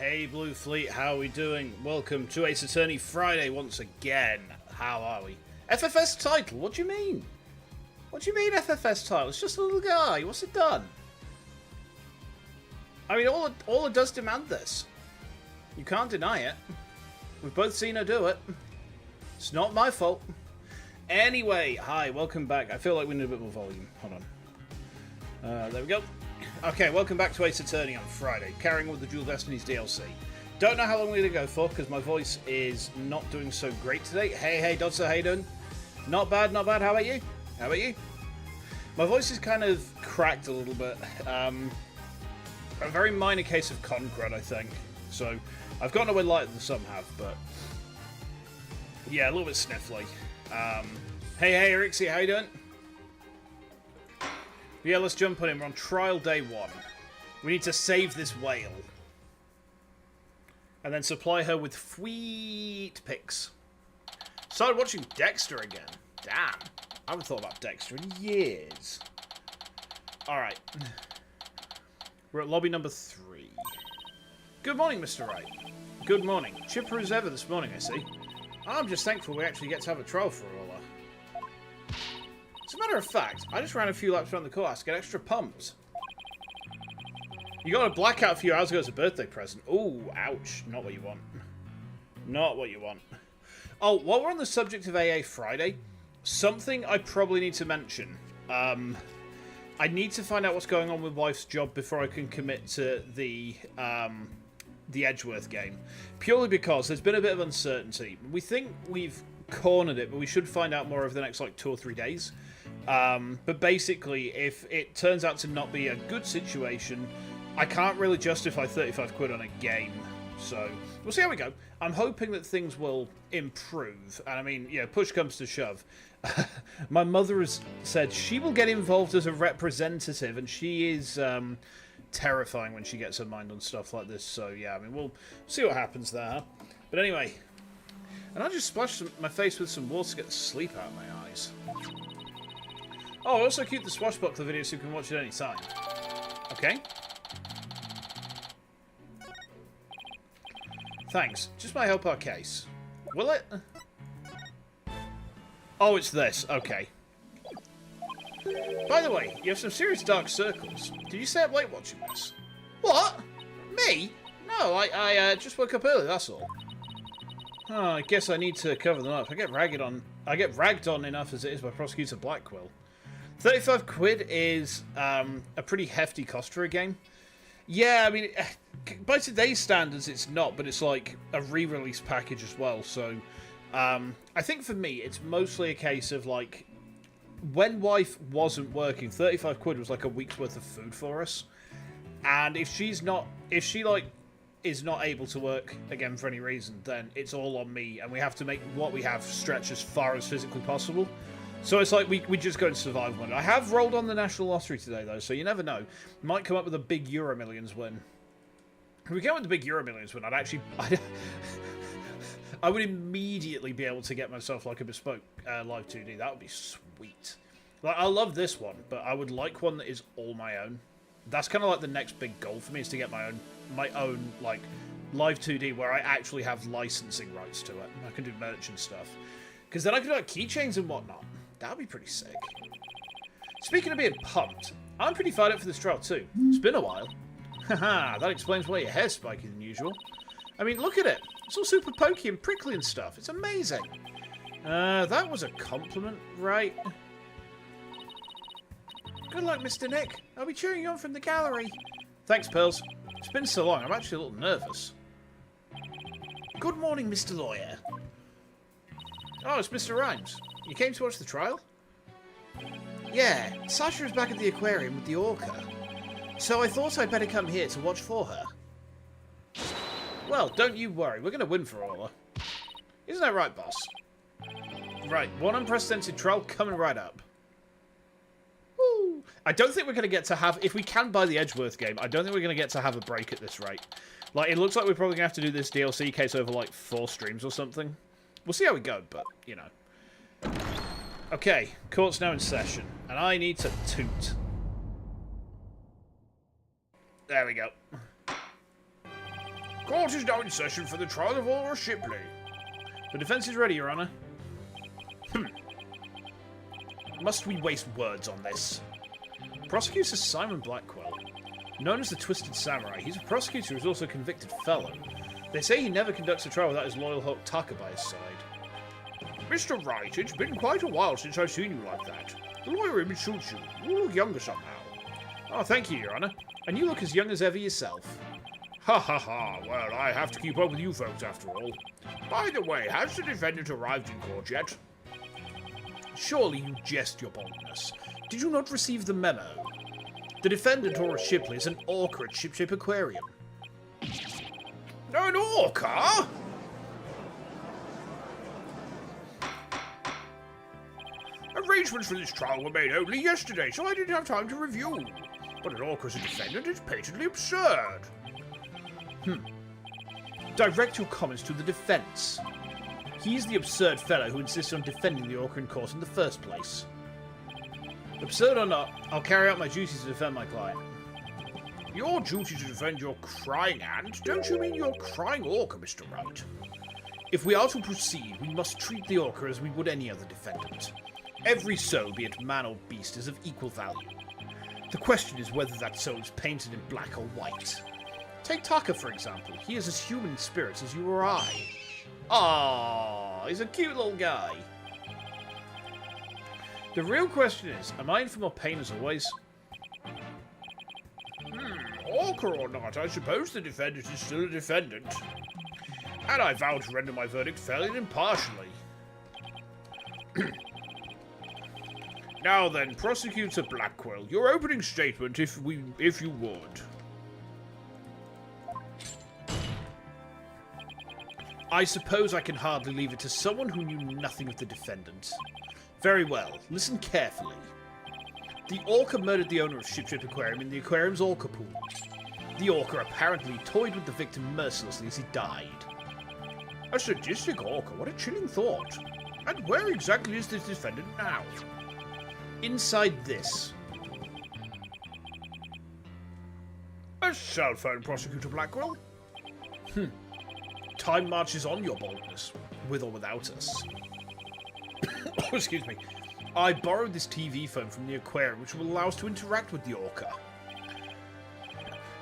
Hey Blue Fleet, how are we doing? Welcome to Ace Attorney Friday once again. How are we? FFS title, what do you mean? What do you mean FFS title? It's just a little guy, what's it done? I mean, Orla does demand this. You can't deny it. We've both seen her do it. It's not my fault. Anyway, hi, welcome back. I feel like we need a bit more volume. Hold on. There we go. Okay, welcome back to Ace Attorney on Friday, carrying on with the Dual Destinies DLC. Don't know how long we're going to go for, because my voice is not doing so great today. Hey, Dodser, how you doing? Not bad, not bad. How about you? How about you? My voice is kind of cracked a little bit. A very minor case of con crud, I think. So, I've gotten away lighter than some have, but... yeah, a little bit sniffly. Hey, Rixie, how you doing? Yeah, let's jump on him. We're on trial day 1. We need to save this whale. And then supply her with fweet pics. Started watching Dexter again. Damn. I haven't thought about Dexter in years. Alright. We're at lobby number 3. Good morning, Mr. Wright. Good morning. Chipper as ever this morning, I see. I'm just thankful we actually get to have a trial for Orla. As a matter of fact, I just ran a few laps around the course to get extra pumped. You got a blackout a few hours ago as a birthday present. Ooh, ouch. Not what you want. Not what you want. Oh, while we're on the subject of AA Friday, something I probably need to mention. I need to find out what's going on with wife's job before I can commit to the Edgeworth game. Purely because there's been a bit of uncertainty. We think we've cornered it, but we should find out more over the next, like, 2 or 3 days. But basically, if it turns out to not be a good situation, I can't really justify 35 quid on a game. So, we'll see how we go. I'm hoping that things will improve. And I mean, yeah, push comes to shove. My mother has said she will get involved as a representative, and she is terrifying when she gets her mind on stuff like this. So, yeah, I mean, we'll see what happens there. But anyway, and I just splashed my face with some water to get the sleep out of my eyes. Oh, I also keep the Swashbuckler video so you can watch it any time. Okay. Thanks. Just might help our case. Will it? Oh, it's this. Okay. By the way, you have some serious dark circles. Did you stay up late watching this? What? Me? No, I just woke up early, that's all. Oh, I guess I need to cover them up. I get ragged on enough as it is by Prosecutor Blackquill. 35 quid is a pretty hefty cost for a game. Yeah, I mean, by today's standards it's not, but it's like a re-release package as well. So I think for me it's mostly a case of like, when wife wasn't working, 35 quid was like a week's worth of food for us. And if she is not able to work again for any reason, then it's all on me, and we have to make what we have stretch as far as physically possible. So it's like we just go into survival mode. I have rolled on the National Lottery today, though, so you never know. Might come up with a big Euro Millions win. If we came up with a big Euro Millions win, I would immediately be able to get myself like a bespoke live 2D. That would be sweet. Like, I love this one, but I would like one that is all my own. That's kind of like the next big goal for me, is to get my own like live 2D where I actually have licensing rights to it. I can do merch and stuff. Because then I can do like keychains and whatnot. That would be pretty sick. Speaking of being pumped, I'm pretty fired up for this trial too. It's been a while. Haha, that explains why your hair's spiky than usual. I mean, look at it. It's all super pokey and prickly and stuff. It's amazing. That was a compliment, right? Good luck, Mr. Nick. I'll be cheering you on from the gallery. Thanks, Pearls. It's been so long, I'm actually a little nervous. Good morning, Mr. Lawyer. Oh, it's Mr. Rhymes. You came to watch the trial? Yeah, Sasha is back at the aquarium with the orca. So I thought I'd better come here to watch for her. Well, don't you worry. We're going to win for Orla. Isn't that right, boss? Right, one unprecedented trial coming right up. Woo! I don't think we're going to get to have... If we can buy the Edgeworth game, I don't think we're going to get to have a break at this rate. Like, it looks like we're probably going to have to do this DLC case over, like, 4 streams or something. We'll see how we go, but, you know. Okay, court's now in session, and I need to toot. There we go. Court is now in session for the trial of Orla Shipley. The defense is ready, Your Honor. Must we waste words on this? Prosecutor Simon Blackwell. Known as the Twisted Samurai, he's a prosecutor who's also a convicted felon. They say he never conducts a trial without his loyal Hulk Taka by his side. Mr. Wright, it's been quite a while since I've seen you like that. The lawyer image suits you. You look younger somehow. Oh, thank you, Your Honor. And you look as young as ever yourself. Ha ha ha, well, I have to keep up with you folks after all. By the way, has the defendant arrived in court yet? Surely you jest your boldness. Did you not receive the memo? The defendant, Orla Shipley, is an orca at Shipshape Aquarium. An orca? Arrangements for this trial were made only yesterday, so I didn't have time to review. But an orca as a defendant is patently absurd. Direct your comments to the defense. He's the absurd fellow who insists on defending the orca in court in the first place. Absurd or not, I'll carry out my duties to defend my client. Your duty to defend your crying ant? Don't you mean your crying orca, Mr. Wright? If we are to proceed, we must treat the orca as we would any other defendant. Every soul, be it man or beast, is of equal value. The question is whether that soul is painted in black or white. Take Taka, for example. He is as human in spirit as you or I. Aww, he's a cute little guy. The real question is, am I in for more pain as always? Orca or not, I suppose the defendant is still a defendant. And I vow to render my verdict fairly and impartially. Now then, Prosecutor Blackwell, your opening statement, if you would. I suppose I can hardly leave it to someone who knew nothing of the defendant. Very well, listen carefully. The orca murdered the owner of Shipshape Aquarium in the aquarium's orca pool. The orca apparently toyed with the victim mercilessly as he died. A sadistic orca, what a chilling thought. And where exactly is this defendant now? Inside this. A cell phone, Prosecutor Blackwell. Time marches on, your boldness, with or without us. Excuse me. I borrowed this TV phone from the aquarium, which will allow us to interact with the orca.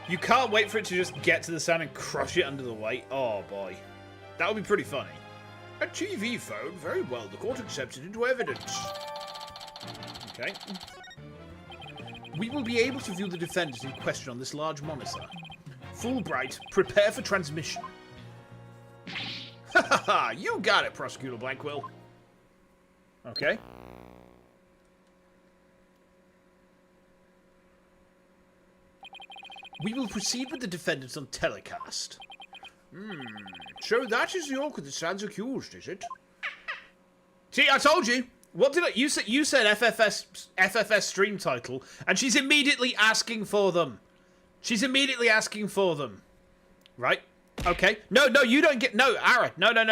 You can't wait for it to just get to the sand and crush it under the weight. Oh boy. That would be pretty funny. A TV phone? Very well, the court accepts it into evidence. Okay. We will be able to view the defendant in question on this large monitor. Fulbright, prepare for transmission. Ha ha ha! You got it, Prosecutor Blackwell. Okay. We will proceed with the defendant on telecast. So that is the orca that stands accused, is it? See, I told you. What did you said? You said FFS stream title, and she's immediately asking for them. She's immediately asking for them, right? Okay. No, you don't get Ara. No. No.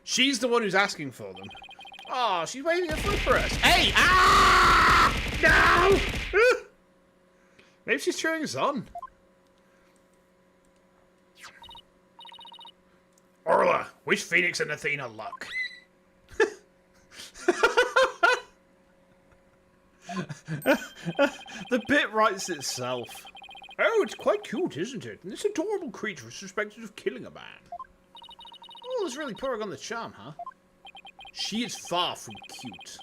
She's the one who's asking for them. Oh, she's waving her foot for us. Hey! Ah! No! Maybe she's cheering us on. Orla, wish Phoenix and Athena luck. The bit writes itself. Oh, it's quite cute, isn't it? And this adorable creature is suspected of killing a man. Oh, it's really pouring on the charm, huh? She is far from cute.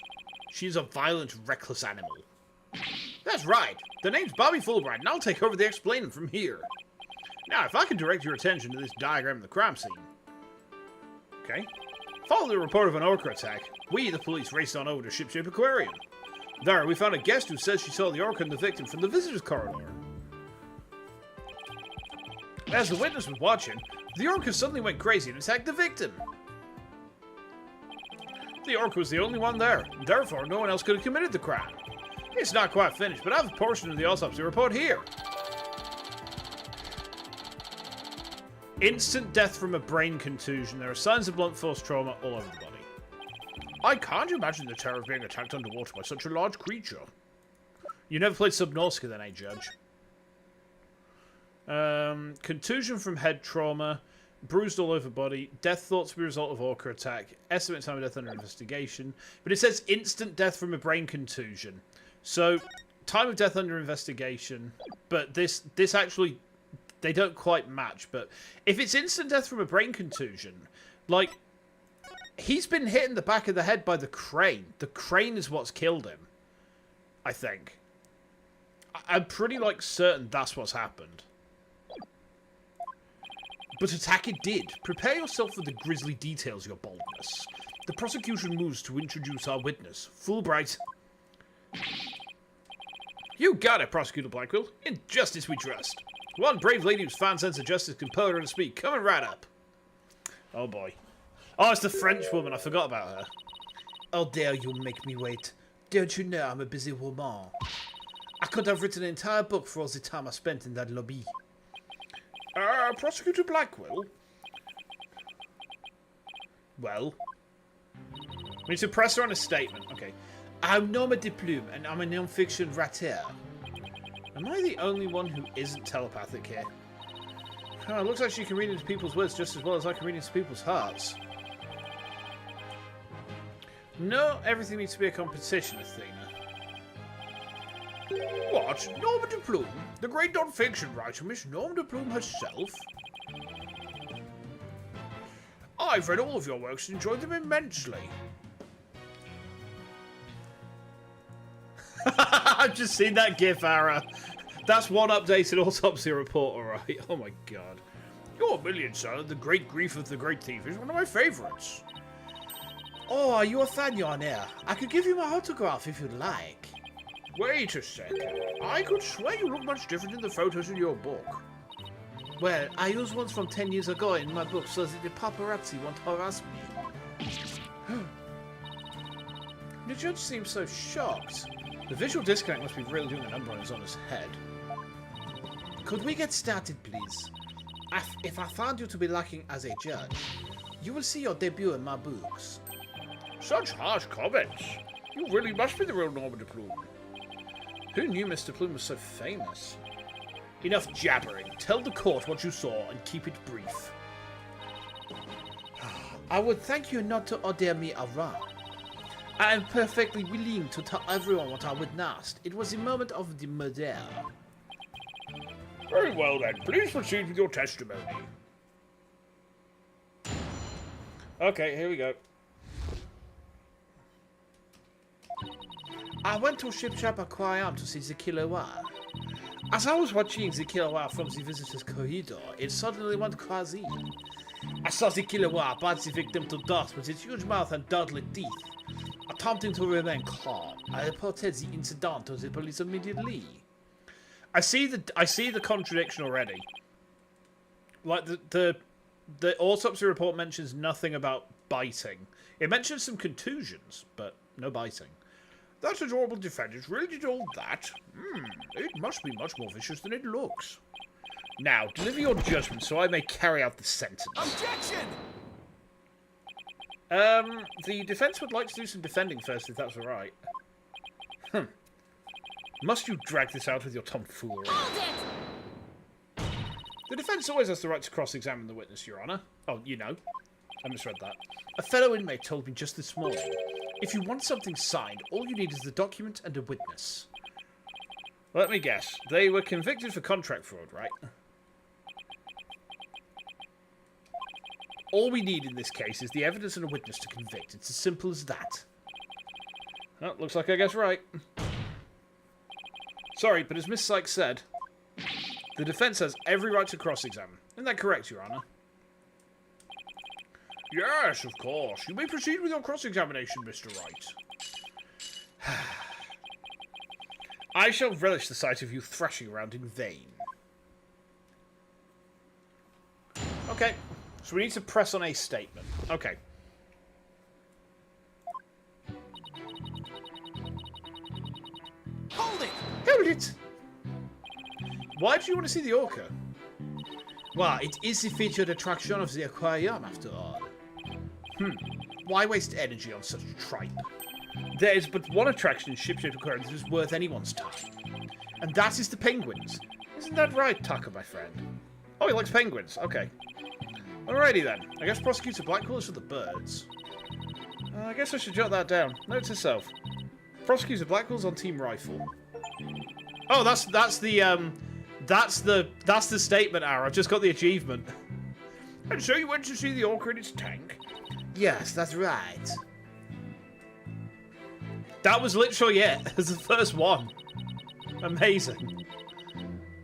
She is a violent, reckless animal. That's right. The name's Bobby Fulbright, and I'll take over the explaining from here. Now, if I can direct your attention to this diagram of the crime scene. Okay. Following the report of an orca attack, we, the police, raced on over to Shipshape Aquarium. There, we found a guest who says she saw the orca and the victim from the visitors' corridor. As the witness was watching, the orca suddenly went crazy and attacked the victim. The orca was the only one there, and therefore no one else could have committed the crime. It's not quite finished, but I have a portion of the autopsy report here. Instant death from a brain contusion. There are signs of blunt force trauma all over the body. I can't imagine the terror of being attacked underwater by such a large creature. You never played Subnautica then, eh, Judge? Contusion from head trauma. Bruised all over body. Death thought to be a result of orca attack. Estimate time of death under investigation. But it says instant death from a brain contusion. So, time of death under investigation. But this actually... They don't quite match. But if it's instant death from a brain contusion... Like... He's been hit in the back of the head by the crane. The crane is what's killed him. I think. I'm pretty, like, certain that's what's happened. But attack it did. Prepare yourself for the grisly details, your boldness. The prosecution moves to introduce our witness, Fulbright. You got it, Prosecutor Blackwell. In justice we trust. One brave lady whose fine sense of justice compelled her to speak. Coming right up. Oh, boy. Oh, it's the French woman. I forgot about her. How dare you make me wait. Don't you know I'm a busy woman? I could have written an entire book for all the time I spent in that lobby. Prosecutor Blackwell? Well? We need to press her on a statement. Okay. I'm Norma de Plume, and I'm a non-fiction writer. Am I the only one who isn't telepathic here? Oh, it looks like she can read into people's words just as well as I can read into people's hearts. No, everything needs to be a competition, Athena. What? Norma de Plume? The great non-fiction writer, Miss Norma de Plume herself? I've read all of your works and enjoyed them immensely. I've just seen that gif, Ara. That's one updated autopsy report, alright. Oh my god. Your million, sir. The Great Grief of the Great Thief is one of my favourites. Oh, are you a fan, Your Honor? I could give you my autograph if you'd like. Wait a second. I could swear you look much different in the photos in your book. Well, I used ones from 10 years ago in my book so that the paparazzi won't harass me. The judge seems so shocked. The visual disconnect must be really doing a number on his head. Could we get started, please? If I found you to be lacking as a judge, you will see your debut in my books. Such harsh comments. You really must be the real Norma de Plume. Who knew Mr. Plume was so famous? Enough jabbering. Tell the court what you saw and keep it brief. I would thank you not to order me around. I am perfectly willing to tell everyone what I witnessed. It was the moment of the murder. Very well then. Please proceed with your testimony. Okay, here we go. I went to Ship Shop Aquarium to see the killer whale. As I was watching the killer whale from the visitor's corridor, it suddenly went crazy. I saw the killer whale bite the victim to dust with its huge mouth and deadly teeth. Attempting to remain calm, I reported the incident to the police immediately. I see the contradiction already. Like the autopsy report mentions nothing about biting. It mentions some contusions, but no biting. That adorable defendant really did all that? It must be much more vicious than it looks. Now, deliver your judgment so I may carry out the sentence. Objection! The defense would like to do some defending first, if that's alright. Must you drag this out with your tomfoolery? Hold it! The defense always has the right to cross-examine the witness, Your Honor. Oh, you know. I misread that. A fellow inmate told me just this morning. If you want something signed, all you need is the document and a witness. Let me guess. They were convicted for contract fraud, right? All we need in this case is the evidence and a witness to convict. It's as simple as that. Oh, looks like I guess right. Sorry, but as Miss Sykes said, the defense has every right to cross-examine. Isn't that correct, Your Honor? Yes, of course. You may proceed with your cross-examination, Mr. Wright. I shall relish the sight of you thrashing around in vain. Okay, so we need to press on a statement. Okay. Hold it! Hold it! Why do you want to see the orca? Well, it is the featured attraction of the aquarium, after all. Why waste energy on such tripe? There is but one attraction in shipshape aquariums that is worth anyone's time. And that is the penguins. Isn't that right, Tucker, my friend? Oh, he likes penguins. Okay. Alrighty then. I guess Prosecutor Blackwell is for the birds. I guess I should jot that down. Note to self. Prosecutor Blackwell's on Team Rifle. Oh, that's the statement hour. I've just got the achievement. And so you went to see the orca in its tank? Yes, that's right. That was literally it. It was the first one. Amazing.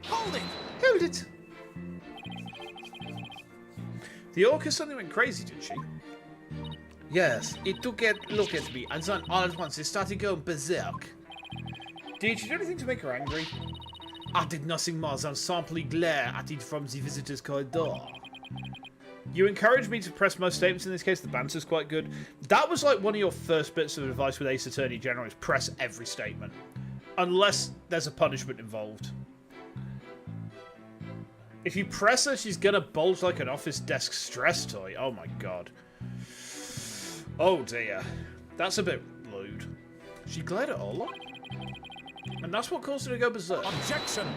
Hold it! Hold it! The orca suddenly went crazy, didn't she? Yes, it took a look at me, and then all at once it started going berserk. Did you do anything to make her angry? I did nothing more than simply glare at it from the visitor's corridor. You encouraged me to press most statements in this case. The banter's quite good. That was like one of your first bits of advice with Ace Attorney General, is press every statement. Unless there's a punishment involved. If you press her, she's gonna bulge like an office desk stress toy. Oh my god. Oh dear. That's a bit lewd. She glared at Orla? And that's what caused her to go berserk. Objection!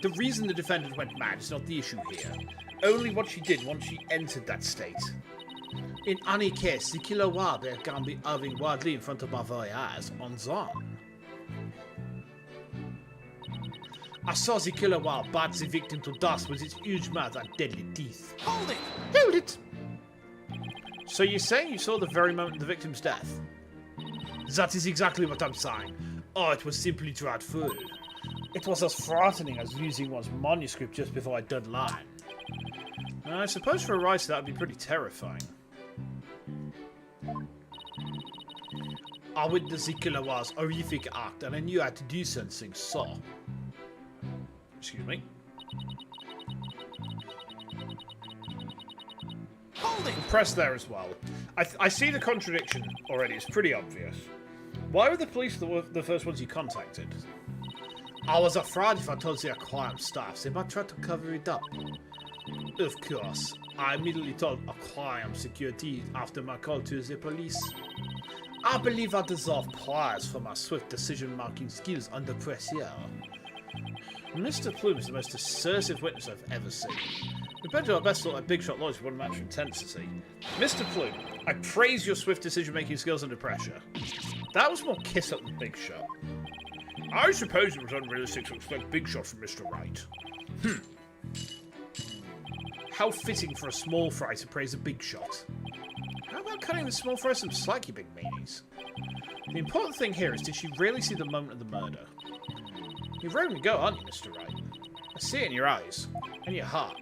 The reason the defendant went mad is not the issue here. Only what she did once she entered that state. In any case, the killer Waber can be having wildly in front of my very eyes on Zon. I saw the killer whale bat the victim to dust with its huge mouth and deadly teeth. Hold it! Hold it! So you're saying you saw the very moment of the victim's death? That is exactly what I'm saying. Oh, it was simply dreadful. It was as frightening as losing one's manuscript just before a deadline. I suppose for a writer that would be pretty terrifying. I witnessed the killer whale's horrific act and I knew I had to do something, so... Excuse me. Hold it! Press there as well. I see the contradiction already. It's pretty obvious. Why were the police the first ones you contacted? I was afraid if I told the aquarium staff, they might try to cover it up. Of course, I immediately told aquarium security after my call to the police. I believe I deserve prize for my swift decision-making skills under pressure. Mr. Plume is the most assertive witness I've ever seen. We better do our best to look like big shot lawyers for one match intensity. Mr. Plume, I praise your swift decision-making skills under pressure. That was more kiss up than big shot. I suppose it was unrealistic to expect big shot from Mr. Wright. How fitting for a small fry to praise a big shot. How about cutting the small fry some slack, you big meanies? The important thing here is, did she really see the moment of the murder? You're raring to go, aren't you, Mr. Wright? I see it in your eyes. And your heart.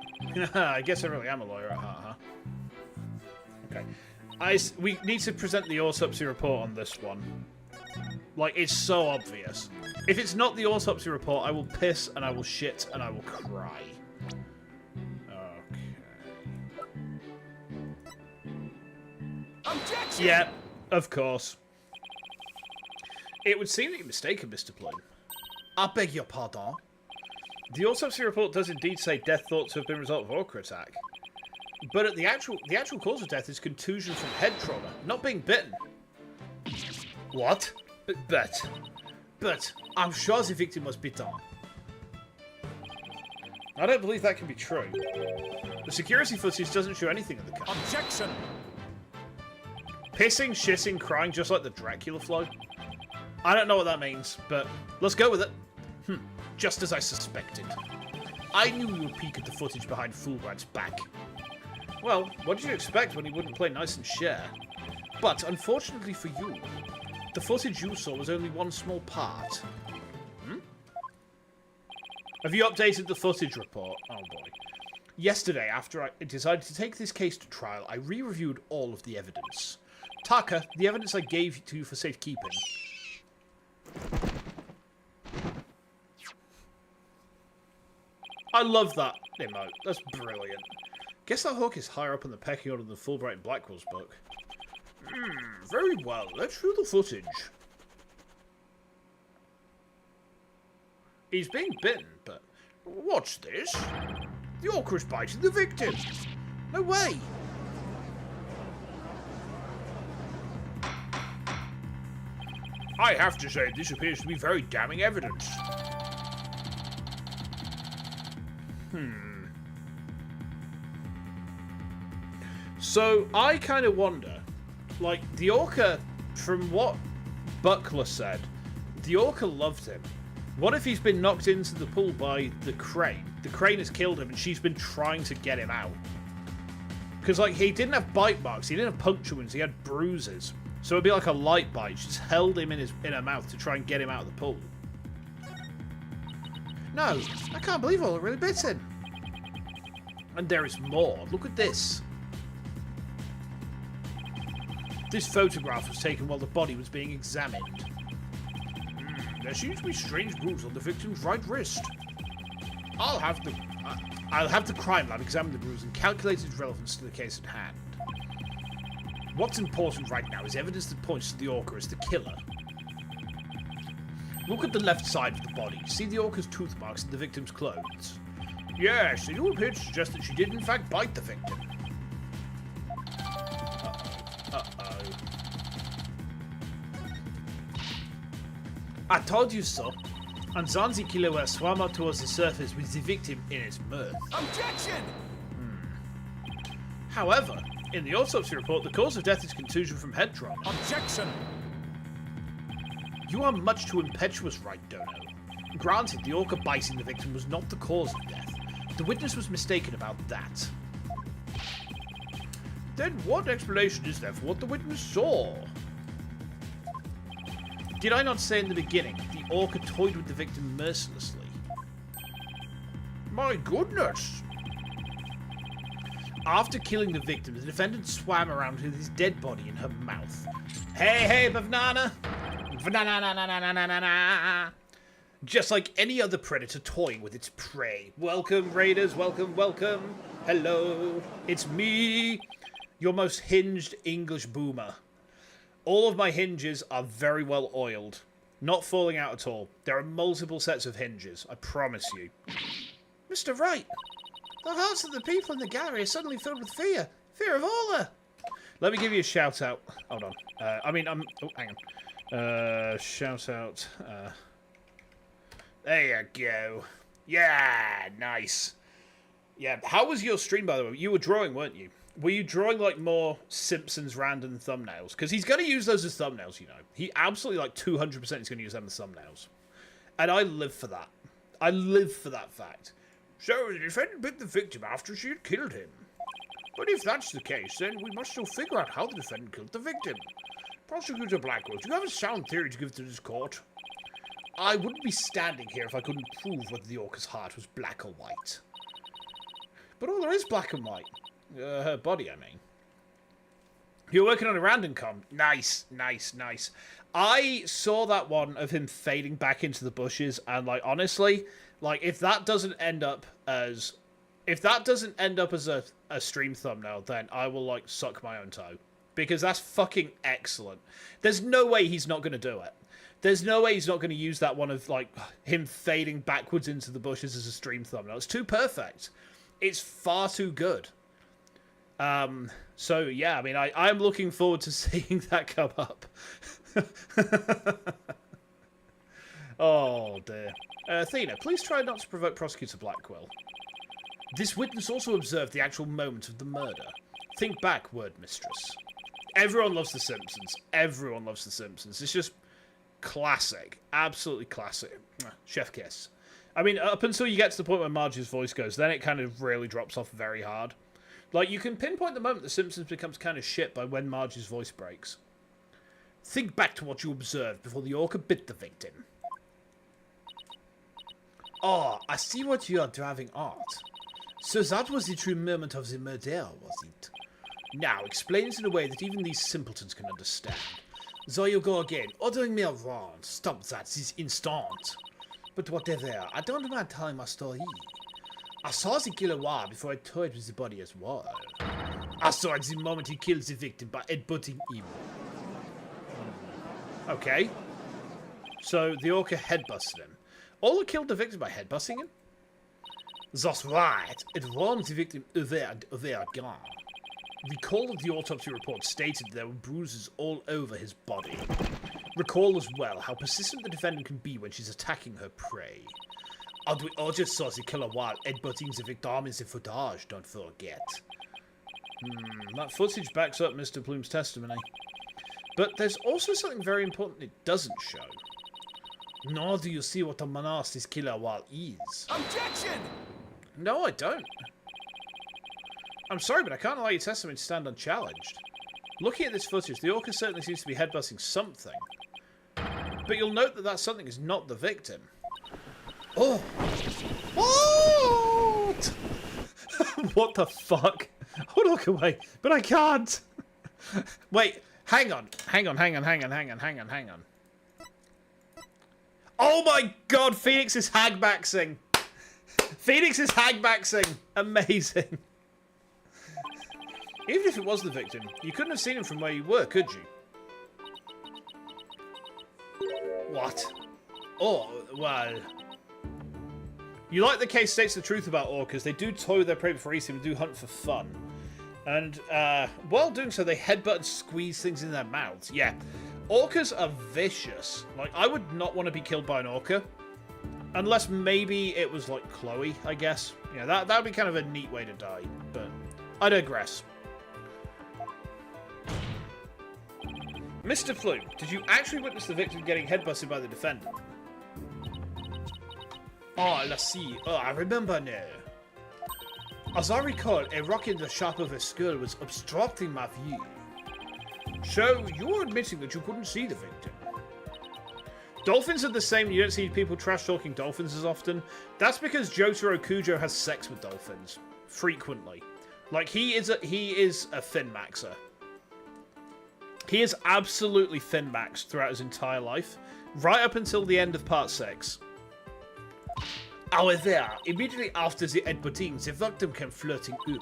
I guess I really am a lawyer at heart, huh? Okay. We need to present the autopsy report on this one. Like, it's so obvious. If it's not the autopsy report, I will piss and I will shit and I will cry. Objection! Yeah, of course. It would seem that you're mistaken, Mr. Plume. I beg your pardon. The autopsy report does indeed say death thought to have been a result of orca attack. But the actual cause of death is contusion from head trauma, not being bitten. What? But I'm sure the victim was bitten. I don't believe that can be true. The security footage doesn't show anything of the kind. Objection! Pissing, shitting, crying just like the Dracula flow? I don't know what that means, but let's go with it. Just as I suspected. I knew you would peek at the footage behind Fulbright's back. Well, what did you expect when he wouldn't play nice and share? But, unfortunately for you, the footage you saw was only one small part. Have you updated the footage report? Oh boy. Yesterday, after I decided to take this case to trial, I re-reviewed all of the evidence. Taka, the evidence I gave to you for safekeeping. I love that emote. That's brilliant. Guess that hawk is higher up on the pecking order than Fulbright and Blackwell's book. Very well. Let's view the footage. He's being bitten, but... Watch this. The orca is biting the victim. No way. I have to say, this appears to be very damning evidence. So, I kind of wonder, like, the orca, from what Buckler said, the orca loved him. What if he's been knocked into the pool by the crane? The crane has killed him, and she's been trying to get him out. Because, like, he didn't have bite marks, he didn't have puncture wounds, he had bruises. So it'd be like a light bite. She's held him in her mouth to try and get him out of the pool. No, I can't believe Orla really bit him. And there is more. Look at this. This photograph was taken while the body was being examined. There seems to be strange bruise on the victim's right wrist. I'll have the crime lab examine the bruise and calculate its relevance to the case at hand. What's important right now is evidence that points to the orca as the killer. Look at the left side of the body. See the orca's tooth marks in the victim's clothes? Yes, they do appear to suggest that she did in fact bite the victim. I told you so. And Zanzi killer swam up towards the surface with the victim in its mouth. Objection! However, in the autopsy report, the cause of death is contusion from head trauma. Objection! You are much too impetuous, right, Dono? Granted, the orca biting the victim was not the cause of death. The witness was mistaken about that. Then what explanation is there for what the witness saw? Did I not say in the beginning, the orca toyed with the victim mercilessly? My goodness! After killing the victim, the defendant swam around with his dead body in her mouth. Hey, banana! Banana! Just like any other predator toying with its prey. Welcome, raiders, welcome, welcome. Hello, it's me, your most hinged English boomer. All of my hinges are very well oiled. Not falling out at all. There are multiple sets of hinges, I promise you. Mr. Wright, the hearts of the people in the gallery are suddenly filled with fear. Fear of Orla. Let me give you a shout out. Hold on. Oh, hang on. Shout out. There you go. Yeah, nice. Yeah, how was your stream, by the way? You were drawing, weren't you? Were you drawing, like, more Simpsons random thumbnails? Because he's going to use those as thumbnails, you know. He absolutely, like, 200% is going to use them as thumbnails. And I live for that. I live for that fact. So, the defendant bit the victim after she had killed him. But if that's the case, then we must still figure out how the defendant killed the victim. Prosecutor Blackwell, do you have a sound theory to give to this court? I wouldn't be standing here if I couldn't prove whether the orca's heart was black or white. But all there is black and white. Her body, I mean. You're working on a random com. Nice, nice, nice. I saw that one of him fading back into the bushes, and, like, honestly, like, if that doesn't end up as a stream thumbnail, then I will, like, suck my own toe. Because that's fucking excellent. There's no way he's not going to do it. There's no way he's not going to use that one of, like, him fading backwards into the bushes as a stream thumbnail. It's too perfect. It's far too good. So, yeah, I mean, I'm looking forward to seeing that come up. Oh, dear. Athena, please try not to provoke Prosecutor Blackwell. This witness also observed the actual moment of the murder. Think back, word mistress. Everyone loves The Simpsons. Everyone loves The Simpsons. It's just classic. Absolutely classic. Chef kiss. I mean, up until you get to the point where Marge's voice goes, then it kind of really drops off very hard. Like, you can pinpoint the moment The Simpsons becomes kind of shit by when Marge's voice breaks. Think back to what you observed before the orca bit the victim. Oh, I see what you are driving at. So that was the true moment of the murder, was it? Now, explain it in a way that even these simpletons can understand. There you go again, ordering me around. Stop that this instant. But whatever, I don't mind telling my story. I saw the killer war before I toyed with the body as well. I saw it the moment he killed the victim by headbutting him. Okay. So, the orca headbutted him. Orla killed the victim by headbutting him? That's right. It warmed the victim over and over again. Recall that the autopsy report stated there were bruises all over his body. Recall as well how persistent the defendant can be when she's attacking her prey. And we also saw the killer while headbutting the victim in the footage, don't forget. That footage backs up Mr. Plume's testimony. But there's also something very important it doesn't show. Nor do you see what a menace this killer while is. Objection! No, I don't. I'm sorry, but I can't allow your testimony to stand unchallenged. Looking at this footage, the orca certainly seems to be headbutting something. But you'll note that that something is not the victim. Oh! What? What the fuck? I would look away, but I can't. Wait, hang on. Oh my god, Phoenix is hagbaxing. Phoenix is hagbaxing. Amazing. Even if it was the victim, you couldn't have seen him from where you were, could you? What? Oh, well... You like the case states the truth about orcas. They do toy with their prey before eating and do hunt for fun. And, while doing so, they headbutt and squeeze things in their mouths. Yeah. Orcas are vicious. Like, I would not want to be killed by an orca. Unless maybe it was like Chloe, I guess. Yeah, that would be kind of a neat way to die. But I digress. Mr. Plume, did you actually witness the victim getting headbutted by the defendant? Oh, let's see. Oh, I remember now. As I recall, a rock in the shape of a skull was obstructing my view. So, you're admitting that you couldn't see the victim. Dolphins are the same. You don't see people trash-talking dolphins as often. That's because Jotaro Kujo has sex with dolphins. Frequently. Like, he is a fin-maxer. He is absolutely fin-maxed throughout his entire life. Right up until the end of part 6. However, immediately after the headbutting, the victim came floating up.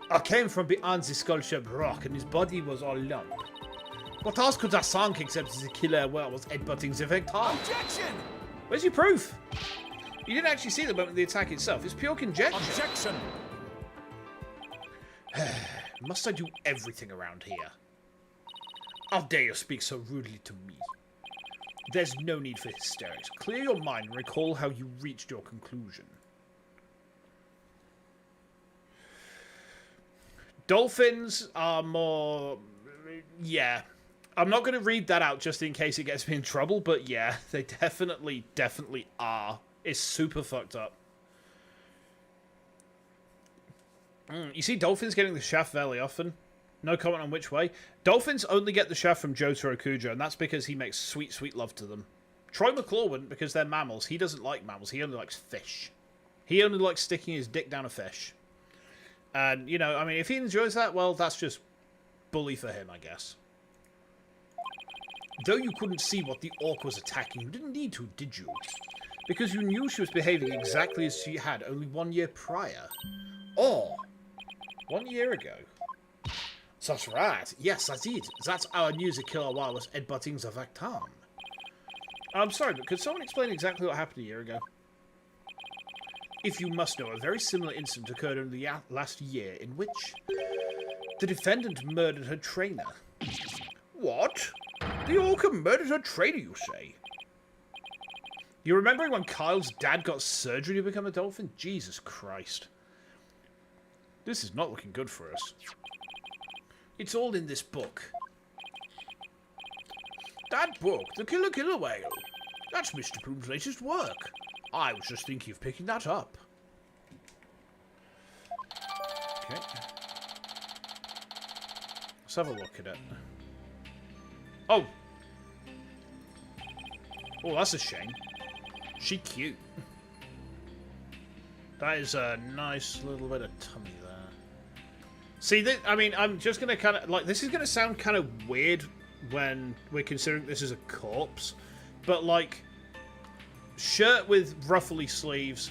I came from behind the skull-shaped rock and his body was all lump. What else could I sunk except the killer was headbutting the victim? Objection! Where's your proof? You didn't actually see the moment of the attack itself. It's pure conjecture. Objection! Must I do everything around here? How dare you speak so rudely to me? There's no need for hysterics. Clear your mind and recall how you reached your conclusion. Dolphins are more... Yeah. I'm not going to read that out just in case it gets me in trouble, but yeah, they definitely are. It's super fucked up. You see dolphins getting the shaft fairly often. No comment on which way. Dolphins only get the shaft from Jotaro Kujo, and that's because he makes sweet, sweet love to them. Troy McClure wouldn't, because they're mammals. He doesn't like mammals. He only likes fish. He only likes sticking his dick down a fish. And, you know, I mean, if he enjoys that, well, that's just bully for him, I guess. Though you couldn't see what the orc was attacking, you didn't need to, did you? Because you knew she was behaving exactly as she had only 1 year prior. Or 1 year ago. That's right. Yes, that's it. That's how I knew the killer while was headbutting the victim. I'm sorry, but could someone explain exactly what happened a year ago? If you must know, a very similar incident occurred only last year in which the defendant murdered her trainer. What? The orca murdered her trainer, you say? You remembering when Kyle's dad got surgery to become a dolphin? Jesus Christ. This is not looking good for us. It's all in this book. That book? The Killer Whale? That's Mr. Plume's latest work. I was just thinking of picking that up. Okay. Let's have a look at it. Oh! Oh, that's a shame. She cute. That is a nice little bit of tummy there. See, I mean, I'm just going to kind of... Like, this is going to sound kind of weird when we're considering this as a corpse. But, like, shirt with ruffly sleeves,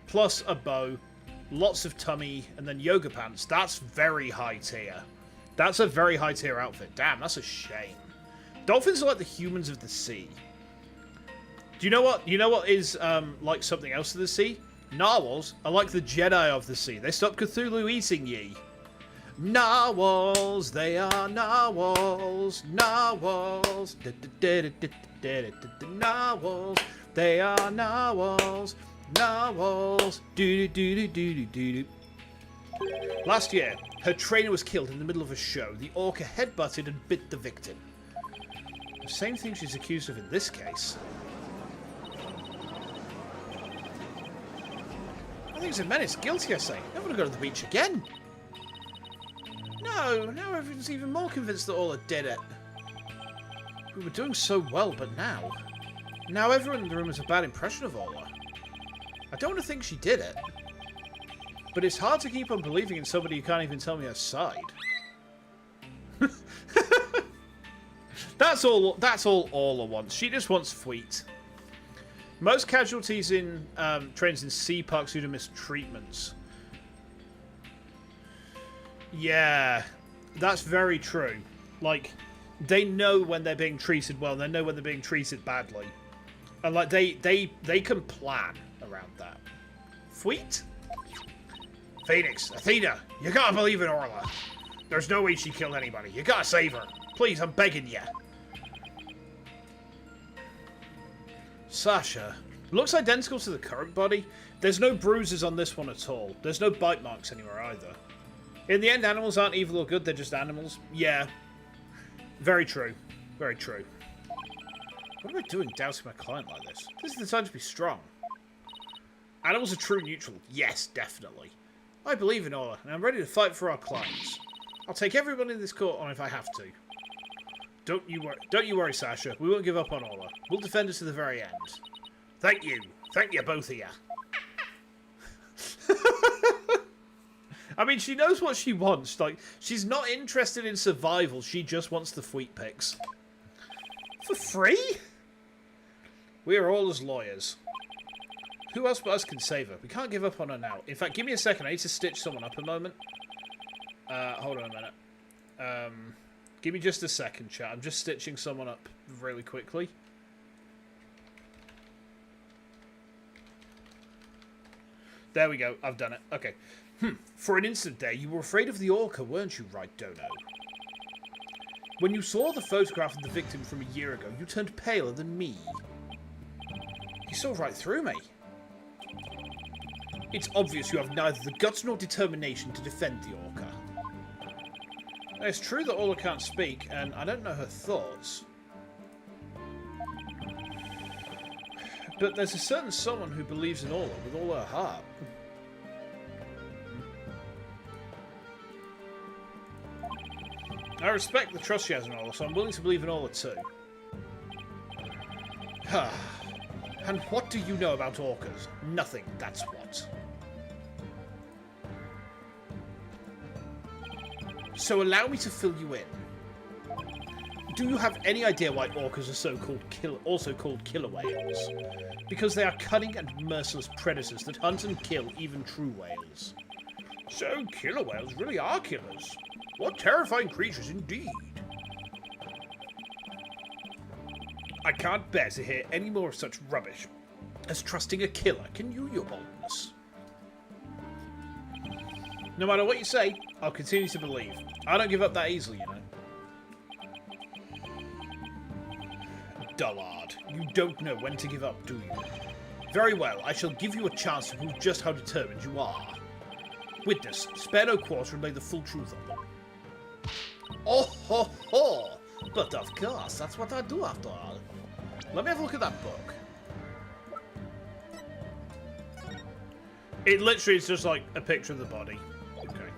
plus a bow, lots of tummy, and then yoga pants. That's very high tier. That's a very high tier outfit. Damn, that's a shame. Dolphins are like the humans of the sea. Do you know what? You know what is, like something else of the sea? Narwhals are like the Jedi of the sea. They stop Cthulhu eating ye. Narwhals, they are narwhals. Narwhals. Narwhals, they are narwhals. Narwhals. Do-do-do-do-do-do-do. Last year, her trainer was killed in the middle of a show. The orca headbutted and bit the victim. The same thing she's accused of in this case. I think it's a menace. Guilty, I say. Never want to go to the beach again. No, now everyone's even more convinced that Orla did it. We were doing so well, but now... Now everyone in the room has a bad impression of Orla. I don't want to think she did it. But it's hard to keep on believing in somebody who can't even tell me her side. That's all Orla wants. She just wants fweet. Most casualties in trains in sea parks due to mistreatments. Yeah, that's very true. Like, they know when they're being treated well, and they know when they're being treated badly. And like they can plan around that. Fweet? Phoenix, Athena, you gotta believe in Orla. There's no way she killed anybody. You gotta save her. Please, I'm begging you. Sasha. Looks identical to the current body. There's no bruises on this one at all. There's no bite marks anywhere either. In the end, animals aren't evil or good, they're just animals. Yeah. Very true. Very true. What am I doing doubting my client like this? This is the time to be strong. Animals are true neutral. Yes, definitely. I believe in Orla, and I'm ready to fight for our clients. I'll take everyone in this court on if I have to. Don't you worry, Sasha. We won't give up on Orla. We'll defend us to the very end. Thank you. Thank you, both of you. I mean, she knows what she wants. Like, she's not interested in survival. She just wants the fweet pics. For free? We are all as lawyers. Who else but us can save her? We can't give up on her now. In fact, give me a second. I need to stitch someone up a moment. Hold on a minute. Give me just a second, chat. I'm just stitching someone up really quickly. There we go. I've done it. Okay. For an instant there, you were afraid of the orca, weren't you, right, Dono? When you saw the photograph of the victim from a year ago, you turned paler than me. You saw right through me. It's obvious you have neither the guts nor determination to defend the orca. Now, it's true that Orla can't speak, and I don't know her thoughts. But there's a certain someone who believes in Orla with all her heart. I respect the trust she has in Orla, so I'm willing to believe in Orla too. And what do you know about orcas? Nothing, that's what. So allow me to fill you in. Do you have any idea why orcas are also called killer whales? Because they are cunning and merciless predators that hunt and kill even true whales. So killer whales really are killers. What terrifying creatures indeed. I can't bear to hear any more of such rubbish as trusting a killer. Can you, your boldness? No matter what you say, I'll continue to believe. I don't give up that easily, you know. Dullard, you don't know when to give up, do you? Very well, I shall give you a chance to prove just how determined you are. Witness, spare no quarter and lay the full truth on them. Oh ho ho! But of course, that's what I do after all. Let me have a look at that book. It literally is just like a picture of the body. Okay.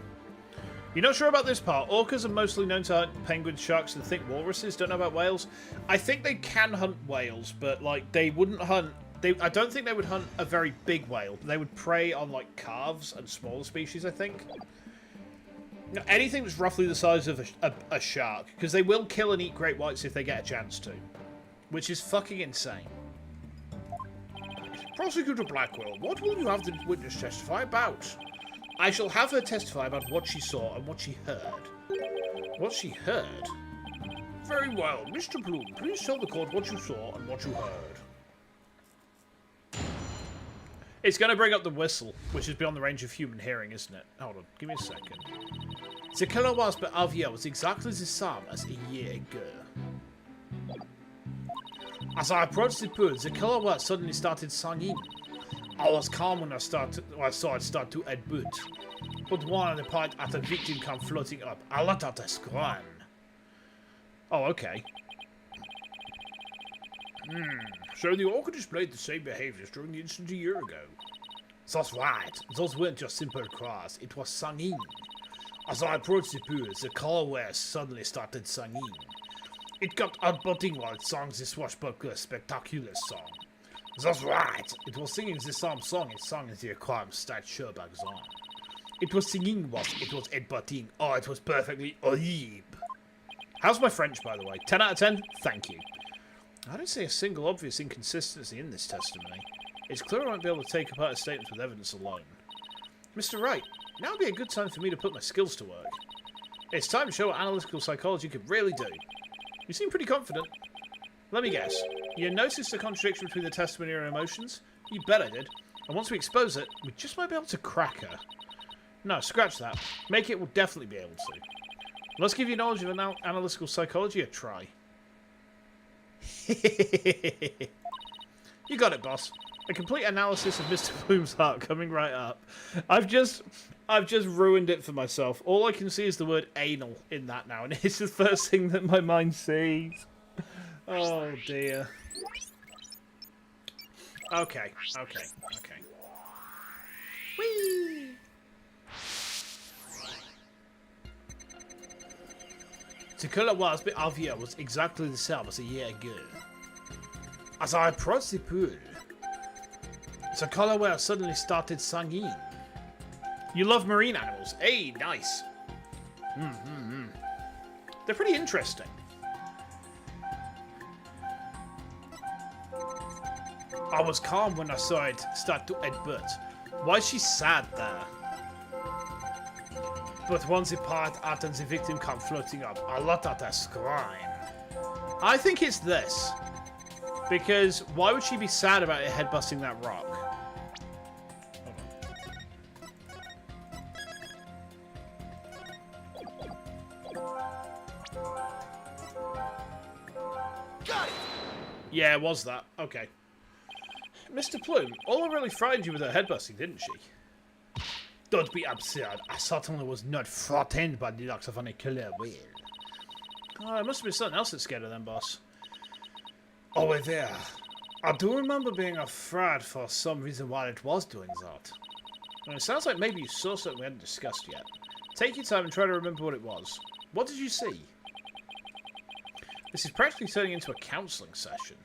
You're not sure about this part. Orcas are mostly known to hunt penguins, sharks, and think walruses. Don't know about whales. I think they can hunt whales, but like they wouldn't hunt. I don't think they would hunt a very big whale. They would prey on like calves and smaller species, I think. No, anything that's roughly the size of a shark, because they will kill and eat great whites if they get a chance to, which is fucking insane. Prosecutor Blackwell, what will you have the witness testify about? I shall have her testify about what she saw and what she heard. What she heard? Very well, Mr. Bloom, please tell the court what you saw and what you heard. It's going to bring up the whistle, which is beyond the range of human hearing, isn't it? Hold on, give me a second. The killer wasp of here was exactly the same as a year ago. As I approached the pool, the killer wasp suddenly started singing. I was calm when I saw it start to headbutt. But one of the point at the victim come floating up. I let out a scream. Oh, okay. So the orca displayed the same behaviors during the incident a year ago. That's right. Those weren't just simple cries. It was singing. As I approached the pool, the killer suddenly started singing. It kept outbutting while it sang this swashbuckler spectacular song. That's right. It was singing the same song it sang in the aquarium stat show back then. It was singing it was headbutting. Oh, it was perfectly horrible. How's my French, by the way? 10 out of 10? Thank you. I don't see a single obvious inconsistency in this testimony. It's clear I won't be able to take apart his statements with evidence alone. Mr. Wright, now would be a good time for me to put my skills to work. It's time to show what analytical psychology could really do. You seem pretty confident. Let me guess. You noticed the contradiction between the testimony and emotions? You bet I did. And once we expose it, we just might be able to crack her. No, scratch that. Make it, we'll definitely be able to. Let's give your knowledge of analytical psychology a try. You got it, boss. A complete analysis of Mr. Bloom's heart coming right up. I've just ruined it for myself. All I can see is the word anal in that now, and it's the first thing that my mind sees. Oh dear. Okay. Whee! The colour wasp of here was exactly the same as a year ago. As I approached the pool, the colour suddenly started singing. You love marine animals. Hey, nice. They're pretty interesting. I was calm when I saw it start to headbutt. Why is she sad there? But once it parted out and the victim came floating up, I let out a scream. I think it's this. Because why would she be sad about it headbutting that rock? Got it! Yeah, it was that. Okay. Mr. Plume, Orla really frightened you with her headbutting, didn't she? Don't be absurd. I certainly was not frightened by the looks of any killer whale. Oh, it must have been something else that scared her then, boss. Over there. I do remember being afraid for some reason while it was doing that. And it sounds like maybe you saw something we hadn't discussed yet. Take your time and try to remember what it was. What did you see? This is practically turning into a counselling session.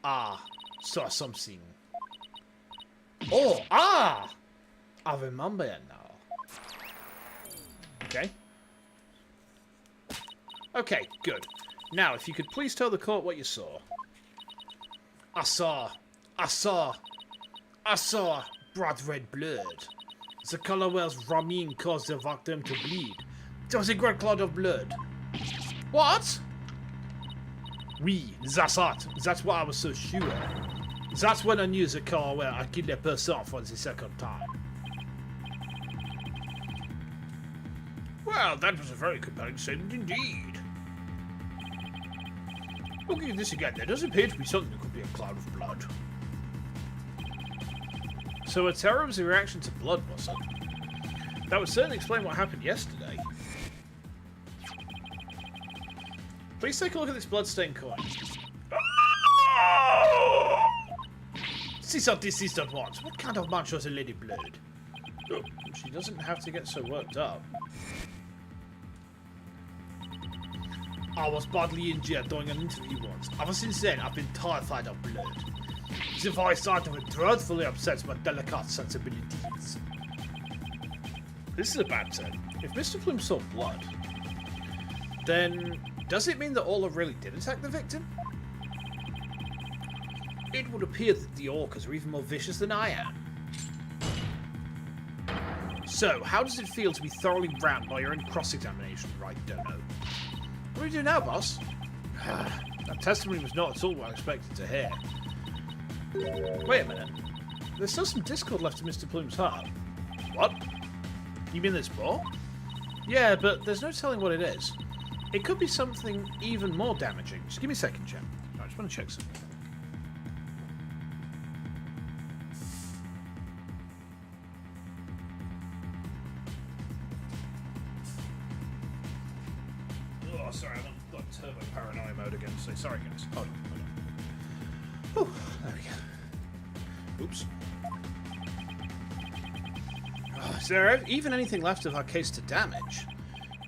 Ah, saw something. Oh, ah! I remember it now. Okay. Okay, good. Now, if you could please tell the court what you saw. I saw bright red blood. The color was ramin caused the victim to bleed. There was a great cloud of blood. What? Oui, that's it. That's why I was so sure. That's when I knew the car where I killed a person for the second time. Well, that was a very compelling statement indeed. Looking at this again, there does appear to be something that could be a cloud of blood. So a terror was a reaction to blood, was it? That would certainly explain what happened yesterday. Please take a look at this bloodstained coin. Cease this at once. What kind of man shows a lady blood? She doesn't have to get so worked up. I was badly injured during an interview once. Ever since then, I've been terrified of blood. The very sight of it dreadfully upsets my delicate sensibilities. This is a bad turn. If Mr. Plume saw blood, then does it mean that Orla really did attack the victim? It would appear that the orcas are even more vicious than I am. So, how does it feel to be thoroughly rammed by your own cross-examination, right, Dono? What do we do now, boss? That testimony was not at all what I expected to hear. Wait a minute. There's still some discord left in Mr. Plume's heart. What? You mean there's more? Yeah, but there's no telling what it is. It could be something even more damaging. Just give me a second, chap. I just want to check something. Oh, sorry, I'm on turbo paranoia mode again, so sorry, guys. Hold on. Whew, there we go. Oops. Oh, is there even anything left of our case to damage?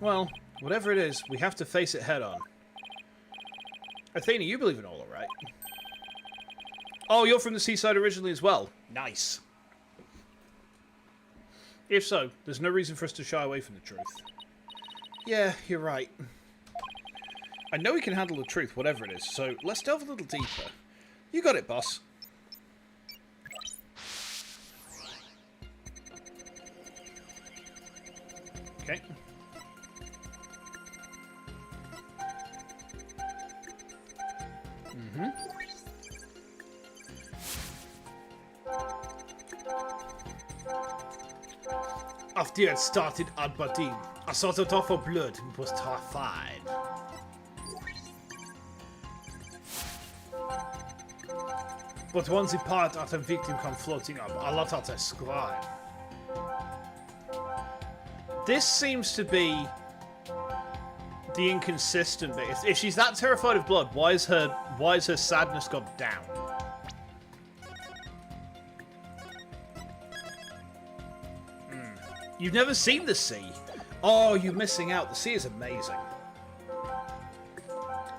Well, whatever it is, we have to face it head on. Athena, you believe in Orla, right? Oh, you're from the seaside originally as well. Nice. If so, there's no reason for us to shy away from the truth. Yeah, you're right. I know we can handle the truth, whatever it is, so let's delve a little deeper. You got it, boss. Okay. After you had started Adbatin, I sought out for blood and was terrified. But once the part of the victim come floating up, I let out a scream. This seems to be the inconsistent bit. If she's that terrified of blood, why is her sadness gone down? You've never seen the sea. Oh, you're missing out. The sea is amazing.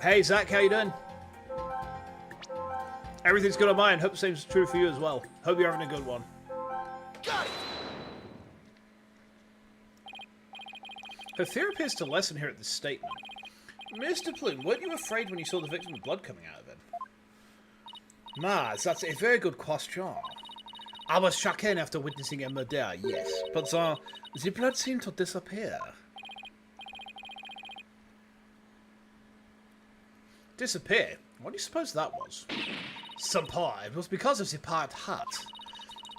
Hey, Zach, how you doing? Everything's good on mine. Hope the same's true for you as well. Hope you're having a good one. Got it. Her fear appears to lessen here at this statement. Mr. Plume, weren't you afraid when you saw the victim with blood coming out of him? Mars, that's a very good question. I was shaken after witnessing a murder, yes, but the blood seemed to disappear. Disappear? What do you suppose that was? Somehow, it was because of the pirate hat.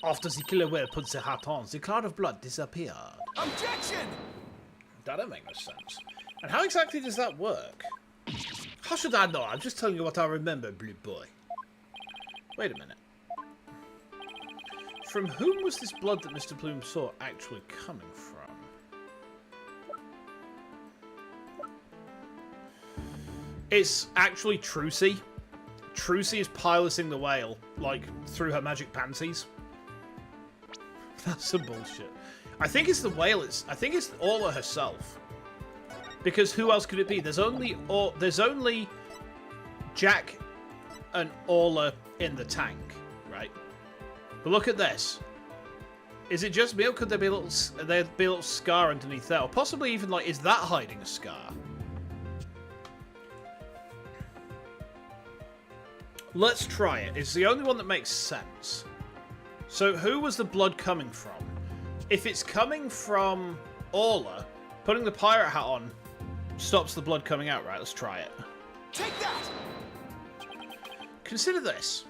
After the killer whale put the hat on, the cloud of blood disappeared. Objection! That don't make no sense. And how exactly does that work? How should I know? I'm just telling you what I remember, blue boy. Wait a minute. From whom was this blood that Mr. Plume saw actually coming from? It's actually Trucy. Trucy is piloting the whale, like, through her magic panties. That's some bullshit. I think it's the whale. I think it's Orla herself. Because who else could it be? There's only Jack and Orla in the tank, right? But look at this. Is it just me, or could there be a little scar underneath there? Or possibly even, like, is that hiding a scar? Let's try it. It's the only one that makes sense. So who was the blood coming from? If it's coming from Orla, putting the pirate hat on stops the blood coming out, right? Let's try it. Take that! Consider this.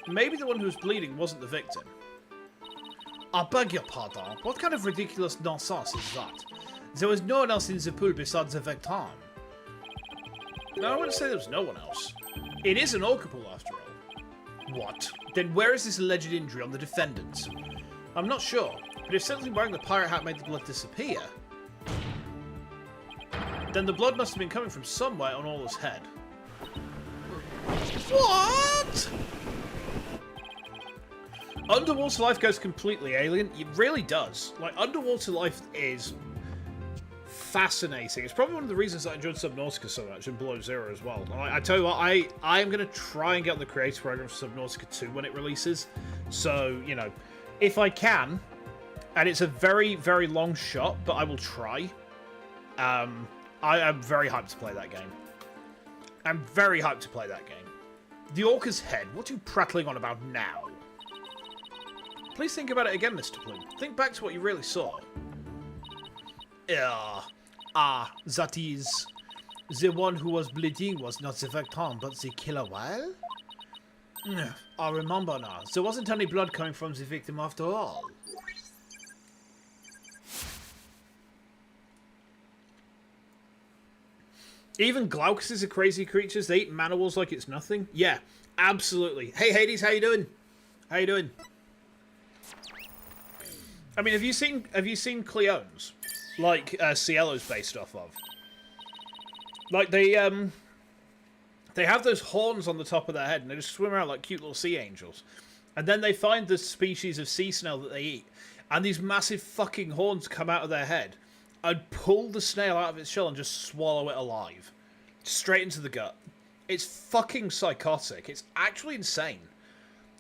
Maybe the one who was bleeding wasn't the victim. I beg your pardon. What kind of ridiculous nonsense is that? There was no one else in the pool besides the victim. No, I wouldn't say there was no one else. It is an orca pool after all. What? Then where is this alleged injury on the defendant? I'm not sure, but if simply wearing the pirate hat made the blood disappear, then the blood must have been coming from somewhere on Orla's head. What? Underwater life goes completely alien. It really does. Like, underwater life is fascinating. It's probably one of the reasons that I enjoyed Subnautica so much and Below Zero as well. I tell you what, I am going to try and get on the creator program for Subnautica 2 when it releases. So, you know, if I can, and it's a very, very long shot, but I will try. I am very hyped to play that game. I'm very hyped to play that game. The Orca's head. What are you prattling on about now? Please think about it again, Mr. Plume. Think back to what you really saw. That is... The one who was bleeding was not the victim, but the killer whale? I remember now. There wasn't any blood coming from the victim after all. Even glaucuses are crazy creatures. They eat manowars like it's nothing. Yeah, absolutely. Hey, Hades, how you doing? How you doing? I mean, have you seen Cleones? Like, Cielo's based off of? Like, they have those horns on the top of their head, and they just swim around like cute little sea angels. And then they find the species of sea snail that they eat, and these massive fucking horns come out of their head and pull the snail out of its shell and just swallow it alive. Straight into the gut. It's fucking psychotic. It's actually insane.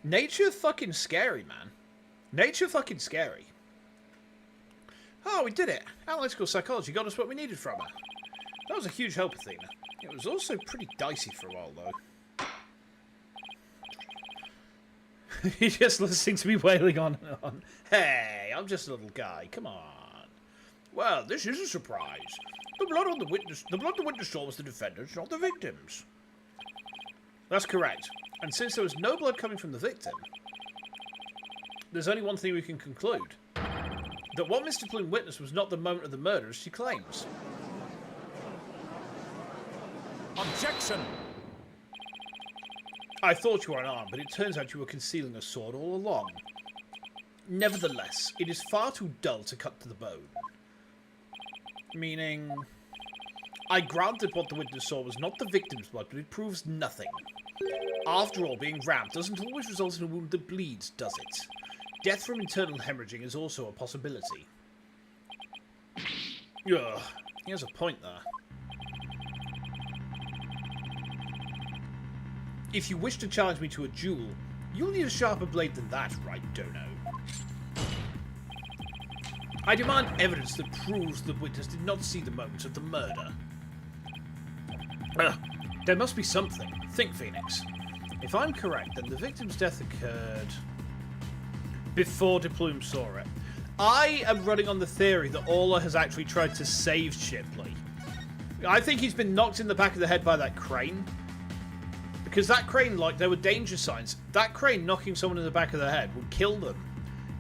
Nature fucking scary, man. Nature fucking scary. Oh, we did it. Analytical psychology got us what we needed from her. That was a huge help, Athena. It was also pretty dicey for a while, though. He's just listening to me wailing on and on. Hey, I'm just a little guy. Come on. Well, this is a surprise. The blood the witness saw was the defendants, not the victims. That's correct. And since there was no blood coming from the victim, there's only one thing we can conclude. That what Mr. Plume witnessed was not the moment of the murder, as she claims. Objection! I thought you were unarmed, but it turns out you were concealing a sword all along. Nevertheless, it is far too dull to cut to the bone. Meaning, I granted what the witness saw was not the victim's blood, but it proves nothing. After all, being rammed doesn't always result in a wound that bleeds, does it? Death from internal hemorrhaging is also a possibility. Ugh, he has a point there. If you wish to challenge me to a duel, you'll need a sharper blade than that, right, Dono? I demand evidence that proves the witness did not see the moment of the murder. There must be something. Think, Phoenix. If I'm correct, then the victim's death occurred before De Plume saw it. I am running on the theory that Orla has actually tried to save Shipley. I think he's been knocked in the back of the head by that crane. Because that crane, like, there were danger signs. That crane knocking someone in the back of the head would kill them.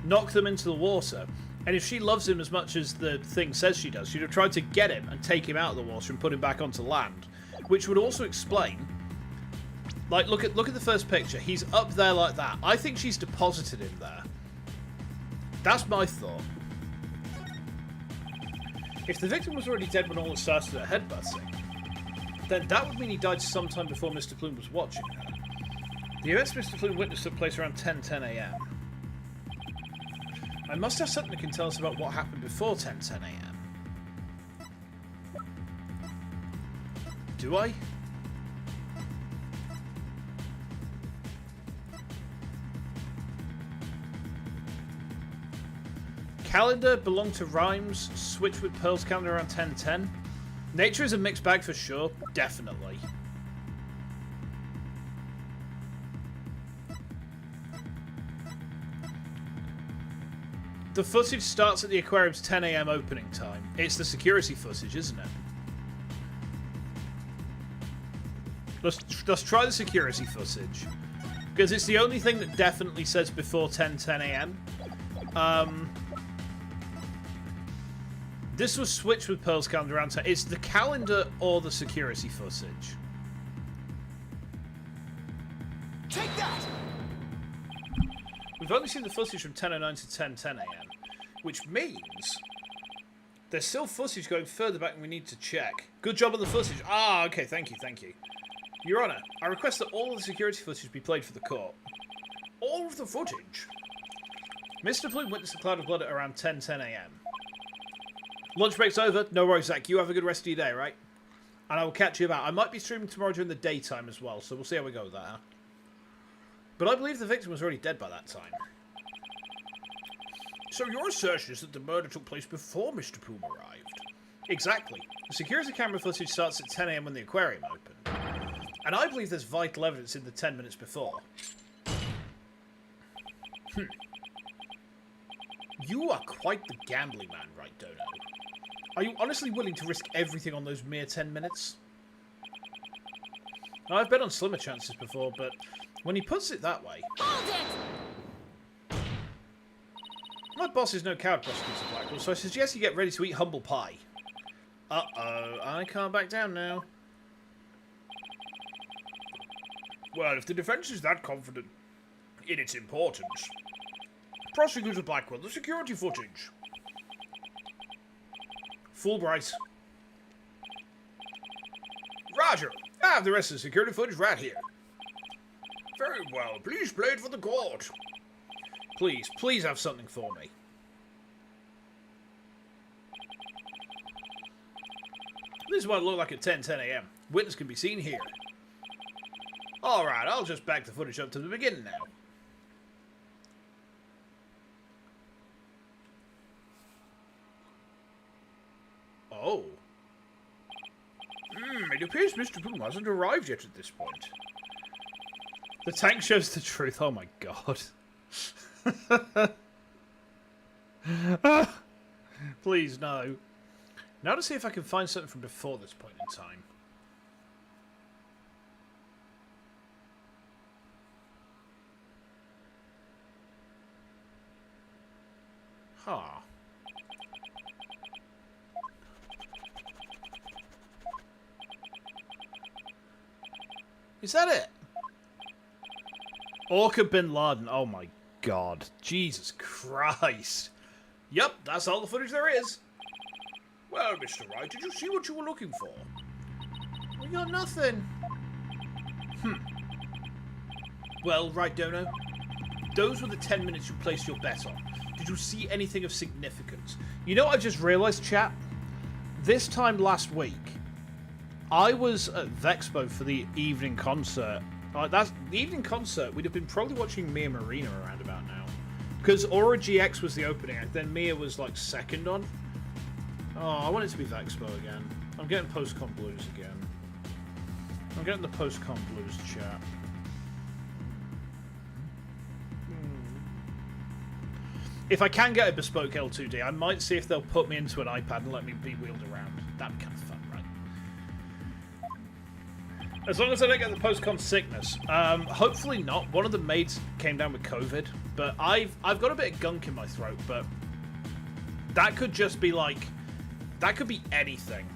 Knock them into the water. And if she loves him as much as the thing says she does, she'd have tried to get him and take him out of the water and put him back onto land. Which would also explain... Like, look at the first picture. He's up there like that. I think she's deposited him there. That's my thought. If the victim was already dead when Orla started her headbutting, then that would mean he died sometime before Mr. Plume was watching her. The events Mr. Plume witnessed took place around 10 a.m. I must have something that can tell us about what happened before 10 a.m. Do I? Calendar belonged to Rhymes, switched with Pearl's calendar around 10:10. Nature is a mixed bag for sure, definitely. The footage starts at the aquarium's 10 a.m. opening time. It's the security footage, isn't it? Let's try the security footage. Because it's the only thing that definitely says before 10 a.m. This was switched with Pearl's calendar around 10. It's the calendar or the security footage. Take that! We've only seen the footage from 10:09 to 10:10 a.m. Which means there's still footage going further back than we need to check. Good job on the footage. Ah, okay, thank you, thank you. Your Honour, I request that all of the security footage be played for the court. All of the footage? Mr. Plume witnessed a cloud of blood at around 10:10 a.m. Lunch break's over. No worries, Zach. You have a good rest of your day, right? And I will catch you about. I might be streaming tomorrow during the daytime as well, so we'll see how we go with that, huh? But I believe the victim was already dead by that time. So your assertion is that the murder took place before Mr. Plume arrived? Exactly. The security camera footage starts at 10 a.m. when the aquarium opened. And I believe there's vital evidence in the 10 minutes before. You are quite the gambling man, right, Dono? Are you honestly willing to risk everything on those mere 10 minutes? Now, I've bet on slimmer chances before, but when he puts it that way... Hold it! My boss is no coward, Prosecutor Blackwell, so I suggest you get ready to eat humble pie. Uh-oh, I can't back down now. Well, if the defense is that confident in its importance, Prosecutor Blackwell, the security footage. Fulbright. Roger. I have the rest of the security footage right here. Very well. Please play it for the court. Please have something for me. This is what it looked like at 10:10 a.m. Witness can be seen here. Alright, I'll just back the footage up to the beginning now. Oh. It appears Mr. Boom hasn't arrived yet at this point. The tank shows the truth. Oh my god. Please, no. Now to see if I can find something from before this point in time. Huh. Is that it? Orca bin Laden. Oh my god. Jesus Christ. Yep, that's all the footage there is. Well, Mr. Wright, did you see what you were looking for? We got nothing. Well, right, Dono. Those were the 10 minutes you placed your bet on. Did you see anything of significance? You know what I just realised, chat? This time last week, I was at Vexpo for the evening concert. That's the evening concert. We'd have been probably watching Mia Marina around about now. Because Aura GX was the opening act, then Mia was like second on. Oh, I want it to be Vexpo again. I'm getting post-con blues again. I'm getting the post-con blues, chat. If I can get a bespoke L2D, I might see if they'll put me into an iPad and let me be wheeled around. That'd be kind of fun, right? As long as I don't get the post-con sickness. Hopefully not. One of the maids came down with COVID, but I've got a bit of gunk in my throat, but that could just be like... That could be anything.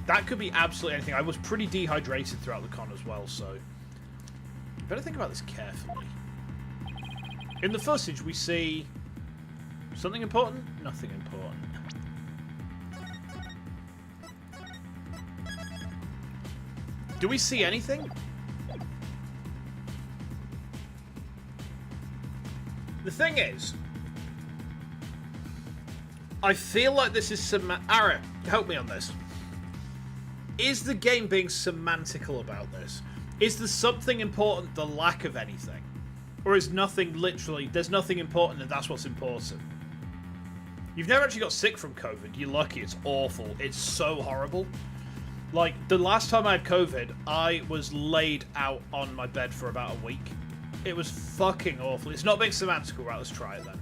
That could be absolutely anything. I was pretty dehydrated throughout the con as well, so... Better think about this carefully. In the footage, we see... Something important? Nothing important. Do we see anything? The thing is... I feel like this is Ara, help me on this. Is the game being semantical about this? Is there something important, the lack of anything? Or is nothing literally, there's nothing important and that's what's important? You've never actually got sick from COVID. You're lucky. It's awful. It's so horrible. Like, the last time I had COVID, I was laid out on my bed for about a week. It was fucking awful. It's not being semantical. Right, let's try it then.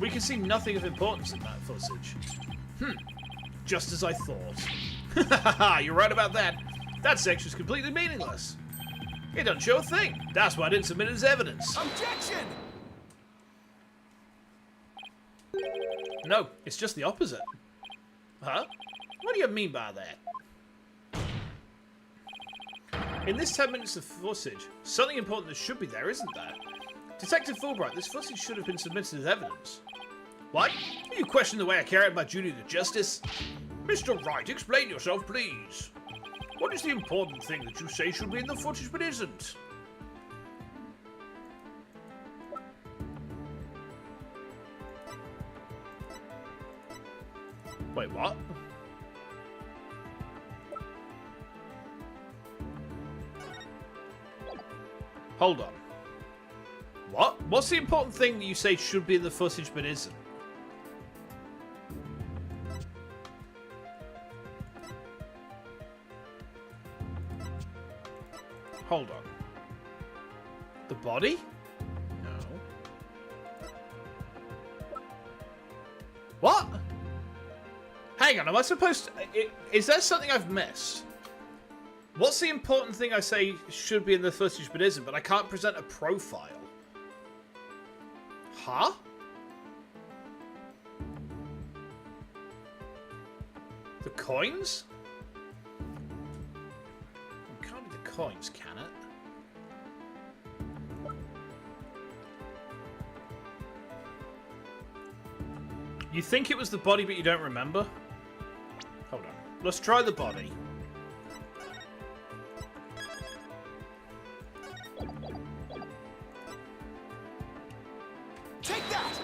We can see nothing of importance in that footage. Just as I thought. You're right about that. That section's completely meaningless. It doesn't show a thing. That's why I didn't submit it as evidence. Objection! No, it's just the opposite. Huh? What do you mean by that? In this 10 minutes of footage, something important that should be there, isn't there? Detective Fulbright, this footage should have been submitted as evidence. What? You question the way I carry out my duty to justice? Mr. Wright, explain yourself, please. What is the important thing that you say should be in the footage but isn't? Wait, what? Hold on. What? What's the important thing that you say should be in the footage but isn't? Hold on. The body? No. What? Hang on, am I supposed to... Is there something I've missed? What's the important thing I say should be in the footage but isn't, but I can't present a profile? Huh? The coins? It can't be the coins, can it? You think it was the body, but you don't remember? Hold on. Let's try the body. Take that!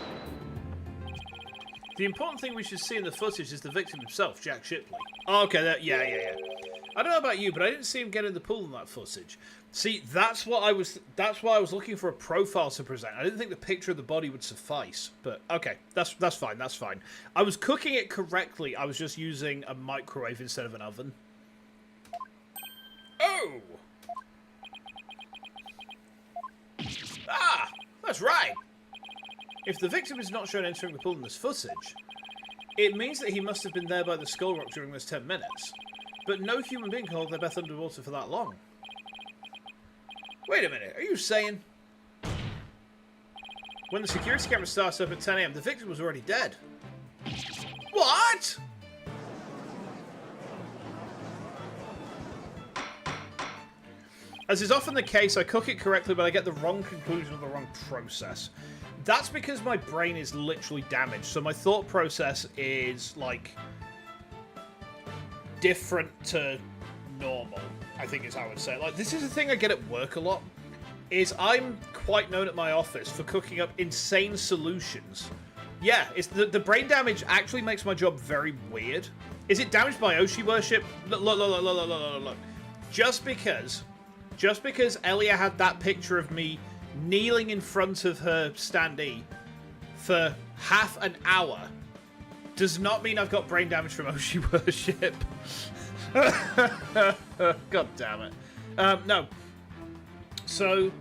The important thing we should see in the footage is the victim himself, Jack Shipley. Oh, okay, yeah. I don't know about you, but I didn't see him get in the pool in that footage. See, that's why I was looking for a profile to present. I didn't think the picture of the body would suffice. But okay, that's fine. I was cooking it correctly. I was just using a microwave instead of an oven. Oh! Ah! That's right! If the victim is not shown entering the pool in this footage, it means that he must have been there by the skull rock during those 10 minutes. But no human being can hold their breath underwater for that long. Wait a minute, are you saying... When the security camera starts up at 10 AM, the victim was already dead? What?! As is often the case, I cook it correctly, but I get the wrong conclusion of the wrong process. That's because my brain is literally damaged, so my thought process is, like, different to normal, I think is how I would say it. Like, this is the thing I get at work a lot, is I'm quite known at my office for cooking up insane solutions. Yeah, it's the brain damage actually makes my job very weird. Is it damaged by Oshi worship? Look. Just because Elia had that picture of me kneeling in front of her standee for half an hour does not mean I've got brain damage from Oshi worship. God damn it. No. So,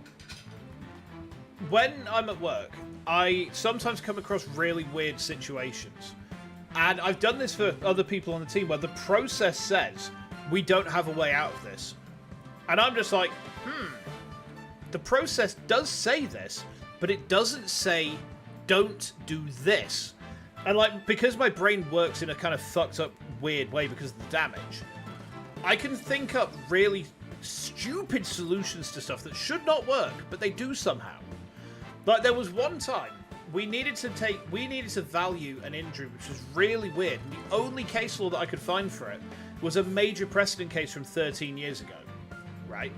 when I'm at work, I sometimes come across really weird situations. And I've done this for other people on the team where the process says, we don't have a way out of this. And I'm just like, the process does say this, but it doesn't say, don't do this. And, like, because my brain works in a kind of fucked up, weird way because of the damage, I can think up really stupid solutions to stuff that should not work, but they do somehow. Like, there was one time we needed to value an injury, which was really weird. And the only case law that I could find for it was a major precedent case from 13 years ago, right?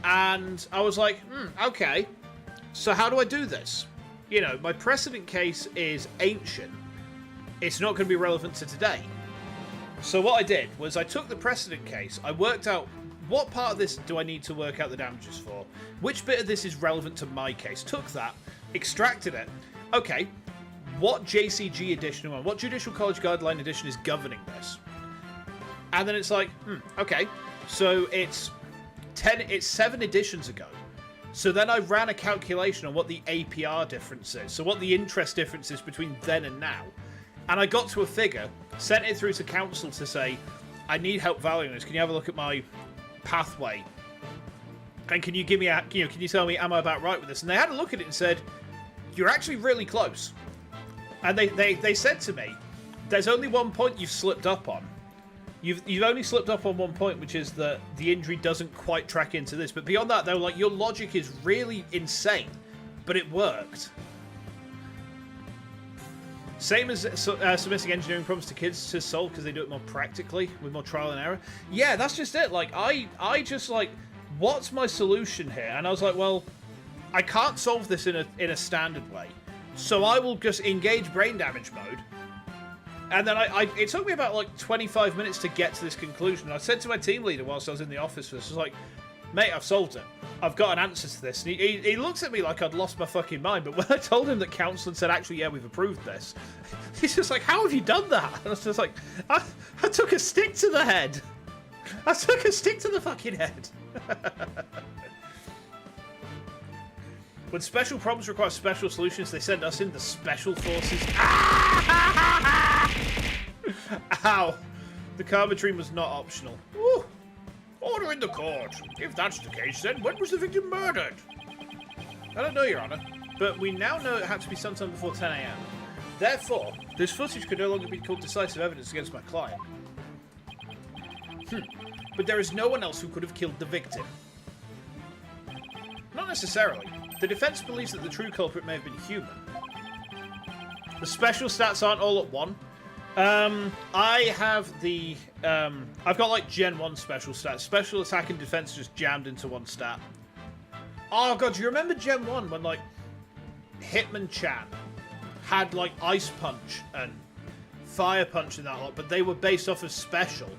And I was like, okay, so how do I do this? You know, my precedent case is ancient. It's not going to be relevant to today. So what I did was I took the precedent case, I worked out what part of this do I need to work out the damages for, which bit of this is relevant to my case, took that, extracted it. Okay, what JCG edition, what Judicial College Guideline edition is governing this? And then it's like, okay, so it's 7 editions ago. So then I ran a calculation on what the APR difference is, so what the interest difference is between then and now. And I got to a figure, sent it through to council to say, I need help valuing this. Can you have a look at my pathway? And can you give me can you tell me, am I about right with this? And they had a look at it and said, you're actually really close. And they said to me, there's only one point you've slipped up on. You've only slipped up on one point, which is that the injury doesn't quite track into this. But beyond that, they were like, your logic is really insane, but it worked. Same as submitting engineering problems to kids to solve because they do it more practically, with more trial and error. Yeah, that's just it. Like, I just, like, what's my solution here? And I was like, well, I can't solve this in a standard way. So I will just engage brain damage mode. And then it took me about, like, 25 minutes to get to this conclusion. I said to my team leader whilst I was in the office for this, I was like, mate, I've solved it. I've got an answer to this. And he looked at me like I'd lost my fucking mind. But when I told him that council had said, actually, yeah, we've approved this, he's just like, how have you done that? And I was just like, I took a stick to the head. I took a stick to the fucking head. When special problems require special solutions, they send us in the special forces. Ow. The karma dream was not optional. Woo. Order in the court. If that's the case, then when was the victim murdered? I don't know, Your Honor, but we now know it had to be sometime before 10 AM. Therefore, this footage could no longer be called decisive evidence against my client. But there is no one else who could have killed the victim. Not necessarily. The defense believes that the true culprit may have been human. The special stats aren't all at one. I have the... I've got, like, Gen 1 special stats. Special attack and defense just jammed into one stat. Oh, God, do you remember Gen 1 when, like, Hitmonchan had, like, Ice Punch and Fire Punch and that lot, but they were based off of special,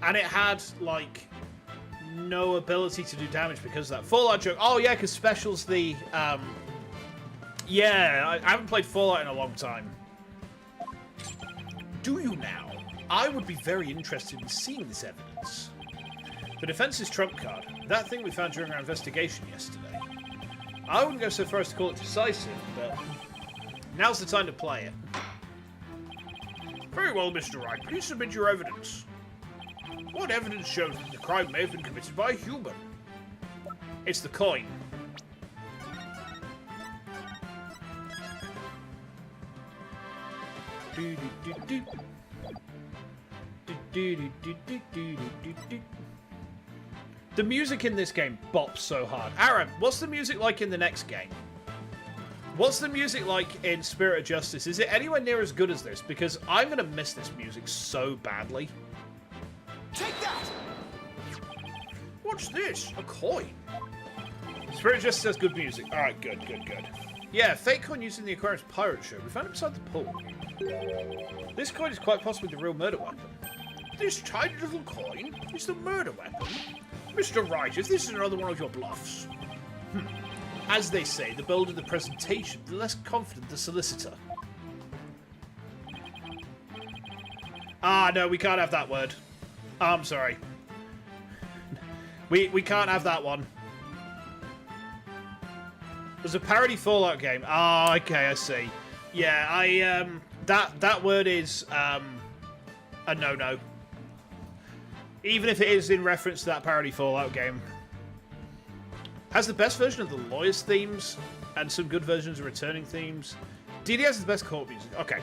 and it had, like, no ability to do damage because of that. Fallout joke. Oh, yeah, because special's the, yeah, I haven't played Fallout in a long time. Do you now? I would be very interested in seeing this evidence. The defense's trump card. That thing we found during our investigation yesterday. I wouldn't go so far as to call it decisive, but now's the time to play it. Very well, Mr. Wright. Please submit your evidence. What evidence shows that the crime may have been committed by a human? It's the coin. The music in this game bops so hard. Aaron, what's the music like in the next game? What's the music like in Spirit of Justice? Is it anywhere near as good as this? Because I'm going to miss this music so badly. Take that! What's this? A coin. Spirit of Justice has good music. Alright, good. Yeah, fake coin used in the Aquarius pirate show. We found it beside the pool. This coin is quite possibly the real murder weapon. This tiny little coin is the murder weapon? Mr. Wright, if this is another one of your bluffs. As they say, the bolder the presentation, the less confident the solicitor. Ah, no, we can't have that word. I'm sorry. We can't have that one. There's a parody Fallout game. Ah, okay, I see. Yeah, that word is a no-no. Even if it is in reference to that parody Fallout game. Has the best version of the lawyer's themes and some good versions of returning themes. DD has the best court music. Okay,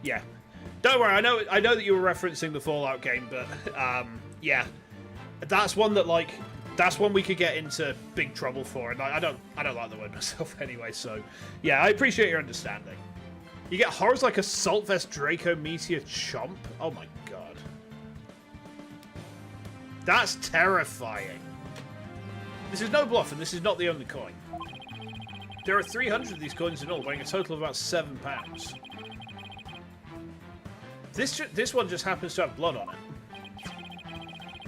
yeah. Don't worry, I know that you were referencing the Fallout game, but yeah, that's one that that's one we could get into big trouble for, and I don't like the word myself anyway. So yeah, I appreciate your understanding. You get horrors like Assault Vest Draco Meteor Chomp. Oh my god, that's terrifying. This is no bluff, and this is not the only coin. There are 300 of these coins in all, weighing a total of about £7. This one just happens to have blood on it.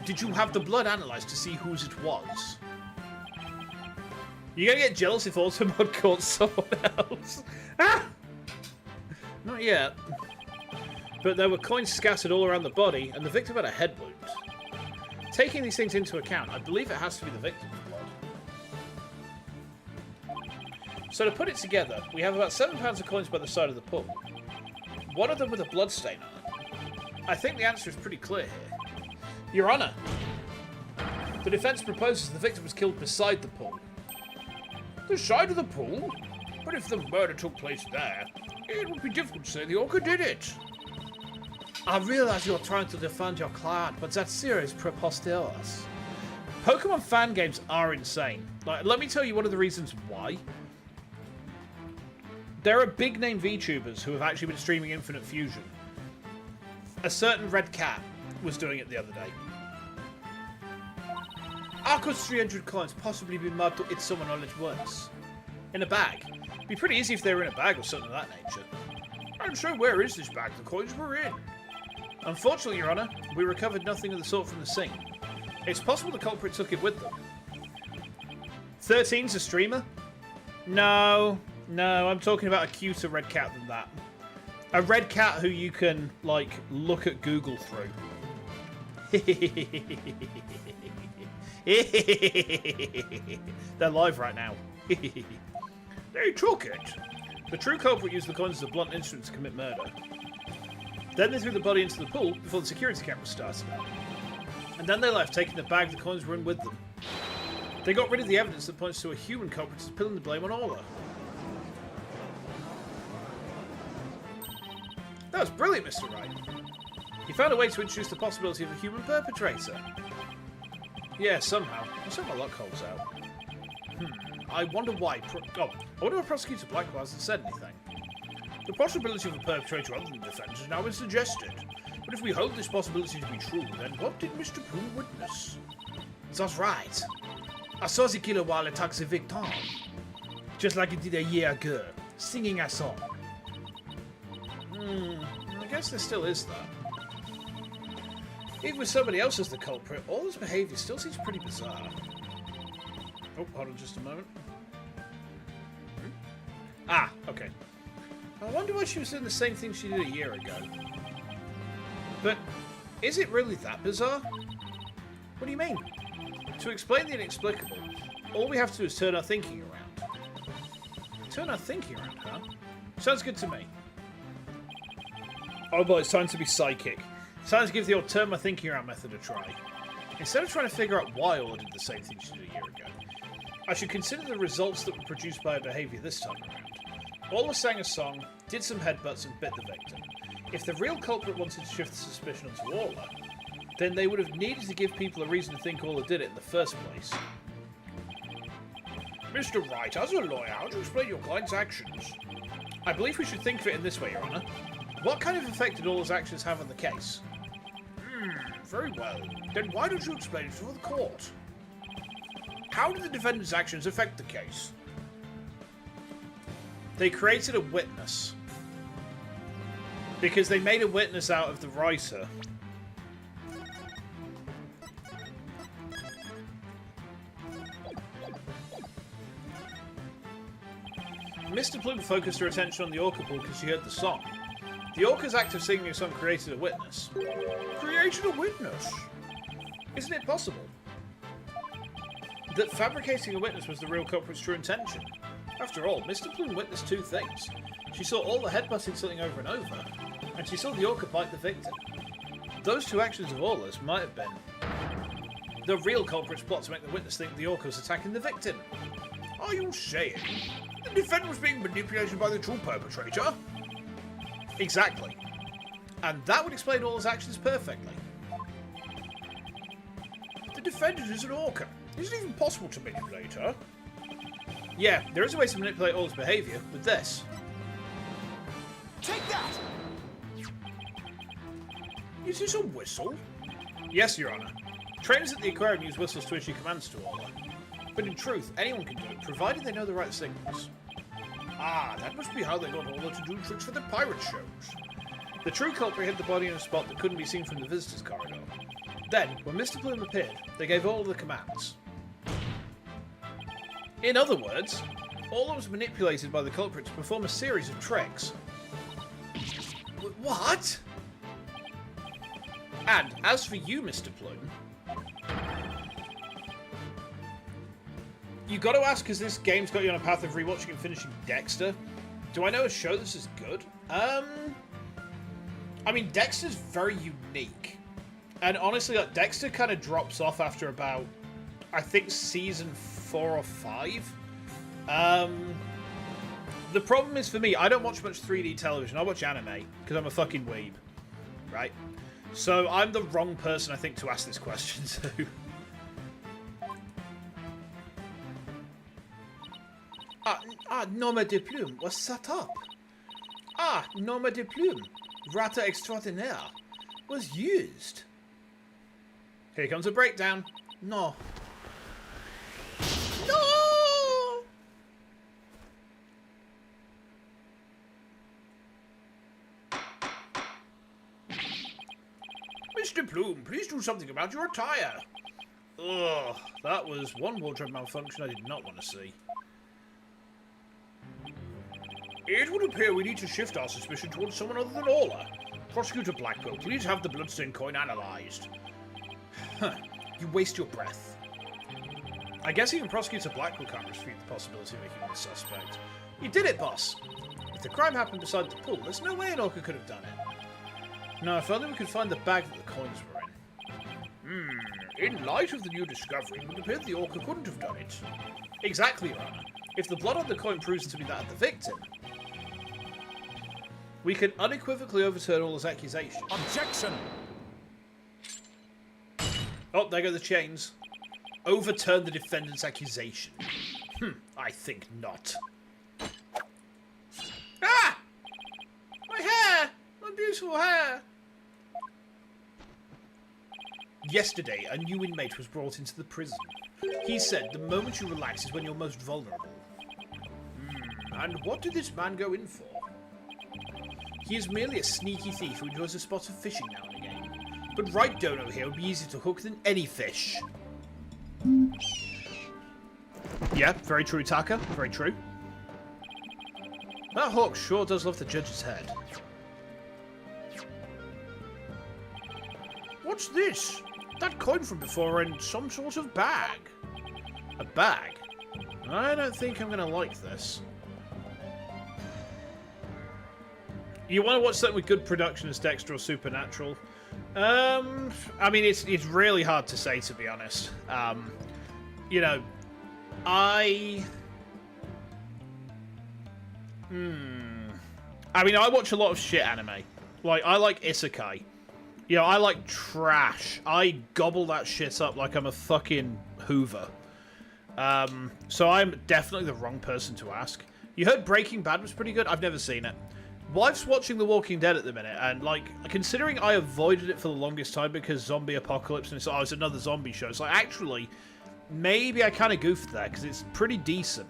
Did you have the blood analysed to see whose it was? You're gonna get jealous if Automod caught someone else. Ah! Not yet. But there were coins scattered all around the body, and the victim had a head wound. Taking these things into account, I believe it has to be the victim's blood. So to put it together, we have about £7 of coins by the side of the pool. One of them with a blood stain on it. I think the answer is pretty clear here. Your Honour, the defence proposes the victim was killed beside the pool. The side of the pool? But if the murder took place there, it would be difficult to say the orca did it. I realise you're trying to defend your client, but that series preposterous. Pokemon fan games are insane. Let me tell you one of the reasons why. There are big-name VTubers who have actually been streaming Infinite Fusion. A certain Red Cat was doing it the other day. How could 300 coins possibly be mad to hit someone all at once? In a bag. It'd be pretty easy if they were in a bag or something of that nature. And so where is this bag the coins were in? Unfortunately, Your Honour, we recovered nothing of the sort from the scene. It's possible the culprit took it with them. 13's a streamer? No, I'm talking about a cuter red cat than that. A red cat who you can, look at Google through. They're live right now. They took it. The true culprit used the coins as a blunt instrument to commit murder. Then they threw the body into the pool before the security camera started. And then they left, taking the bag the coins were in with them. They got rid of the evidence that points to a human culprit as pinning the blame on Orla. That was brilliant, Mr. Wright. You found a way to introduce the possibility of a human perpetrator. Yeah, somehow. Let's hope my luck holds out. I wonder why. I wonder why Prosecutor Blackwell hasn't said anything. The possibility of a perpetrator other than the defendant has now been suggested. But if we hold this possibility to be true, then what did Mr. Plume witness? That's right. I saw the killer while attacked the victim. Just like he did a year ago, singing a song. I guess there still is that. Even with somebody else as the culprit, all his behaviour still seems pretty bizarre. Oh, hold on just a moment. Ah, okay. I wonder why she was doing the same thing she did a year ago. But, is it really that bizarre? What do you mean? To explain the inexplicable, all we have to do is turn our thinking around. Turn our thinking around, huh? Sounds good to me. Oh boy, it's time to be psychic. It's time to give the old turn my thinking around method a try. Instead of trying to figure out why Orla did the same thing she did a year ago, I should consider the results that were produced by her behaviour this time around. Orla sang a song, did some headbutts and bit the victim. If the real culprit wanted to shift the suspicion onto Orla, then they would have needed to give people a reason to think Orla did it in the first place. Mr. Wright, as a lawyer, how do you explain your client's actions? I believe we should think of it in this way, Your Honour. What kind of effect did Orla's actions have on the case? Very well. Then why don't you explain it to the court? How did the defendant's actions affect the case? They created a witness. Because they made a witness out of the writer. Mr. Plume focused her attention on the orca pool because she heard the song. The orca's act of singing a song created a witness. Created a witness? Isn't it possible that fabricating a witness was the real culprit's true intention? After all, Mr. Plume witnessed two things. She saw all the headbutting something over and over, and she saw the orca bite the victim. Those two actions of Orla's might have been the real culprit's plot to make the witness think the orca was attacking the victim. Are you saying the defendant was being manipulated by the true perpetrator? Exactly. And that would explain Orla's actions perfectly. The defendant is an orca. Is it even possible to manipulate her? Yeah, there is a way to manipulate Orla's behaviour with this. Take that! Is this a whistle? Yes, Your Honour. Trainers at the aquarium use whistles to issue commands to Orla. But in truth, anyone can do it, provided they know the right signals. Ah, that must be how they got Orla to do tricks for the pirate shows. The true culprit hid the body in a spot that couldn't be seen from the visitors' corridor. Then, when Mr. Plume appeared, they gave Orla the commands. In other words, Orla was manipulated by the culprit to perform a series of tricks. What? And as for you, Mr. Plume, you got to ask, because this game's got you on a path of rewatching and finishing Dexter. Do I know a show that's as good? I mean, Dexter's very unique. And honestly, like, Dexter kind of drops off after about, I think, season 4 or 5. The problem is, for me, I don't watch much 3D television. I watch anime, because I'm a fucking weeb. Right? So I'm the wrong person, I think, to ask this question to. Norma de Plume was set up. Norma de Plume, Rata extraordinaire, was used. Here comes a breakdown. No. No! Mr. Plume, please do something about your attire. Ugh, that was one wardrobe malfunction I did not want to see. It would appear we need to shift our suspicion towards someone other than Orla. Prosecutor Blackwell, please have the bloodstained coin analysed. You waste your breath. I guess even Prosecutor Blackwell can't refute the possibility of making him a suspect. You did it, boss! If the crime happened beside the pool, there's no way an orca could have done it. Now, if only we could find the bag that the coins were in. In light of the new discovery, it would appear the orca couldn't have done it. Exactly, Your Honour. If the blood on the coin proves to be that of the victim, we can unequivocally overturn Orla's accusation. Objection! Oh, there go the chains. Overturn the defendant's accusation. I think not. Ah! beautiful hair. Yesterday, a new inmate was brought into the prison. He said the moment you relax is when you're most vulnerable. And what did this man go in for? He is merely a sneaky thief who enjoys a spot of fishing now and again. But right dono here would be easier to hook than any fish. Yeah, very true, Taka. Very true. That hawk sure does love the judge's head. What's this? That coin from before in some sort of bag. A bag? I don't think I'm going to like this. You want to watch something with good production as Dexter or Supernatural? I mean, it's really hard to say, to be honest. You know, I mean, I watch a lot of shit anime. Like, I like isekai. You know, I like trash. I gobble that shit up like I'm a fucking Hoover. So I'm definitely the wrong person to ask. You heard Breaking Bad was pretty good? I've never seen it. Wife's watching The Walking Dead at the minute, and, like, considering I avoided it for the longest time because zombie apocalypse, and it's another zombie show, it's like, actually, maybe I kind of goofed there, because it's pretty decent.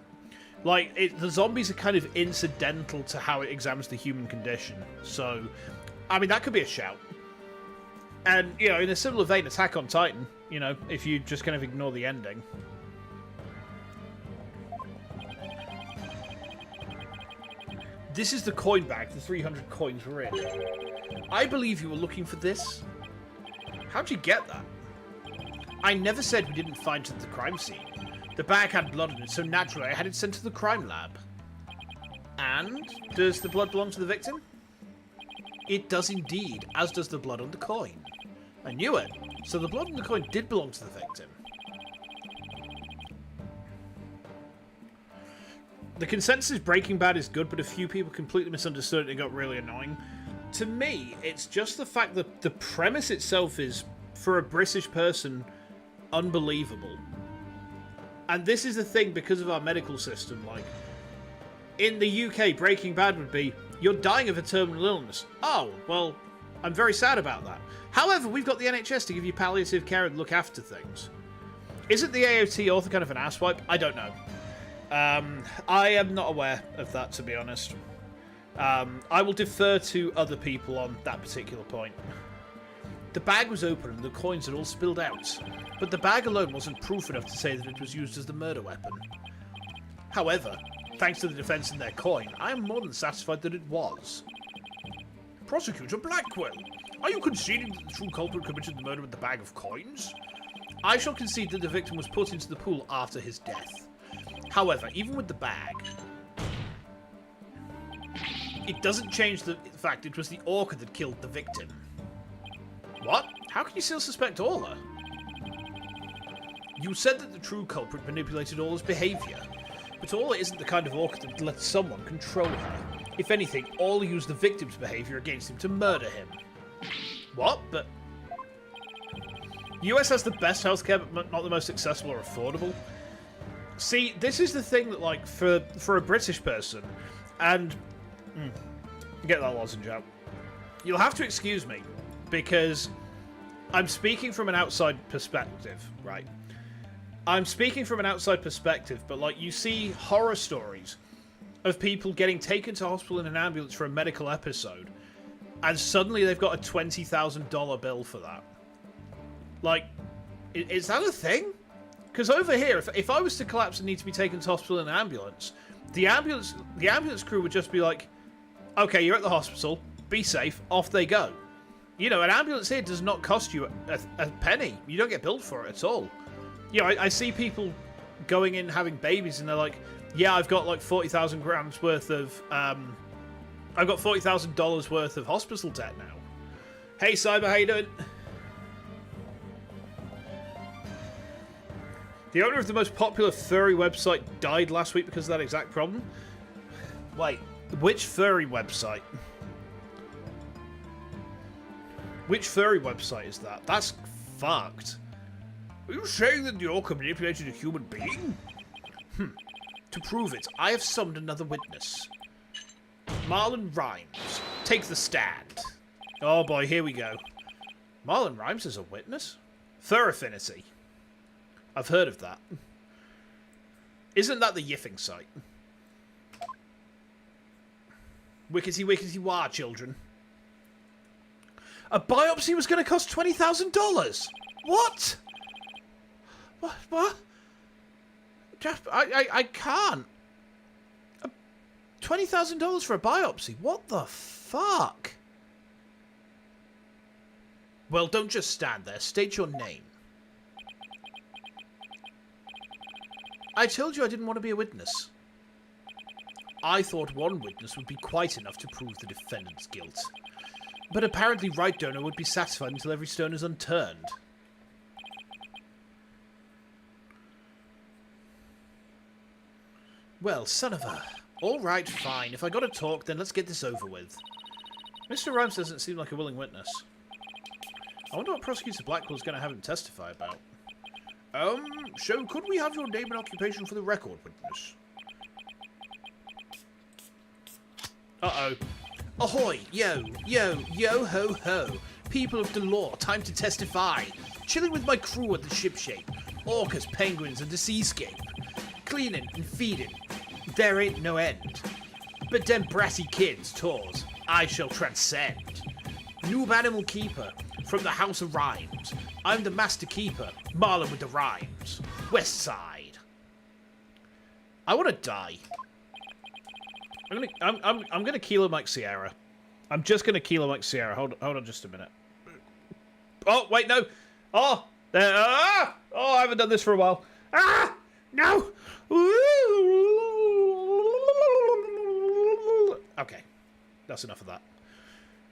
Like, the zombies are kind of incidental to how it examines the human condition. So, I mean, that could be a shout. And, you know, in a similar vein, Attack on Titan, you know, if you just kind of ignore the ending. This is the coin bag the 300 coins were in. I believe you were looking for this. How'd you get that? I never said we didn't find it at the crime scene. The bag had blood in it, so naturally I had it sent to the crime lab. And? Does the blood belong to the victim? It does indeed, as does the blood on the coin. I knew it. So the blood on the coin did belong to the victim. The consensus is Breaking Bad is good, but a few people completely misunderstood it and it got really annoying. To me, it's just the fact that the premise itself is, for a British person, unbelievable. And this is the thing because of our medical system. Like, in the UK, Breaking Bad would be, you're dying of a terminal illness. Oh, well, I'm very sad about that. However, we've got the NHS to give you palliative care and look after things. Isn't the AOT author kind of an asswipe? I don't know. I am not aware of that, to be honest. I will defer to other people on that particular point. The bag was open and the coins had all spilled out, but the bag alone wasn't proof enough to say that it was used as the murder weapon. However, thanks to the defence in their coin, I am more than satisfied that it was. Prosecutor Blackwell, are you conceding that the true culprit committed the murder with the bag of coins? I shall concede that the victim was put into the pool after his death. However, even with the bag, it doesn't change the fact it was the orca that killed the victim. What? How can you still suspect Orla? You said that the true culprit manipulated Orla's behaviour, but Orla isn't the kind of orca that lets someone control her. If anything, Orla used the victim's behaviour against him to murder him. What? But US has the best healthcare, but not the most accessible or affordable. See, this is the thing that, like, for a British person, and get that lozenge out. You'll have to excuse me, because I'm speaking from an outside perspective, right? I'm speaking from an outside perspective, but, like, you see horror stories of people getting taken to hospital in an ambulance for a medical episode, and suddenly they've got a $20,000 bill for that. Like, is that a thing? Because over here, if I was to collapse and need to be taken to hospital in an ambulance, the ambulance crew would just be like, okay, you're at the hospital, be safe, off they go. You know, an ambulance here does not cost you a penny. You don't get billed for it at all. You know, I see people going in having babies and they're like, yeah, I've got like 40,000 grams worth of, I've got $40,000 worth of hospital debt now. Hey, Cyber, how you doing? The owner of the most popular furry website died last week because of that exact problem. Wait, which furry website? Which furry website is that? That's fucked. Are you saying that the orca manipulated a human being? To prove it, I have summoned another witness. Marlon Rhymes, take the stand. Oh boy, here we go. Marlon rhymes as a witness? Fur affinity. I've heard of that. Isn't that the yiffing site? Wickety wickety wah, children. A biopsy was going to cost $20,000. What? What? I can't. $20,000 for a biopsy? What the fuck? Well, don't just stand there. State your name. I told you I didn't want to be a witness. I thought one witness would be quite enough to prove the defendant's guilt. But apparently right donor would be satisfied until every stone is unturned. Well, son of a... Alright, fine. If I gotta talk, then let's get this over with. Mr. Rhymes doesn't seem like a willing witness. I wonder what Prosecutor Blackwell's gonna have him testify about. So could we have your name and occupation for the record, witness? Uh-oh. Ahoy! Yo! Yo! Yo ho ho! People of the law, time to testify! Chilling with my crew at the shipshape. Orcas, penguins, and the seascape. Cleaning and feeding. There ain't no end. But them brassy kids, tours, I shall transcend. Noob animal keeper, from the house of rhymes. I'm the master keeper, Marlon with the rhymes. West side. I want to die. I'm gonna kilo Mike Sierra. I'm just gonna kilo Mike Sierra. Hold on just a minute. Oh wait, no. Oh, there. Ah! Oh, I haven't done this for a while. Ah! No. Okay, that's enough of that.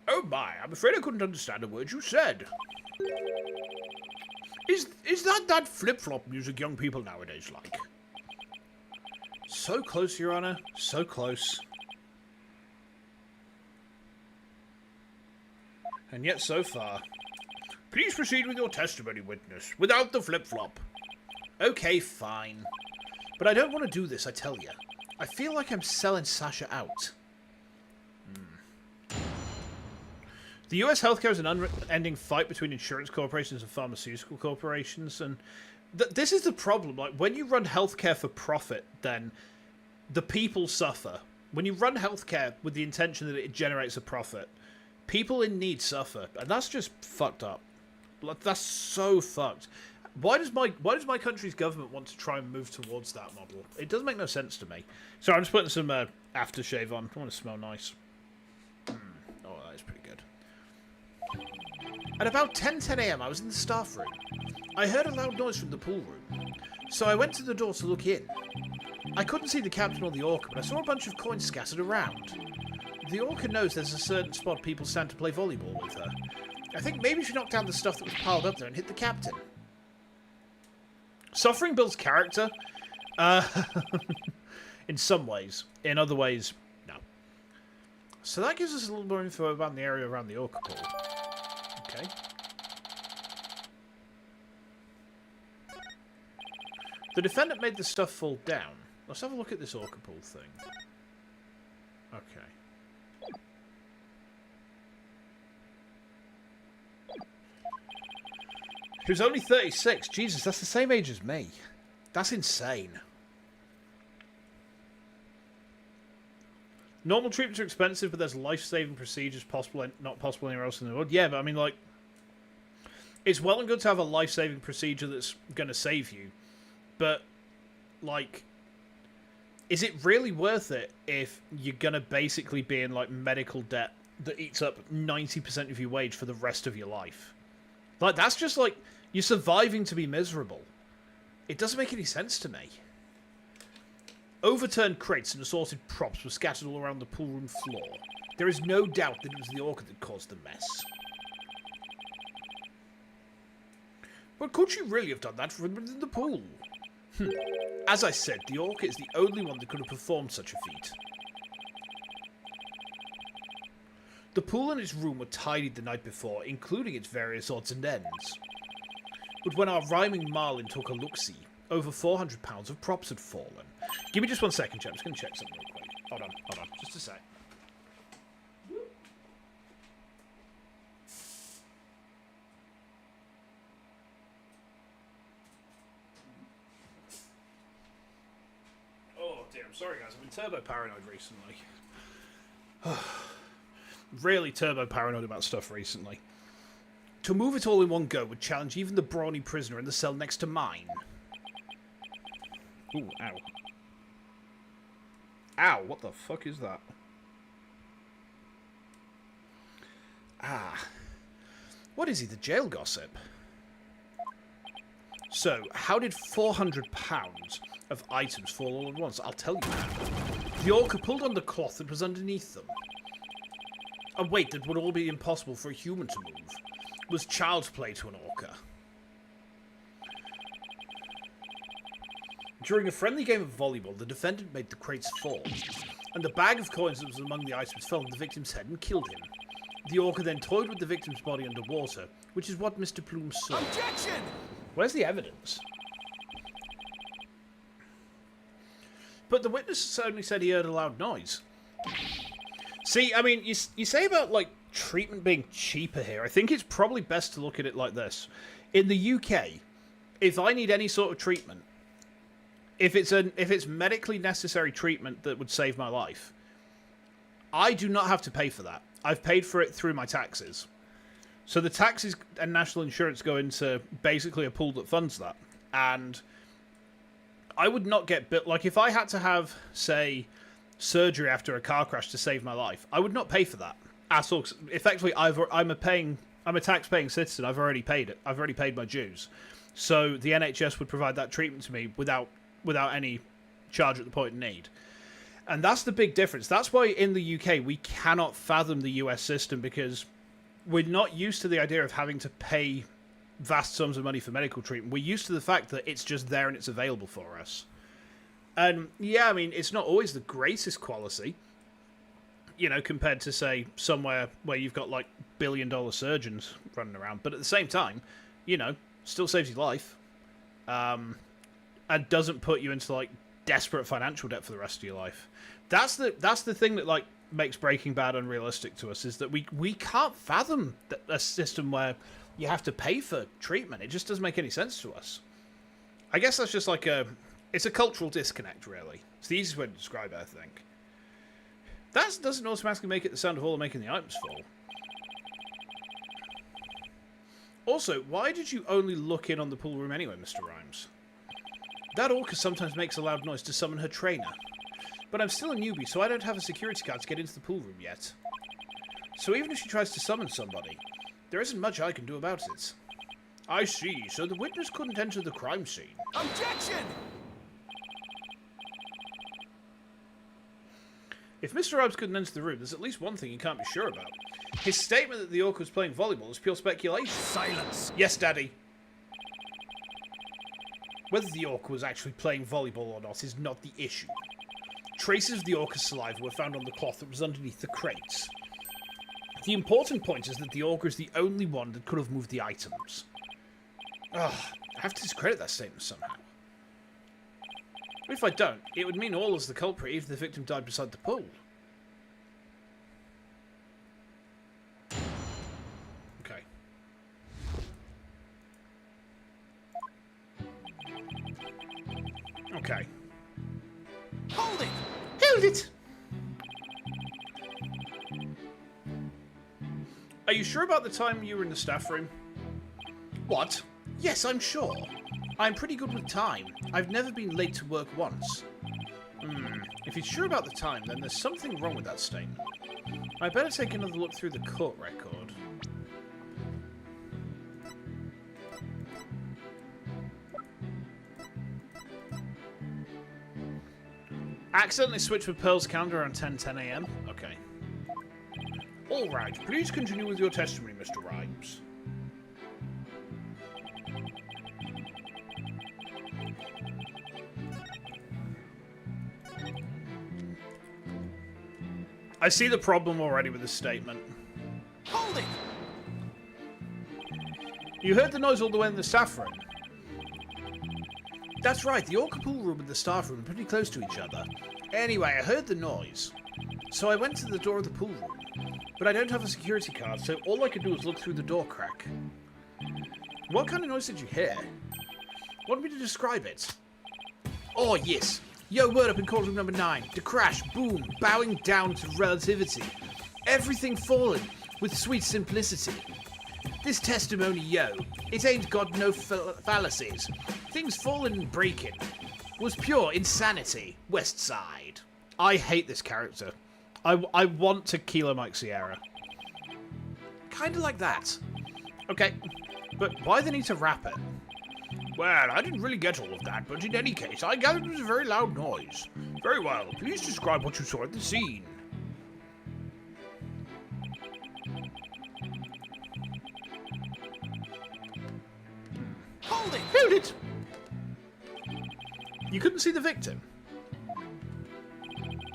Oh my, I'm afraid I couldn't understand a word you said. Is that flip-flop music young people nowadays like? So close, Your Honor. So close. And yet so far. Please proceed with your testimony, witness, without the flip-flop. Okay, fine. But I don't want to do this, I tell you. I feel like I'm selling Sasha out. The US healthcare is an unending fight between insurance corporations and pharmaceutical corporations, and this is the problem. Like, when you run healthcare for profit, then the people suffer. When you run healthcare with the intention that it generates a profit, people in need suffer, and that's just fucked up. That's so fucked. Why does my country's government want to try and move towards that model? It doesn't make no sense to me. So I'm just putting some aftershave on. I want to smell nice. Oh, that is pretty good. At about 10 a.m. I was in the staff room. I heard a loud noise from the pool room, so I went to the door to look in. I couldn't see the captain or the orca, but I saw a bunch of coins scattered around. The orca knows there's a certain spot people stand to play volleyball with her. I think maybe she knocked down the stuff that was piled up there and hit the captain. Suffering builds character. In some ways. In other ways, no. So that gives us a little more info about the area around the orca pool. Okay. The defendant made the stuff fall down. Let's have a look at this orca pool thing. Okay. He was only 36. Jesus, that's the same age as me. That's insane. Normal treatments are expensive, but there's life-saving procedures possible, not possible anywhere else in the world. Yeah, but I mean, like, it's well and good to have a life-saving procedure that's going to save you, but, like, is it really worth it if you're going to basically be in, like, medical debt that eats up 90% of your wage for the rest of your life? Like, that's just, like, you're surviving to be miserable. It doesn't make any sense to me. Overturned crates and assorted props were scattered all around the pool room floor. There is no doubt that it was the orca that caused the mess. But could she really have done that from within the pool? As I said, the orca is the only one that could have performed such a feat. The pool and its room were tidied the night before, including its various odds and ends. But when our rhyming Marlin took a look-see, over 400 pounds of props had fallen. Give me just 1 second, chat. I'm just going to check something real quick. Hold on. Just a sec. I'm sorry, guys. I've been turbo paranoid recently. Really turbo paranoid about stuff recently. To move it all in one go would challenge even the brawny prisoner in the cell next to mine. Ooh, ow. Ow, what the fuck is that? Ah. What is he, the jail gossip? So, how did £400 of items fall all at once? I'll tell you now. The orca pulled on the cloth that was underneath them. A weight that would all be impossible for a human to move. It was child's play to an orca. During a friendly game of volleyball, the defendant made the crates fall, and the bag of coins that was among the items fell on the victim's head and killed him. The orca then toyed with the victim's body underwater, which is what Mr. Plume saw. Objection! Where's the evidence? But the witness certainly said he heard a loud noise. See, I mean, you say about, like, treatment being cheaper here. I think it's probably best to look at it like this. In the UK, if I need any sort of treatment, if it's medically necessary treatment that would save my life, I do not have to pay for that. I've paid for it through my taxes. So the taxes and national insurance go into basically a pool that funds that. And I would not get bit. Like, if I had to have, say, surgery after a car crash to save my life, I would not pay for that at all. Effectively, I'm a tax-paying citizen. I've already paid it. I've already paid my dues. So the NHS would provide that treatment to me without any charge at the point of need. And that's the big difference. That's why in the UK we cannot fathom the US system, because we're not used to the idea of having to pay vast sums of money for medical treatment. We're used to the fact that it's just there and it's available for us. And yeah, I mean, it's not always the greatest quality, you know, compared to, say, somewhere where you've got, like, billion-dollar surgeons running around. But at the same time, you know, still saves your life. And doesn't put you into, like, desperate financial debt for the rest of your life. That's the thing that, like, makes Breaking Bad unrealistic to us, is that we can't fathom a system where you have to pay for treatment. It just doesn't make any sense to us. I guess that's just like it's a cultural disconnect, really. It's the easiest way to describe it, I think. That doesn't automatically make it the sound of Orla making the items fall. Also, why did you only look in on the pool room anyway, Mr. Rhymes? That orca sometimes makes a loud noise to summon her trainer. But I'm still a newbie, so I don't have a security card to get into the pool room yet. So even if she tries to summon somebody, there isn't much I can do about it. I see, so the witness couldn't enter the crime scene. Objection! If Mr. Rhymes couldn't enter the room, there's at least one thing you can't be sure about. His statement that the orca was playing volleyball is pure speculation. Silence! Yes, Daddy. Whether the orca was actually playing volleyball or not is not the issue. Traces of the orca's saliva were found on the cloth that was underneath the crates. The important point is that the orca is the only one that could have moved the items. Ugh, I have to discredit that statement somehow. But if I don't, it would mean Orla's the culprit even if the victim died beside the pool. Okay. Okay. Hold it! Hold it! Are you sure about the time you were in the staff room? What? Yes, I'm sure. I'm pretty good with time. I've never been late to work once. If you're sure about the time, then there's something wrong with that statement. I better take another look through the court record. Accidentally switched with Pearl's calendar around 10 AM? Okay. Alright, please continue with your testimony, Mr. Rhymes. I see the problem already with this statement. Hold it! You heard the noise all the way in the staff room. That's right, the orca pool room and the staff room are pretty close to each other. Anyway, I heard the noise. So I went to the door of the pool room. But I don't have a security card, so all I could do was look through the door crack. What kind of noise did you hear? Want me to describe it? Oh, yes. Yo, word up in courtroom number 9. The crash, boom, bowing down to relativity. Everything fallen with sweet simplicity. This testimony, yo, it ain't got no fallacies. Things falling and breaking. Was pure insanity. West Side. I hate this character. I want to Kilo Mike Sierra. Kinda like that. Okay, but why the need to wrap it? Well, I didn't really get all of that, but in any case, I gathered it was a very loud noise. Very well, please describe what you saw at the scene. Hold it! Hold it! You couldn't see the victim?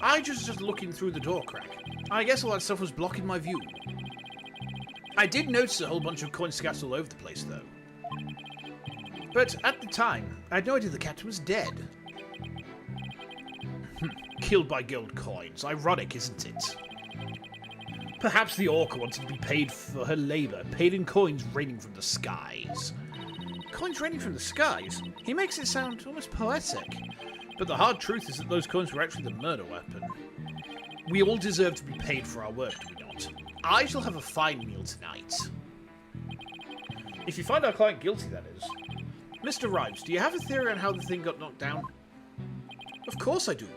I just looking through the door crack. I guess all that stuff was blocking my view. I did notice a whole bunch of coins scattered all over the place, though. But at the time, I had no idea the captain was dead. Killed by gold coins. Ironic, isn't it? Perhaps the orca wanted to be paid for her labour, paid in coins raining from the skies. Coins raining from the skies? He makes it sound almost poetic. But the hard truth is that those coins were actually the murder weapon. We all deserve to be paid for our work, do we not? I shall have a fine meal tonight. If you find our client guilty, that is. Mr. Rhymes, do you have a theory on how the thing got knocked down? Of course I do.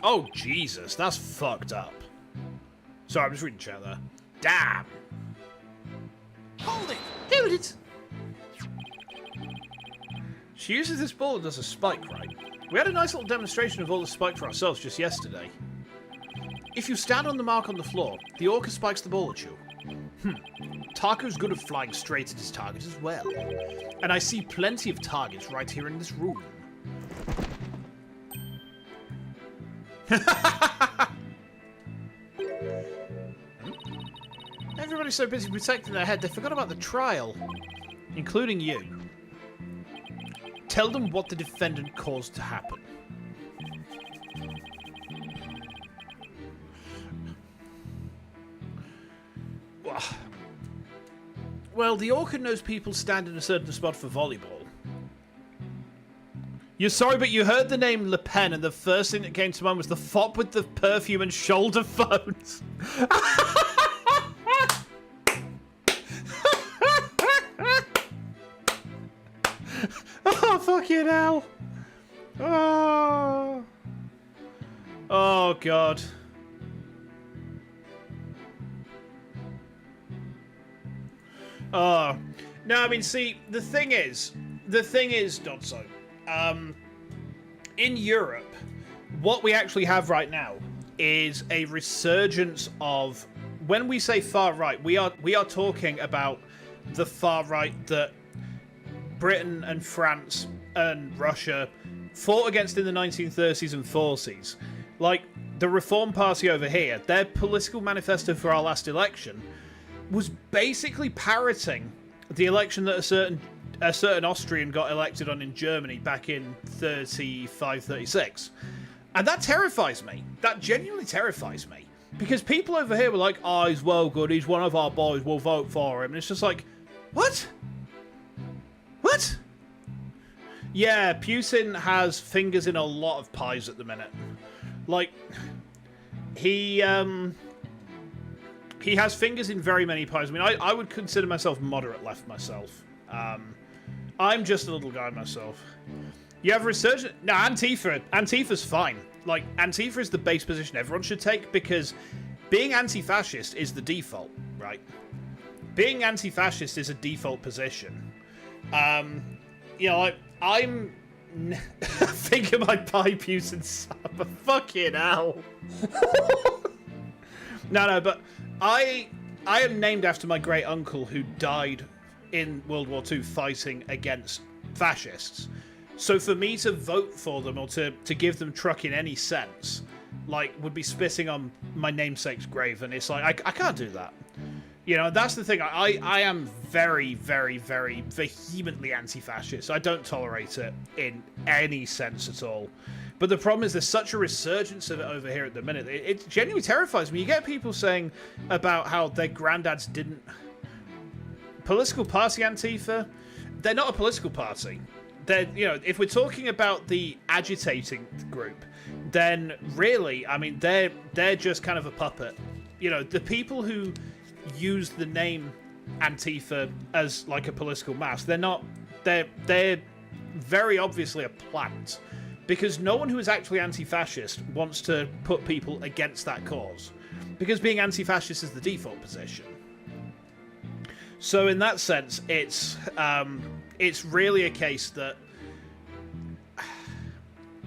Oh, Jesus, that's fucked up. Sorry, I'm just reading chat there. Damn! Hold it! Hold it! She uses this ball and does a spike, right? We had a nice little demonstration of all the spike for ourselves just yesterday. If you stand on the mark on the floor, the orca spikes the ball at you. Taco's good at flying straight at his target as well. And I see plenty of targets right here in this room. Everybody's so busy protecting their head, they forgot about the trial. Including you. Tell them what the defendant caused to happen. Well, the orca knows people stand in a certain spot for volleyball. You're sorry, but you heard the name Le Pen, and the first thing that came to mind was the fop with the perfume and shoulder phones. Oh, fucking hell. Oh. Oh, God. Oh. No, I mean, see, the thing is, Dodso, in Europe, what we actually have right now is a resurgence of, when we say far right, we are talking about the far right that Britain and France and Russia fought against in the 1930s and 40s. Like, the Reform Party over here, their political manifesto for our last election was basically parroting the election that a certain Austrian got elected on in Germany back in 35, 36. And that terrifies me. That genuinely terrifies me. Because people over here were like, oh, he's well good, he's one of our boys, we'll vote for him. And it's just like, what? What? Yeah, Putin has fingers in a lot of pies at the minute. Like, he has fingers in very many pies. I mean, I would consider myself moderate left myself. I'm just a little guy myself. You have resurgent... No, Antifa. Antifa's fine. Like, Antifa is the base position everyone should take, because being anti-fascist is the default, right? Being anti-fascist is a default position. You know, like, I'm... thinking my pie Putin summer. Fucking hell. No, but I am named after my great uncle who died in World War II fighting against fascists. So for me to vote for them or to give them truck in any sense, like, would be spitting on my namesake's grave, and it's like, I can't do that. You know, that's the thing. I am very, very, very vehemently anti-fascist. I don't tolerate it in any sense at all. But the problem is there's such a resurgence of it over here at the minute. It genuinely terrifies me. You get people saying about how their granddads didn't... Political party Antifa? they're not a political party. They're, you know, if we're talking about the agitating group, then really, I mean, they're just kind of a puppet. You know, the people who use the name Antifa as like a political mask, they're not. They're very obviously a plant, because no one who is actually anti-fascist wants to put people against that cause, because being anti-fascist is the default position. So in that sense, it's really a case that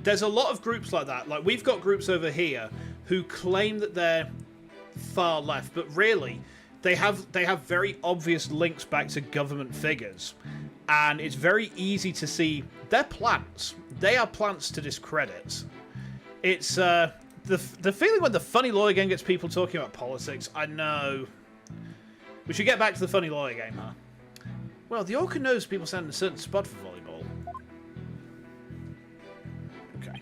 there's a lot of groups like that. Like, we've got groups over here who claim that they're far left, but really they have very obvious links back to government figures, and it's very easy to see they're plants. They are plants to discredit. It's the feeling when the funny lawyer game gets people talking about politics. I know. We should get back to the funny lawyer game, huh? Well, the orca knows people stand in a certain spot for volleyball. Okay.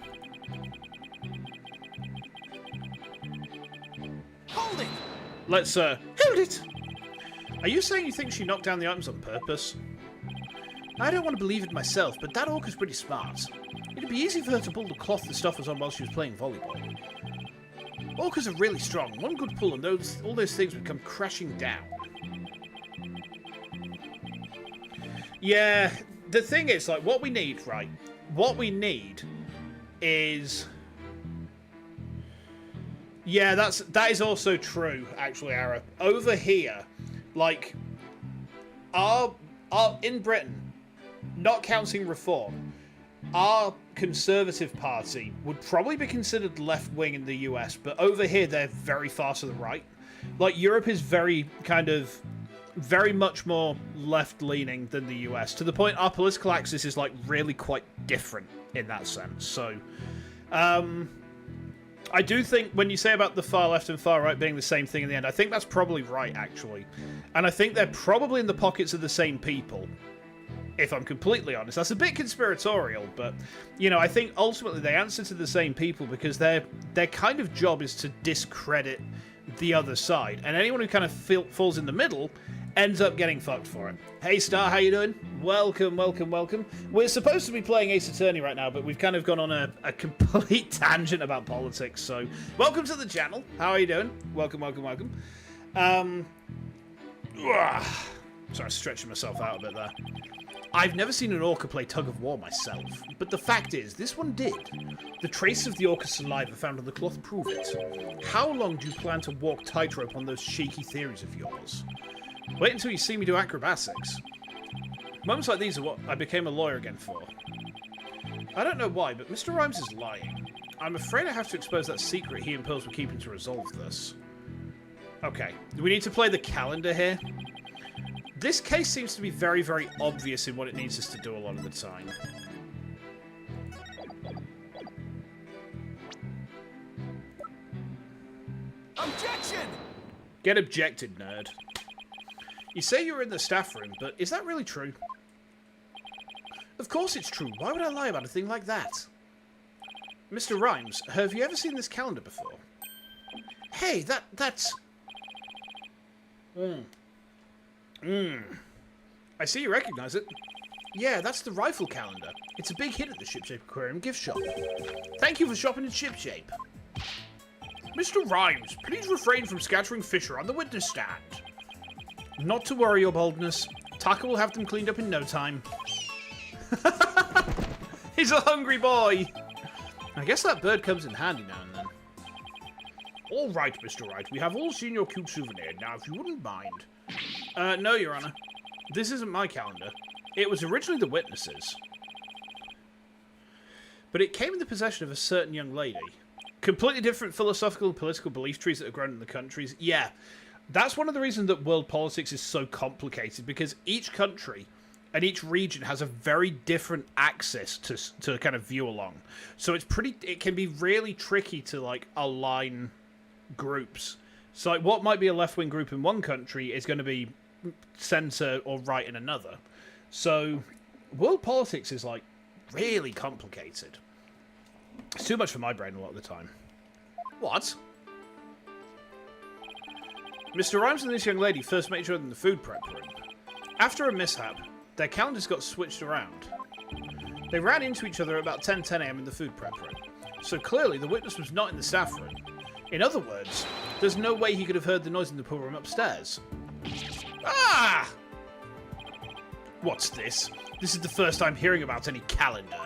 Hold it! Let's, hold it! Are you saying you think she knocked down the items on purpose? I don't want to believe it myself, but that orca's pretty smart. It'd be easy for her to pull the cloth the stuff was on while she was playing volleyball. Orcas are really strong. One good pull and all those things would come crashing down. Yeah, the thing is, like, what we need, right? What we need is... Yeah, that is also true, actually, Ara. Over here, like, in Britain, not counting reform, our Conservative Party would probably be considered left-wing in the US, but over here, they're very far to the right. Like, Europe is very much more left-leaning than the US, to the point our political axis is, like, really quite different in that sense. So, I do think when you say about the far left and far right being the same thing in the end, I think that's probably right, actually. And I think they're probably in the pockets of the same people, if I'm completely honest. That's a bit conspiratorial, but, you know, I think ultimately they answer to the same people because their kind of job is to discredit the other side. And anyone who kind of falls in the middle ends up getting fucked for it. Hey, Star, how you doing? Welcome, welcome, welcome. We're supposed to be playing Ace Attorney right now, but we've kind of gone on a complete tangent about politics, so welcome to the channel. How are you doing? Welcome, welcome, welcome. Sorry, stretching myself out a bit there. I've never seen an orca play tug of war myself, but the fact is, this one did. The traces of the orca's saliva found on the cloth prove it. How long do you plan to walk tightrope on those shaky theories of yours? Wait until you see me do acrobatics. Moments like these are what I became a lawyer again for. I don't know why, but Mr. Rhymes is lying. I'm afraid I have to expose that secret he and Pearls were keeping to resolve this. Okay, do we need to play the calendar here? This case seems to be very, very obvious in what it needs us to do a lot of the time. Objection! Get objected, nerd. You say you were in the staff room, but is that really true? Of course it's true. Why would I lie about a thing like that? Mr. Rhymes, have you ever seen this calendar before? Hey, that's... I see you recognize it. Yeah, that's the rifle calendar. It's a big hit at the Shipshape Aquarium gift shop. Thank you for shopping at Shipshape. Mr. Rhymes, please refrain from scattering fish around the witness stand. Not to worry, your boldness. Taka will have them cleaned up in no time. He's a hungry boy. I guess that bird comes in handy now and then. All right, Mr. Wright. We have all seen your cute souvenir. Now, if you wouldn't mind. No, Your Honor. This isn't my calendar. It was originally the witness's. But it came in the possession of a certain young lady. Completely different philosophical and political belief trees that have grown in the countries. Yeah. That's one of the reasons that world politics is so complicated, because each country and each region has a very different axis to kind of view along. So it can be really tricky to, like, align groups. So, like, what might be a left-wing group in one country is going to be centre or right in another. So, world politics is, like, really complicated. It's too much for my brain a lot of the time. What? Mr. Rhymes and this young lady first met each other in the food prep room. After a mishap, Their calendars got switched around. They ran into each other at about 10 a.m. in the food prep room. So clearly the witness was not in the staff room. In other words, there's no way he could have heard the noise in the pool room upstairs. Ah! What's this? This is the first I'm hearing about any calendar.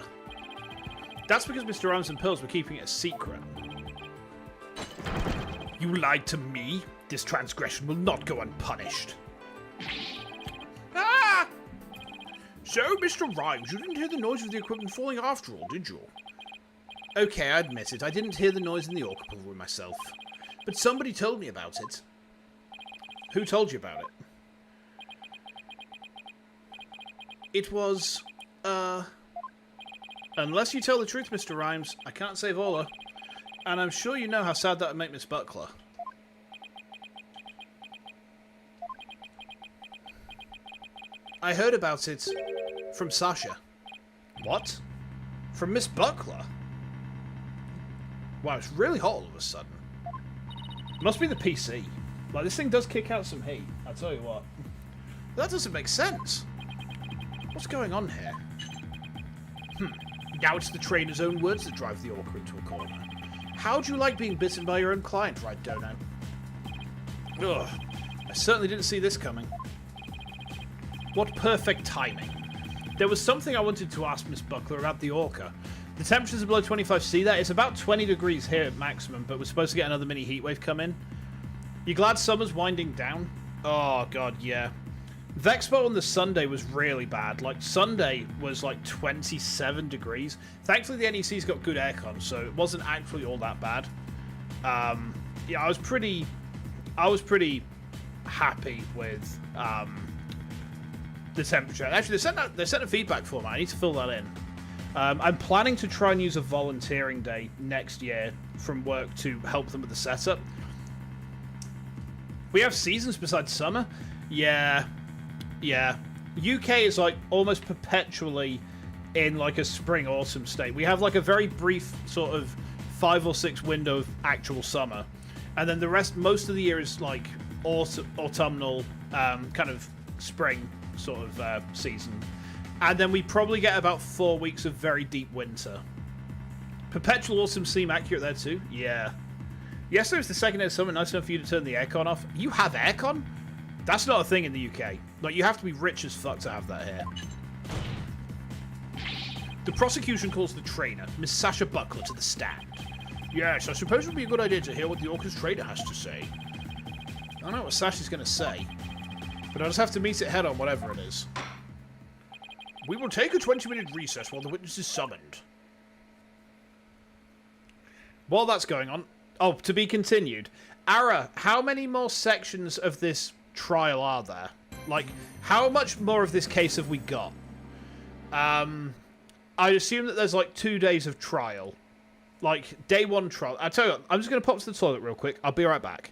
That's because Mr. Rhymes and Pearls were keeping it a secret. You lied to me? This transgression will not go unpunished. Ah! So, Mr. Rhymes, you didn't hear the noise of the equipment falling after all, did you? Okay, I admit it. I didn't hear the noise in the orca pool room myself. But somebody told me about it. Who told you about it? It was, Unless you tell the truth, Mr. Rhymes, I can't save Orla. And I'm sure you know how sad that would make Miss Buckler. I heard about it from Sasha. What? From Miss Buckler? Wow, it's really hot all of a sudden. Must be the PC. Like, this thing does kick out some heat, I'll tell you what. That doesn't make sense. What's going on here? Now it's the trainer's own words that drive the orca into a corner. How'd you like being bitten by your own client, right, Dono? Ugh, I certainly didn't see this coming. What perfect timing. There was something I wanted to ask Miss Buckler about the orca. The temperatures are below 25°C there. It's about 20 degrees here at maximum, but we're supposed to get another mini heatwave come in. You glad summer's winding down? Oh, God, yeah. Vexpo on the Sunday was really bad. Like, Sunday was like 27 degrees. Thankfully, the NEC's got good aircon, so it wasn't actually all that bad. Yeah, I was pretty happy with the temperature. Actually, they sent a feedback form. I need to fill that in. I'm planning to try and use a volunteering day next year from work to help them with the setup. We have seasons besides summer? Yeah. UK is like almost perpetually in like a spring-autumn state. We have like a very brief sort of 5 or 6 window of actual summer. And then the rest, most of the year is like autumnal, kind of spring sort of season. And then we probably get about 4 weeks of very deep winter. Perpetual autumn seem accurate there too? Yeah. Yesterday was the second day of summer, nice enough for you to turn the aircon off. You have aircon? That's not a thing in the UK. Like, you have to be rich as fuck to have that here. The prosecution calls the trainer, Miss Sasha Buckler, to the stand. Yes, I suppose it would be a good idea to hear what the orca's trainer has to say. I don't know what Sasha's going to say, but I'll just have to meet it head on, whatever it is. We will take a 20-minute recess while the witness is summoned. While that's going on... Oh, to be continued. Ara, how many more sections of this trial are there? Like, how much more of this case have we got? I assume that there's like 2 days of trial. Like, day 1 trial. I tell you what, I'm just going to pop to the toilet real quick. I'll be right back.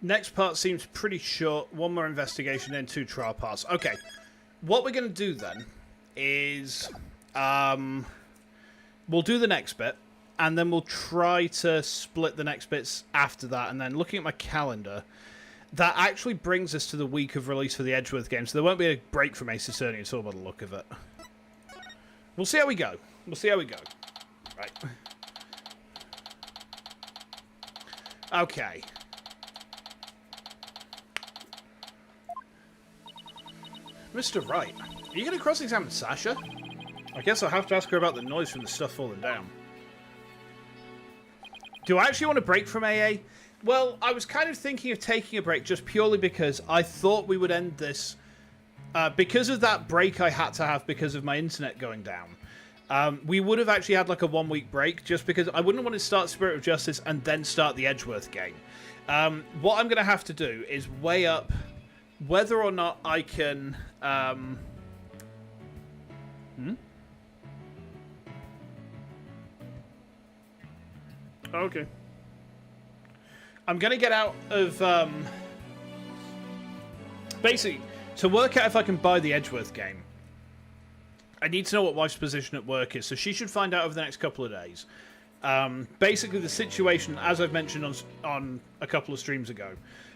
Next part seems pretty short. One more investigation, then 2 trial parts. Okay. What we're going to do then is we'll do the next bit, and then we'll try to split the next bits after that. And then looking at my calendar, that actually brings us to the week of release for the Edgeworth game. So there won't be a break from Ace Attorney at all by the look of it. We'll see how we go. We'll see how we go. Right. Okay. Mr. Wright, are you going to cross-examine Sasha? I guess I'll have to ask her about the noise from the stuff falling down. Do I actually want to break from AA? Well, I was kind of thinking of taking a break just purely because I thought we would end this... because of that break I had to have because of my internet going down. We would have actually had like a 1-week break just because I wouldn't want to start Spirit of Justice and then start the Edgeworth game. What I'm going to have to do is weigh up whether or not I can... Okay. I'm going to get out of... Basically, to work out if I can buy the Edgeworth game, I need to know what wife's position at work is, so she should find out over the next couple of days. Basically, the situation, as I've mentioned on a couple of streams ago,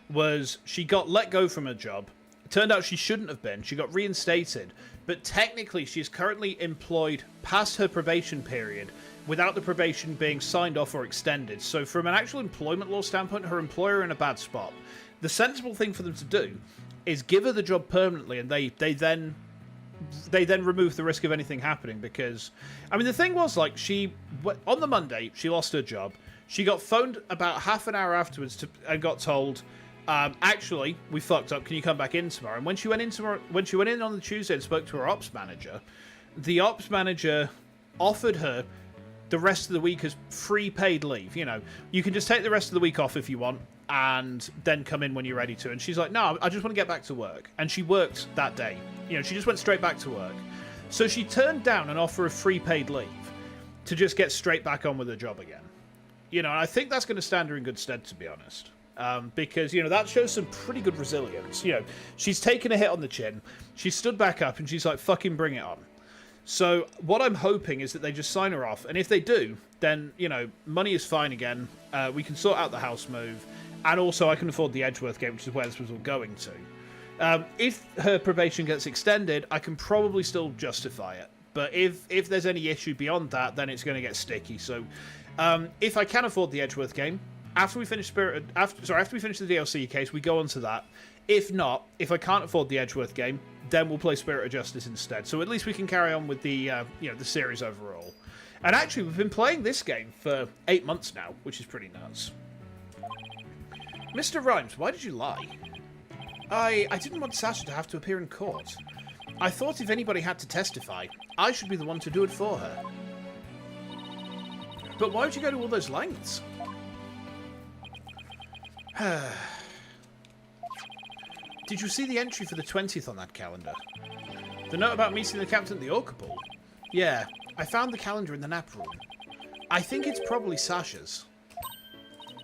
was she got let go from her job. It turned out she shouldn't have been. She got reinstated. But technically, she's currently employed past her probation period without the probation being signed off or extended. So from an actual employment law standpoint, her employer are in a bad spot. The sensible thing for them to do is give her the job permanently, and they then remove the risk of anything happening. Because, I mean, the thing was, like, on the Monday, she lost her job. She got phoned about half an hour afterwards and got told, actually, we fucked up. Can you come back in tomorrow? And when she went in on the Tuesday and spoke to her ops manager, the ops manager offered her the rest of the week as free paid leave. You know, you can just take the rest of the week off if you want and then come in when you're ready to. And she's like, no, I just want to get back to work. And she worked that day. You know, she just went straight back to work. So she turned down an offer of free paid leave to just get straight back on with her job again. You know, and I think that's going to stand her in good stead, to be honest. Because, you know, that shows some pretty good resilience. You know, she's taken a hit on the chin. She stood back up and she's like, fucking bring it on. So what I'm hoping is that they just sign her off. And if they do, then, you know, money is fine again. We can sort out the house move. And also I can afford the Edgeworth game, which is where this was all going to. If her probation gets extended, I can probably still justify it. But if there's any issue beyond that, then it's going to get sticky. So if I can afford the Edgeworth game, after we finish after we finish the DLC case, we go on to that. If not, if I can't afford the Edgeworth game, then we'll play Spirit of Justice instead. So at least we can carry on with the you know, the series overall. And actually, we've been playing this game for 8 months now, which is pretty nuts. Mr. Rhymes, why did you lie? I didn't want Sasha to have to appear in court. I thought if anybody had to testify, I should be the one to do it for her. But why would you go to all those lengths? Did you see the entry for the 20th on that calendar? The note about meeting the captain at the Orca Pool? Yeah, I found the calendar in the nap room. I think it's probably Sasha's.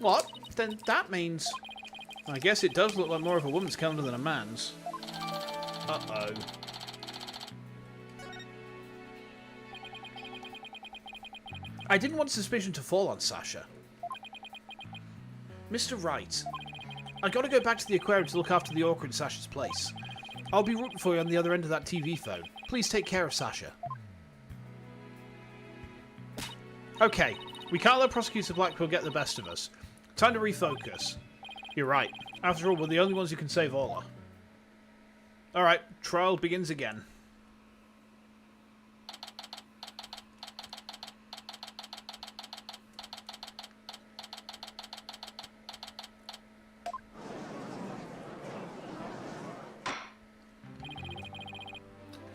What? Then that means... I guess it does look like more of a woman's calendar than a man's. Uh-oh. I didn't want suspicion to fall on Sasha. Mr. Wright, I gotta go back to the aquarium to look after the orca in Sasha's place. I'll be rooting for you on the other end of that TV phone. Please take care of Sasha. Okay, we can't let Prosecutor Blackwell get the best of us. Time to refocus. You're right. After all, we're the only ones who can save Orla. Alright, trial begins again.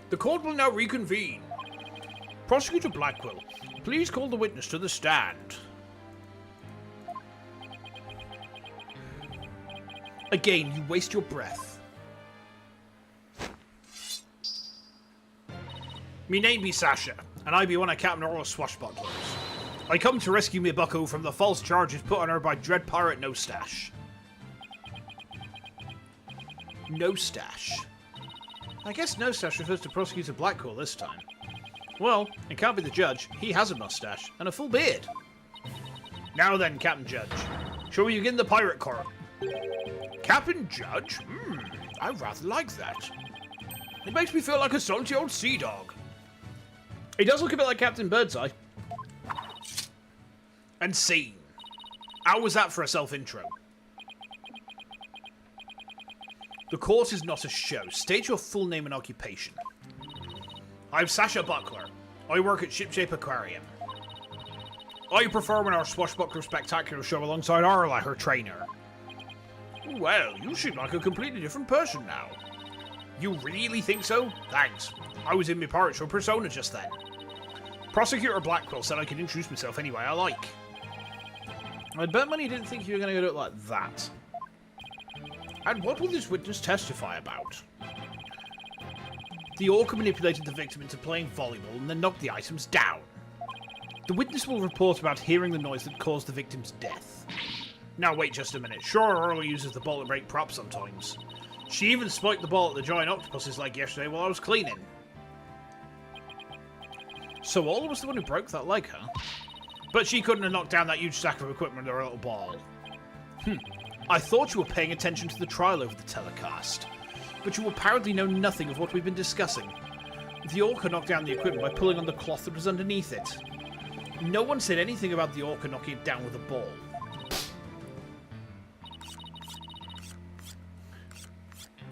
The court will now reconvene. Prosecutor Blackwell, please call the witness to the stand. Again, you waste your breath. Me name be Sasha, and I be one of Captain Orla's swashbucklers. I come to rescue me bucko from the false charges put on her by dread pirate No Stash. No stash. I guess no stash refers to Prosecutor Blackwell this time. Well, it can't be the judge. He has a mustache and a full beard. Now then, Captain Judge, shall we begin the pirate court? Captain Judge? I rather like that. It makes me feel like a salty old sea dog. He does look a bit like Captain Birdseye. And scene. How was that for a self-intro? The court is not a show. State your full name and occupation. I'm Sasha Buckler. I work at Shipshape Aquarium. I perform in our Swashbuckler Spectacular show alongside Orla, her trainer. Well, you seem like a completely different person now. You really think so? Thanks. I was in my pirate show persona just then. Prosecutor Blackwell said I could introduce myself any way I like. I'd bet money you didn't think you were going to do it like that. And what will this witness testify about? The orca manipulated the victim into playing volleyball and then knocked the items down. The witness will report about hearing the noise that caused the victim's death. Now wait just a minute. Sure, Orla uses the ball to break props sometimes. She even spiked the ball at the giant octopus's leg yesterday while I was cleaning. So Orla was the one who broke that leg, huh? But she couldn't have knocked down that huge stack of equipment with her little ball. I thought you were paying attention to the trial over the telecast. But you apparently know nothing of what we've been discussing. The orca knocked down the equipment by pulling on the cloth that was underneath it. No one said anything about the orca knocking it down with a ball.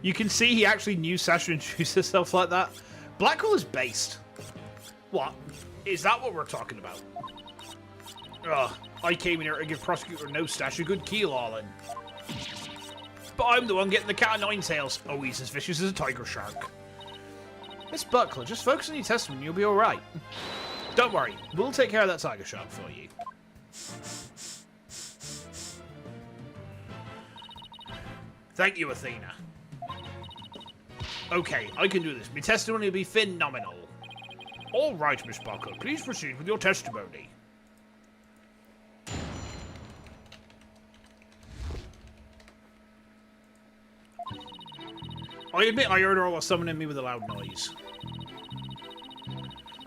You can see he actually knew Sasha introduced herself like that. Blackwell is based. What? Is that what we're talking about? Ugh, I came in here to give Prosecutor No Stash a good keel hauling. But I'm the one getting the cat o' nine tails. Oh, he's as vicious as a tiger shark. Miss Buckler, just focus on your testimony and you'll be alright. Don't worry, we'll take care of that tiger shark for you. Thank you, Athena. Okay, I can do this. My testimony will be phenomenal. Alright, Miss Buckler, please proceed with your testimony. I admit I heard Orla summoning me with a loud noise.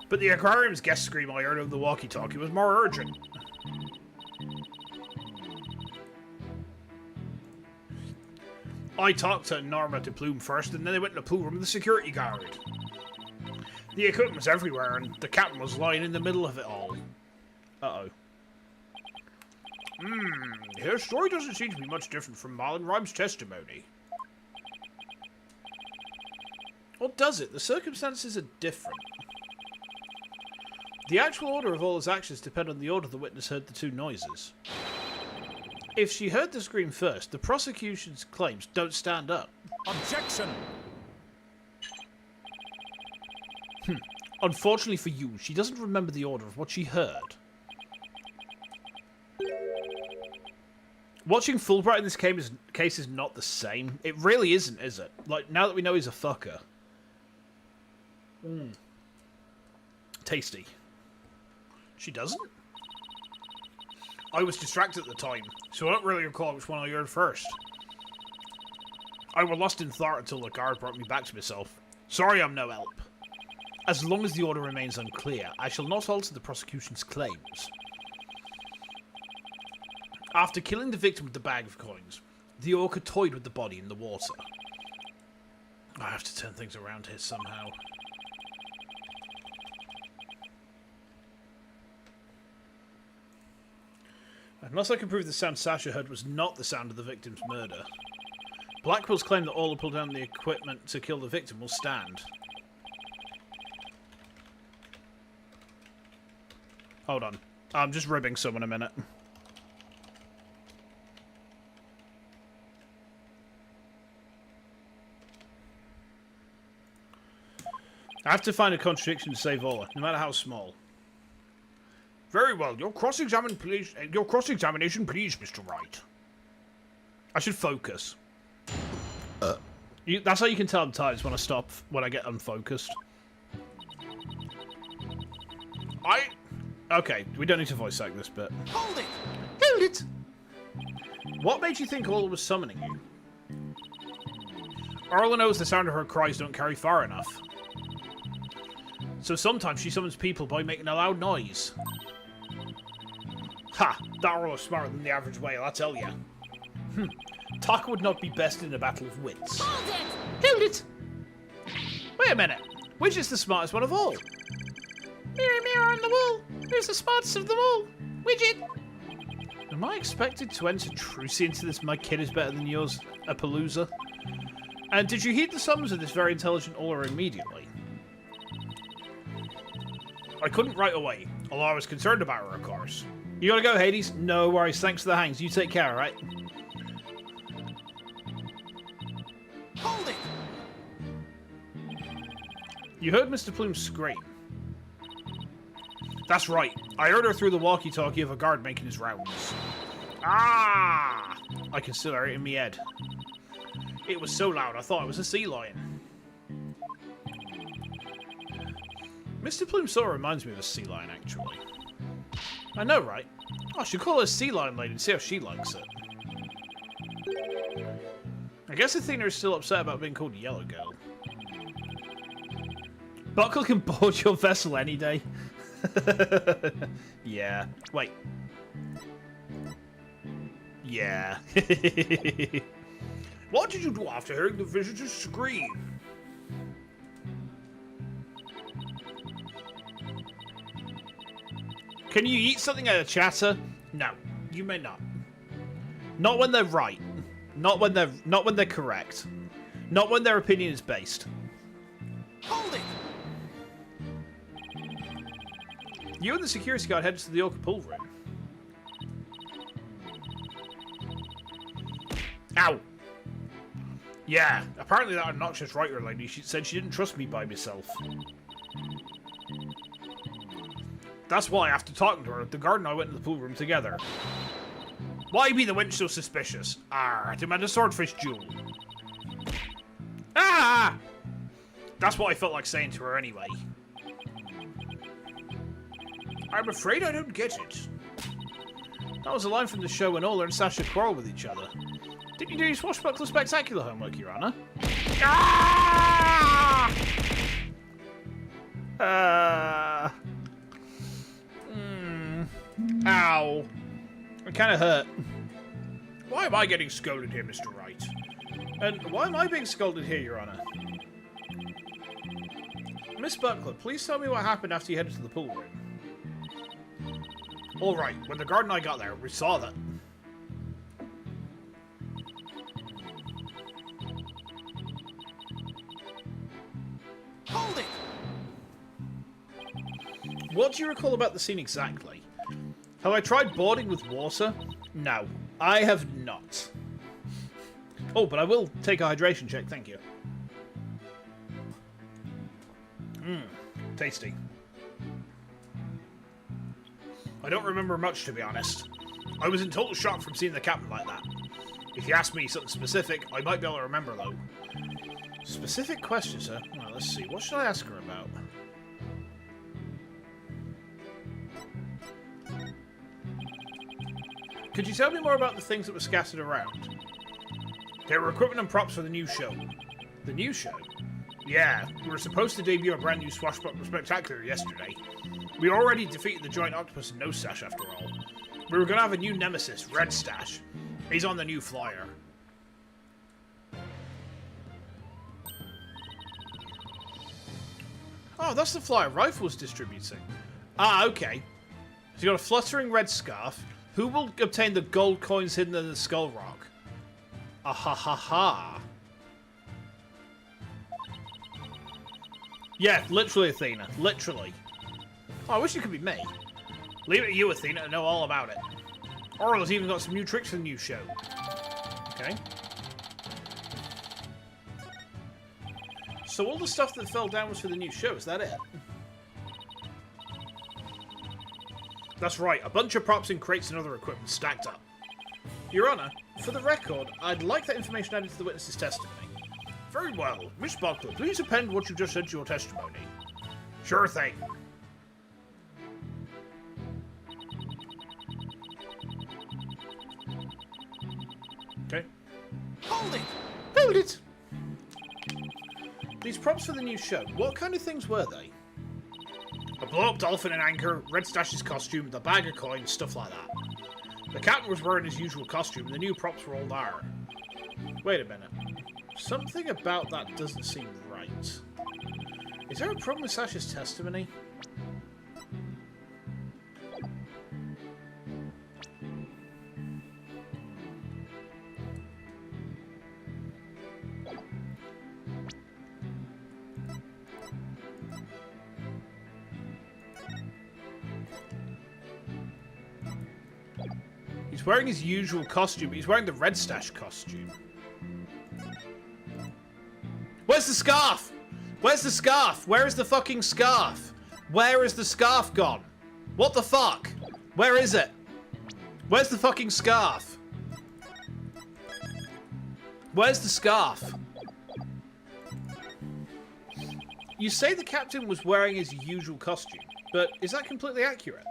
But the aquarium's guest scream I heard over the walkie-talkie was more urgent. I talked to Norma to Plume first, and then they went in the pool room with the security guard. The equipment was everywhere, and the captain was lying in the middle of it all. Uh-oh. His story doesn't seem to be much different from Marlon Rhymes' testimony. Or does it? The circumstances are different. The actual order of all his actions depend on the order the witness heard the two noises. If she heard the scream first, the prosecution's claims don't stand up. Objection! Unfortunately for you, she doesn't remember the order of what she heard. Watching Fulbright in this case is not the same. It really isn't, is it? Like, now that we know he's a fucker. Tasty. She doesn't? I was distracted at the time, so I don't really recall which one I heard first. I were lost in thought until the guard brought me back to myself. Sorry I'm no help. As long as the order remains unclear, I shall not alter the prosecution's claims. After killing the victim with the bag of coins, the orca toyed with the body in the water. I have to turn things around here somehow. Unless I can prove the sound Sasha heard was not the sound of the victim's murder, Blackwell's claim that Orla pulled down the equipment to kill the victim will stand. Hold on. I'm just ribbing someone a minute. I have to find a contradiction to save Orla, no matter how small. Very well. Your cross-examination, please, Mr. Wright. I should focus. That's how you can tell I'm tired, is when I stop, when I get unfocused. Okay, we don't need to voice act this bit. Hold it! Hold it! What made you think Orla was summoning you? Orla knows the sound of her cries don't carry far enough. So sometimes she summons people by making a loud noise. Ha! That Orla's smarter than the average whale, I tell ya. Taka would not be best in a battle of wits. Hold it! Hold it! Wait a minute. Which is the smartest one of all? Mirror, mirror on the wall. Who's the smartest of them all? Widget! Am I expected to enter trucy into this my kid is better than yours, a palooza? And did you heed the summons of this very intelligent Orla immediately? I couldn't right away, although I was concerned about her, of course. You gotta go, Hades? No worries, thanks for the hangs. You take care, alright? Hold it! You heard Mr. Plume scream. That's right. I heard her through the walkie-talkie of a guard making his rounds. Ah! I can still hear it in my head. It was so loud I thought it was a sea lion. Mr. Plume sort of reminds me of a sea lion, actually. I know, right? I should call her Sea Lion Lady and see how she likes it. I guess Athena is still upset about being called Yellow Girl. Buckle can board your vessel any day. Yeah. Wait. Yeah. What did you do after hearing the visitors scream? Can you eat something out of chatter? No, you may not. Not when they're right. Not when they're correct. Not when their opinion is based. Hold it! You and the security guard headed to the Orca pool room. Ow! Yeah, apparently that obnoxious writer lady said she didn't trust me by myself. That's why, after talking to her, the guard and I went to the pool room together. Why be the wench so suspicious? I demand a swordfish duel. Ah! That's what I felt like saying to her anyway. I'm afraid I don't get it. That was a line from the show when Orla and Sasha quarrel with each other. Didn't you do your swashbuckler spectacular homework, Your Honor? Ah! Ow. It kind of hurt. Why am I getting scolded here, Mr. Wright? And why am I being scolded here, Your Honor? Miss Buckler, please tell me what happened after you headed to the pool room. Alright, when the guard and I got there, we saw that. Hold it! What do you recall about the scene exactly? Have I tried boarding with water? No, I have not. Oh, but I will take a hydration check, thank you. Tasty. I don't remember much, to be honest. I was in total shock from seeing the captain like that. If you ask me something specific, I might be able to remember, though. Specific question, sir? Well, let's see. What should I ask her about? Could you tell me more about the things that were scattered around? There were equipment and props for the new show. The new show? Yeah, we were supposed to debut a brand new Swashbuckler Spectacular yesterday. We already defeated the giant octopus and Nose Stash after all. We were going to have a new nemesis, Red Stash. He's on the new flyer. Oh, that's the flyer Rifle's distributing. Ah, okay. So you got a fluttering red scarf. Who will obtain the gold coins hidden in the skull rock? Ah ha ha ha. Yeah, literally, Athena. Literally. Oh, I wish it could be me. Leave it to you, Athena, to know all about it. Orla's even got some new tricks for the new show. Okay. So all the stuff that fell down was for the new show, is that it? That's right, a bunch of props in crates and other equipment stacked up. Your Honor, for the record, I'd like that information added to the witness's testimony. Very well. Miss Buckler, please append what you just said to your testimony. Sure thing. Okay. Hold it! Hold it! These props for the new show, what kind of things were they? A blow-up dolphin and anchor, Red Stash's costume, the bag of coins, stuff like that. The captain was wearing his usual costume, and the new props were all there. Wait a minute. Something about that doesn't seem right. Is there a problem with Sash's testimony? He's wearing his usual costume. He's wearing the Red Stash costume. Where's the scarf? Where's the scarf? Where is the fucking scarf? Where is the scarf gone? What the fuck? Where is it? Where's the fucking scarf? Where's the scarf? You say the captain was wearing his usual costume, but is that completely accurate?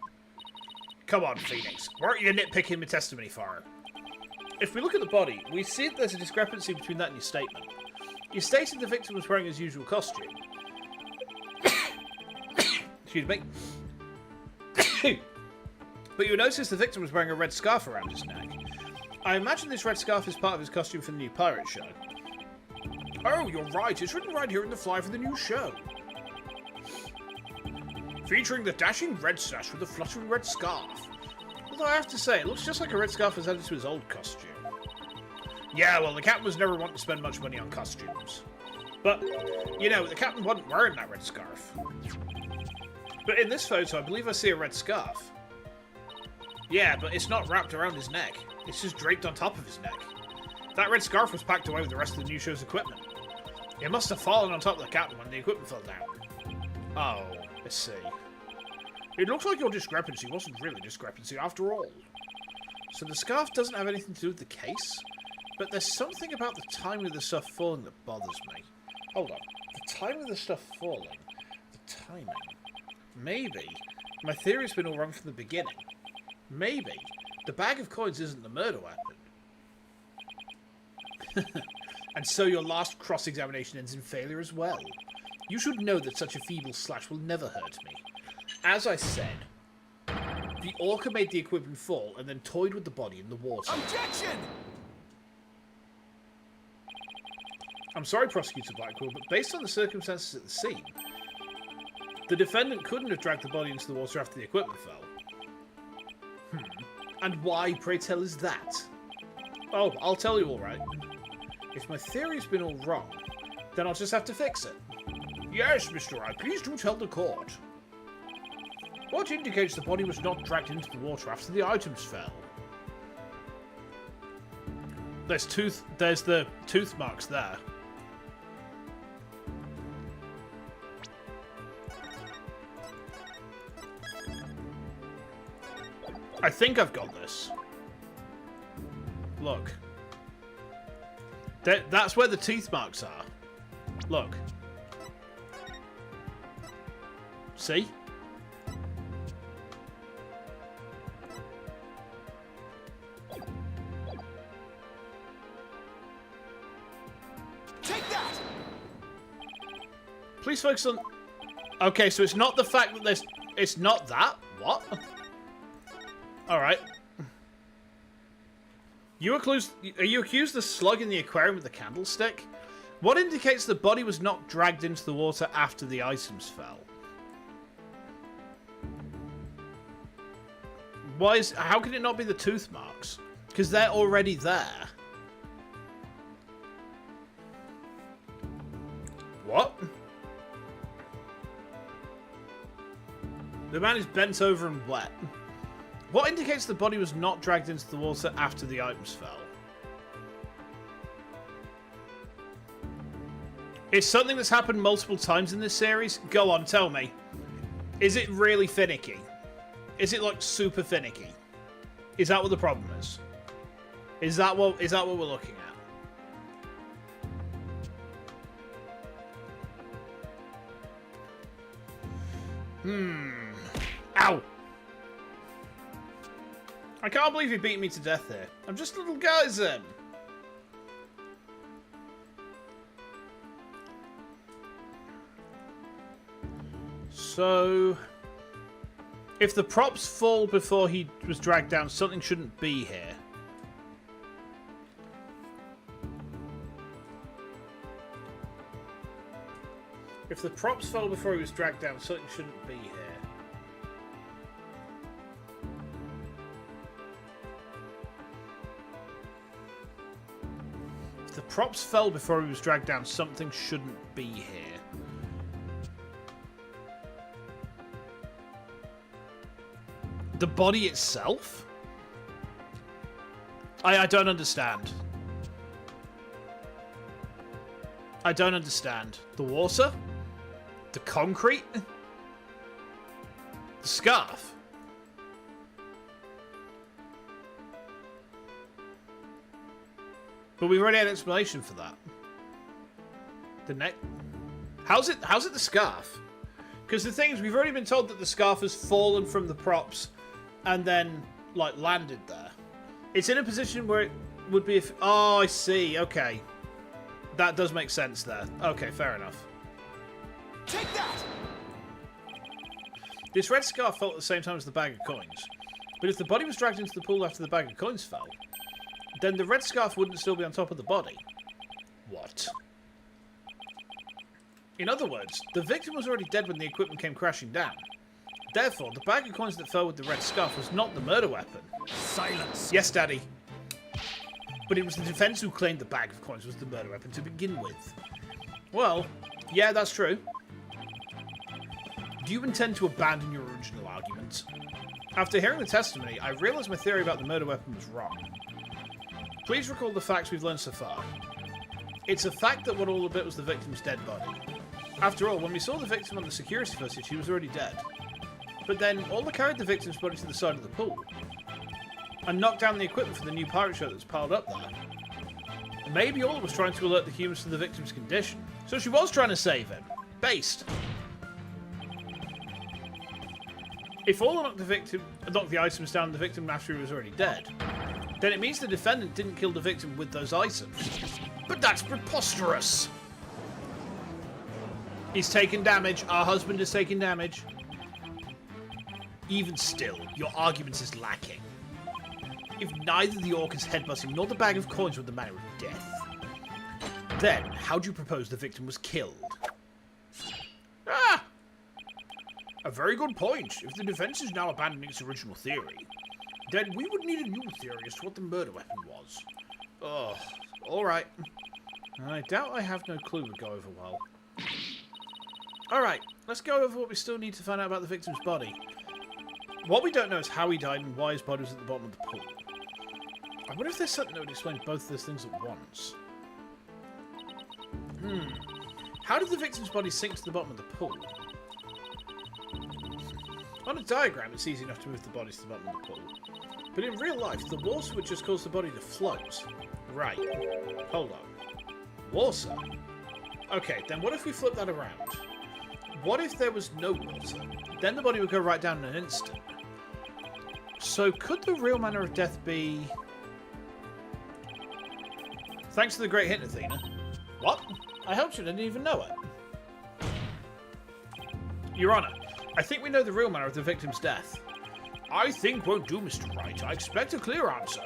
Come on, Phoenix. What are you nitpicking my testimony for? If we look at the body, we see that there's a discrepancy between that and your statement. You stated the victim was wearing his usual costume. Excuse me. But you notice the victim was wearing a red scarf around his neck. I imagine this red scarf is part of his costume for the new pirate show. Oh, you're right. It's written right here in the flyer for the new show. Featuring the dashing Red Stash with a fluttering red scarf. Although I have to say, it looks just like a red scarf was added to his old costume. Yeah, well, the captain was never wanting to spend much money on costumes. But, you know, the captain wasn't wearing that red scarf. But in this photo, I believe I see a red scarf. Yeah, but it's not wrapped around his neck. It's just draped on top of his neck. That red scarf was packed away with the rest of the new show's equipment. It must have fallen on top of the captain when the equipment fell down. Oh, I see. It looks like your discrepancy wasn't really discrepancy after all. So the scarf doesn't have anything to do with the case? But there's something about the timing of the stuff falling that bothers me. Hold on. The timing of the stuff falling? The timing? Maybe my theory's been all wrong from the beginning. Maybe the bag of coins isn't the murder weapon. And so your last cross-examination ends in failure as well. You should know that such a feeble slash will never hurt me. As I said, the orca made the equipment fall and then toyed with the body in the water. Objection! I'm sorry, Prosecutor Blackwell, but based on the circumstances at the scene, the defendant couldn't have dragged the body into the water after the equipment fell. And why, pray tell, is that? Oh, I'll tell you all right. If my theory's been all wrong, then I'll just have to fix it. Yes, Mr. I, please do tell the court. What indicates the body was not dragged into the water after the items fell? There's the tooth marks there. I think I've got this. Look. That's where the teeth marks are. Look. See? Take that! Please focus on... Okay, so it's not the fact that there's... It's not that? What? Alright. You accused the slug in the aquarium with the candlestick? What indicates the body was not dragged into the water after the items fell? How can it not be the tooth marks? Because they're already there. What? The man is bent over and wet. What indicates the body was not dragged into the water after the items fell? It's something that's happened multiple times in this series. Go on, tell me. Is it really finicky? Is it like super finicky? Is that what the problem is? Is that what we're looking at? Ow! I can't believe you beat me to death here. I'm just a little geyser. So, if the props fall before he was dragged down, something shouldn't be here. If the props fell before he was dragged down, something shouldn't be here. If the props fell before he was dragged down, something shouldn't be here. The body itself? I don't understand. I don't understand. The water? The concrete? The scarf? But we've already had an explanation for that. The neck? How's it the scarf? Because the thing is, we've already been told that the scarf has fallen from the props and then, like, landed there. It's in a position where it would be if... Oh, I see. Okay. That does make sense there. Okay, fair enough. Take that! This red scarf fell at the same time as the bag of coins. But if the body was dragged into the pool after the bag of coins fell, then the red scarf wouldn't still be on top of the body. What? In other words, the victim was already dead when the equipment came crashing down. Therefore, the bag of coins that fell with the red scarf was not the murder weapon. Silence! Yes, Daddy. But it was the defense who claimed the bag of coins was the murder weapon to begin with. Well, yeah, that's true. Do you intend to abandon your original argument? After hearing the testimony, I realised my theory about the murder weapon was wrong. Please recall the facts we've learned so far. It's a fact that what all of it was the victim's dead body. After all, when we saw the victim on the security footage, he was already dead. But then, Orla carried the victim's body to the side of the pool and knocked down the equipment for the new pirate show that's piled up there. Maybe Orla was trying to alert the humans to the victim's condition. So she was trying to save him. Based. If Orla knocked the items down the victim after he was already dead, then it means the defendant didn't kill the victim with those items. But that's preposterous! He's taken damage. Our husband is taking damage. Even still, your argument is lacking. If neither the orca's headbutting nor the bag of coins were the manner of death, then how do you propose the victim was killed? Ah! A very good point. If the defense is now abandoning its original theory, then we would need a new theory as to what the murder weapon was. Oh, alright. I doubt I have no clue would go over well. Alright, let's go over what we still need to find out about the victim's body. What we don't know is how he died and why his body was at the bottom of the pool. I wonder if there's something that would explain both of those things at once. How did the victim's body sink to the bottom of the pool? On a diagram, it's easy enough to move the body to the bottom of the pool. But in real life, the water would just cause the body to float. Right. Hold on. Water? Okay, then what if we flip that around? What if there was no water? Then the body would go right down in an instant. So could the real manner of death be... Thanks for the great hint, Athena. What? I helped you, didn't even know it. Your Honor, I think we know the real manner of the victim's death. I think won't do, Mr. Wright. I expect a clear answer.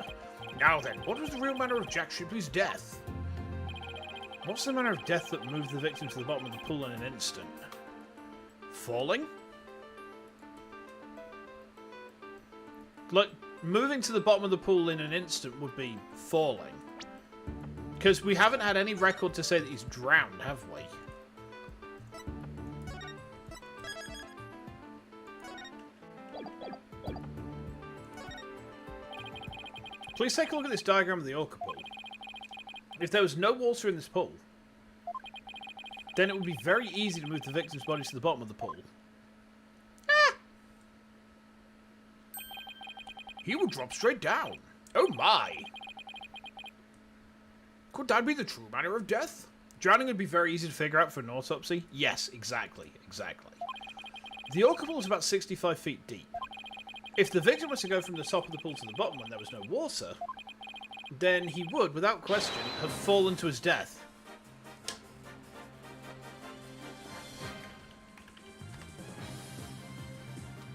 Now then, what was the real manner of Jack Shipley's death? What's the manner of death that moved the victim to the bottom of the pool in an instant? Falling? Like, moving to the bottom of the pool in an instant would be falling. Because we haven't had any record to say that he's drowned, have we? Please take a look at this diagram of the orca pool. If there was no water in this pool, then it would be very easy to move the victim's body to the bottom of the pool. Ah! He would drop straight down. Oh my! Could that be the true manner of death? Drowning would be very easy to figure out for an autopsy. Yes, exactly, exactly. The orca pool is about 65 feet deep. If the victim was to go from the top of the pool to the bottom when there was no water, then he would, without question, have fallen to his death.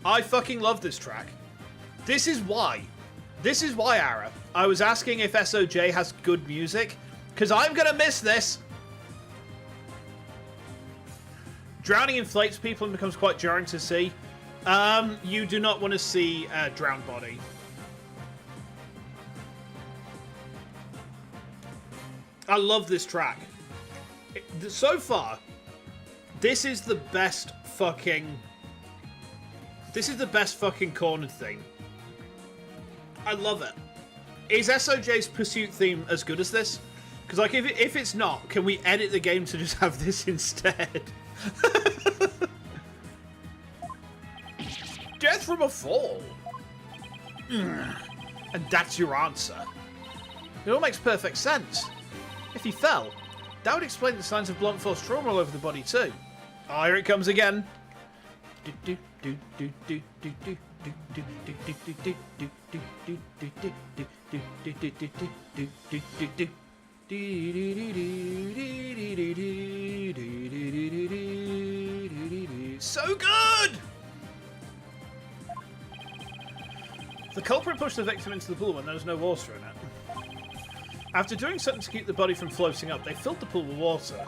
I fucking love this track. This is why. This is why, Ara. I was asking if SOJ has good music, because I'm going to miss this. Drowning inflates people and becomes quite jarring to see. You do not want to see a drowned body. I love this track. So far, this is the best fucking... This is the best fucking cornered theme. I love it. Is SOJ's Pursuit theme as good as this? Because, like, if it's not, can we edit the game to just have this instead? Death from a fall. And that's your answer. It all makes perfect sense. If he fell, that would explain the signs of blunt force trauma all over the body too. Oh, here it comes again. So good! The culprit pushed the victim into the pool when there was no water in it. After doing something to keep the body from floating up, they filled the pool with water.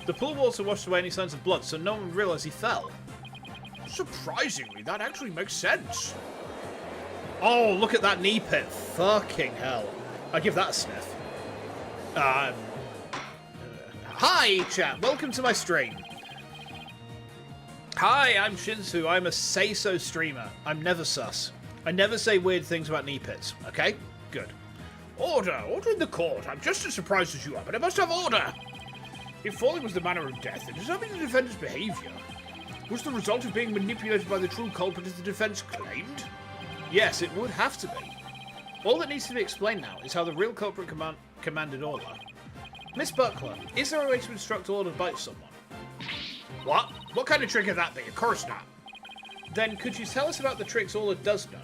The pool water washed away any signs of blood, so no one realised he fell. Surprisingly, that actually makes sense. Oh, look at that knee pit. Fucking hell. I give that a sniff. Hi, chat. Welcome to my stream. Hi, I'm Shinsu. I'm a say-so streamer. I'm never sus. I never say weird things about knee pits, okay? Good. Order! Order in the court. I'm just as surprised as you are, but I must have order! If falling was the manner of death, then does that mean the defendant's behaviour was the result of being manipulated by the true culprit as the defence claimed? Yes, it would have to be. All that needs to be explained now is how the real culprit commanded Orla. Miss Buckler, is there a way to instruct Orla to bite someone? What? What kind of trick could that be? Of course not. Then could you tell us about the tricks Orla does know?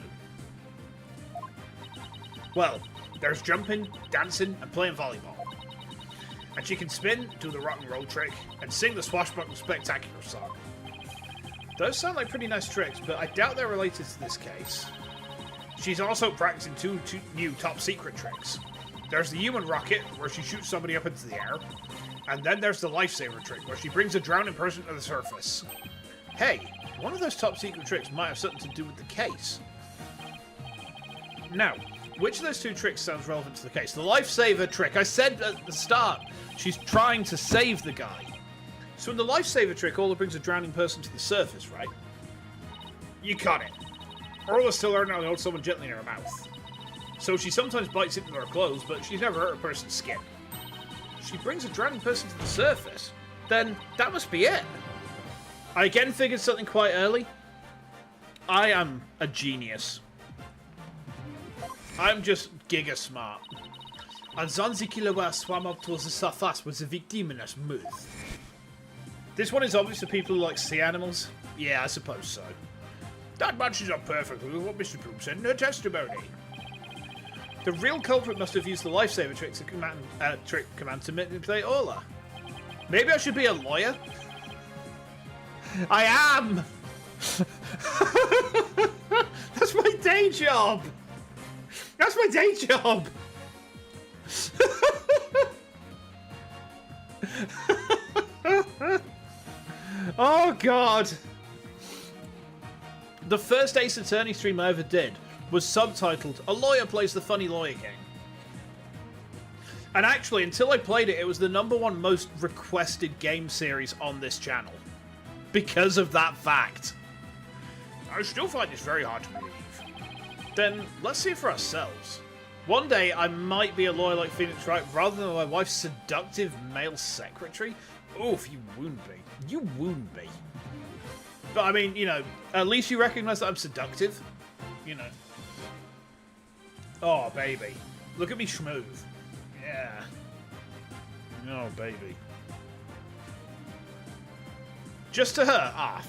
Well, there's jumping, dancing, and playing volleyball. And she can spin, do the rock and roll trick, and sing the swashbuckling spectacular song. Those sound like pretty nice tricks, but I doubt they're related to this case. She's also practicing two new top secret tricks. There's the human rocket, where she shoots somebody up into the air, and then there's the lifesaver trick, where she brings a drowning person to the surface. Hey, one of those top secret tricks might have something to do with the case. Now, which of those two tricks sounds relevant to the case? The lifesaver trick. I said at the start, she's trying to save the guy. So in the lifesaver trick, Orla brings a drowning person to the surface, right? You got it. Orla's still learning how to hold someone gently in her mouth. So she sometimes bites into her clothes, but she's never hurt a person's skin. She brings a drowning person to the surface. Then that must be it. I again figured something quite early. I am a genius. I'm just giga smart. And Zanzikilawa swam up towards the surface with the victim in his mouth. This one is obvious to people who like sea animals. Yeah, I suppose so. That matches up perfectly with what Mr. Poop said in her testimony. The real culprit must have used the lifesaver trick command to manipulate Orla. Maybe I should be a lawyer? I am! That's my day job! That's my day job! Oh, God. The first Ace Attorney stream I ever did was subtitled, A Lawyer Plays the Funny Lawyer Game. And actually, until I played it, it was the #1 most requested game series on this channel. Because of that fact. I still find this very hard to believe. Then, let's see it for ourselves. One day, I might be a lawyer like Phoenix Wright rather than my wife's seductive male secretary. Oof, you wound me. You wound me. But I mean, you know, at least you recognize that I'm seductive. You know. Oh, baby. Look at me schmooze. Yeah. Oh, baby. Just to her. Ah,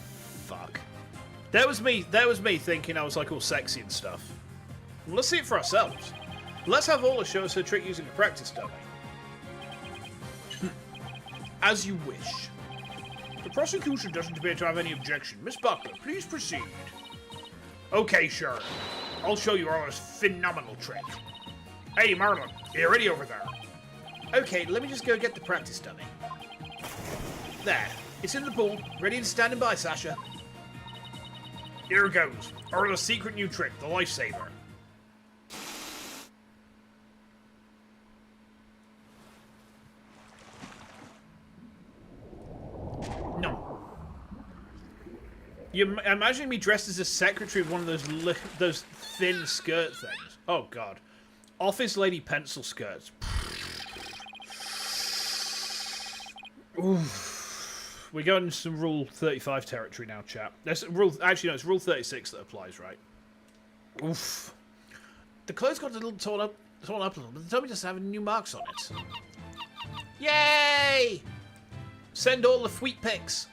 fuck. That was me thinking I was like all sexy and stuff. Well, let's see it for ourselves. Let's have Orla show us her trick using a practice dummy. As you wish. The prosecution doesn't appear to have any objection. Miss Butler, please proceed. Okay, sure. I'll show you Orla's phenomenal trick. Hey, Marlon, are you ready over there? Okay, let me just go get the practice dummy. There. It's in the pool. Ready and standing by, Sasha. Here goes. Orla's secret new trick, the lifesaver. No. You imagine me dressed as a secretary of one of those thin skirt things. Oh god. Office lady pencil skirts. Oof. We're going into some Rule 35 territory now, chap. Actually, no, it's Rule 36 that applies, right? Oof. The clothes got a little torn up a little, but the tummy doesn't have any new marks on it. Yay! Send all the fweet pics.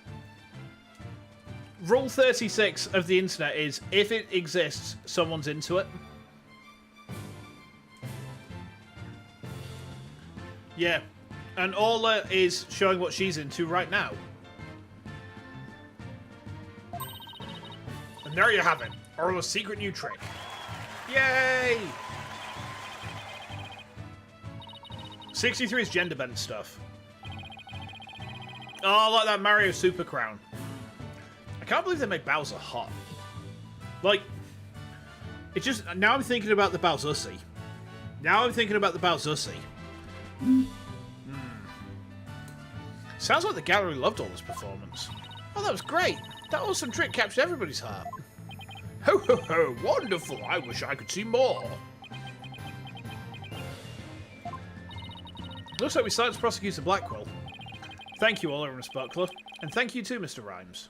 Rule 36 of the internet is, if it exists, someone's into it. Yeah. And Orla is showing what she's into right now. And there you have it. Orla's secret new trick. Yay! 63 is gender bent stuff. Oh, I like that Mario Super Crown. I can't believe they made Bowser hot. Like, it's just, now I'm thinking about the Bowsussy. Sounds like the gallery loved Orla's performance. Oh, that was great. That awesome trick captured everybody's heart. Ho ho ho, wonderful. I wish I could see more. Looks like we silenced Prosecutor Blackwell. Thank you, Orla and Miss Buckler. And thank you too, Mr. Rhymes.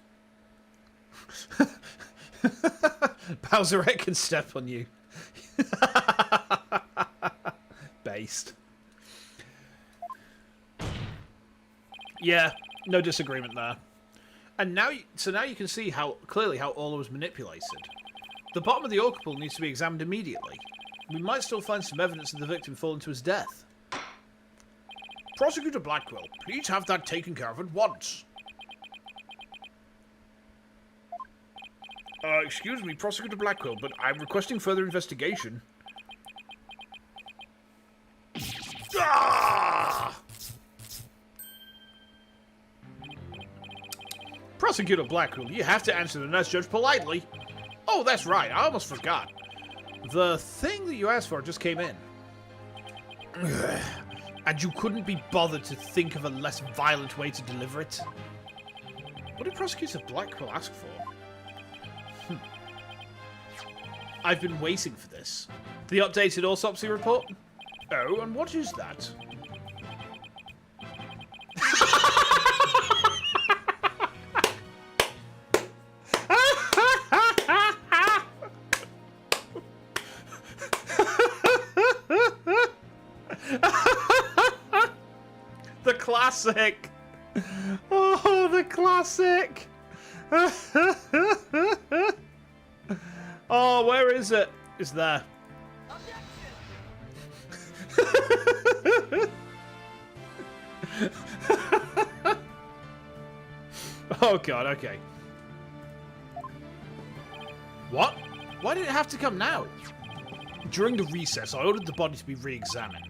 Bowserette can step on you. Based. Yeah, no disagreement there. And now, now you can see how clearly how Orla was manipulated. The bottom of the orca needs to be examined immediately. We might still find some evidence of the victim falling to his death. Prosecutor Blackwell, please have that taken care of at once. Excuse me, Prosecutor Blackwell, but I'm requesting further investigation. Ah! Prosecutor Blackwell, you have to answer the nurse judge politely. Oh, that's right, I almost forgot. The thing that you asked for just came in. And you couldn't be bothered to think of a less violent way to deliver it? What did Prosecutor Blackwell ask for? I've been waiting for this. The updated autopsy report? Oh, and what is that? The classic! Oh, the classic! Oh, where is it? It's there. Oh god, okay. What? Why did it have to come now? During the recess, I ordered the body to be re-examined.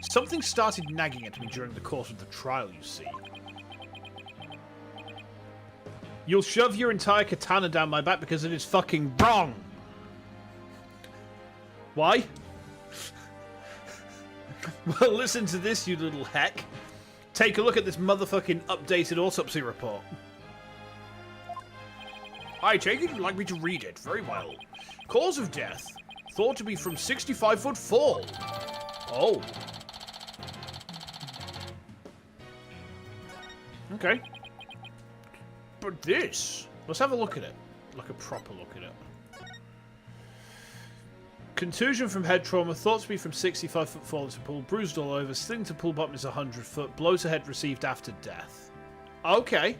Something started nagging at me during the course of the trial, you see. You'll shove your entire katana down my back because it is fucking wrong! Why? Well, listen to this, you little heck. Take a look at this motherfucking updated autopsy report. I take it you'd like me to read it. Very well. Cause of death. Thought to be from 65-foot fall. Oh. Okay. But this... Let's have a look at it. Like a proper look at it. Contusion from head trauma. Thought to be from 65-foot fall into pool. Bruised all over. Sling to pool bottom is 100-foot. Blow to head received after death. Okay.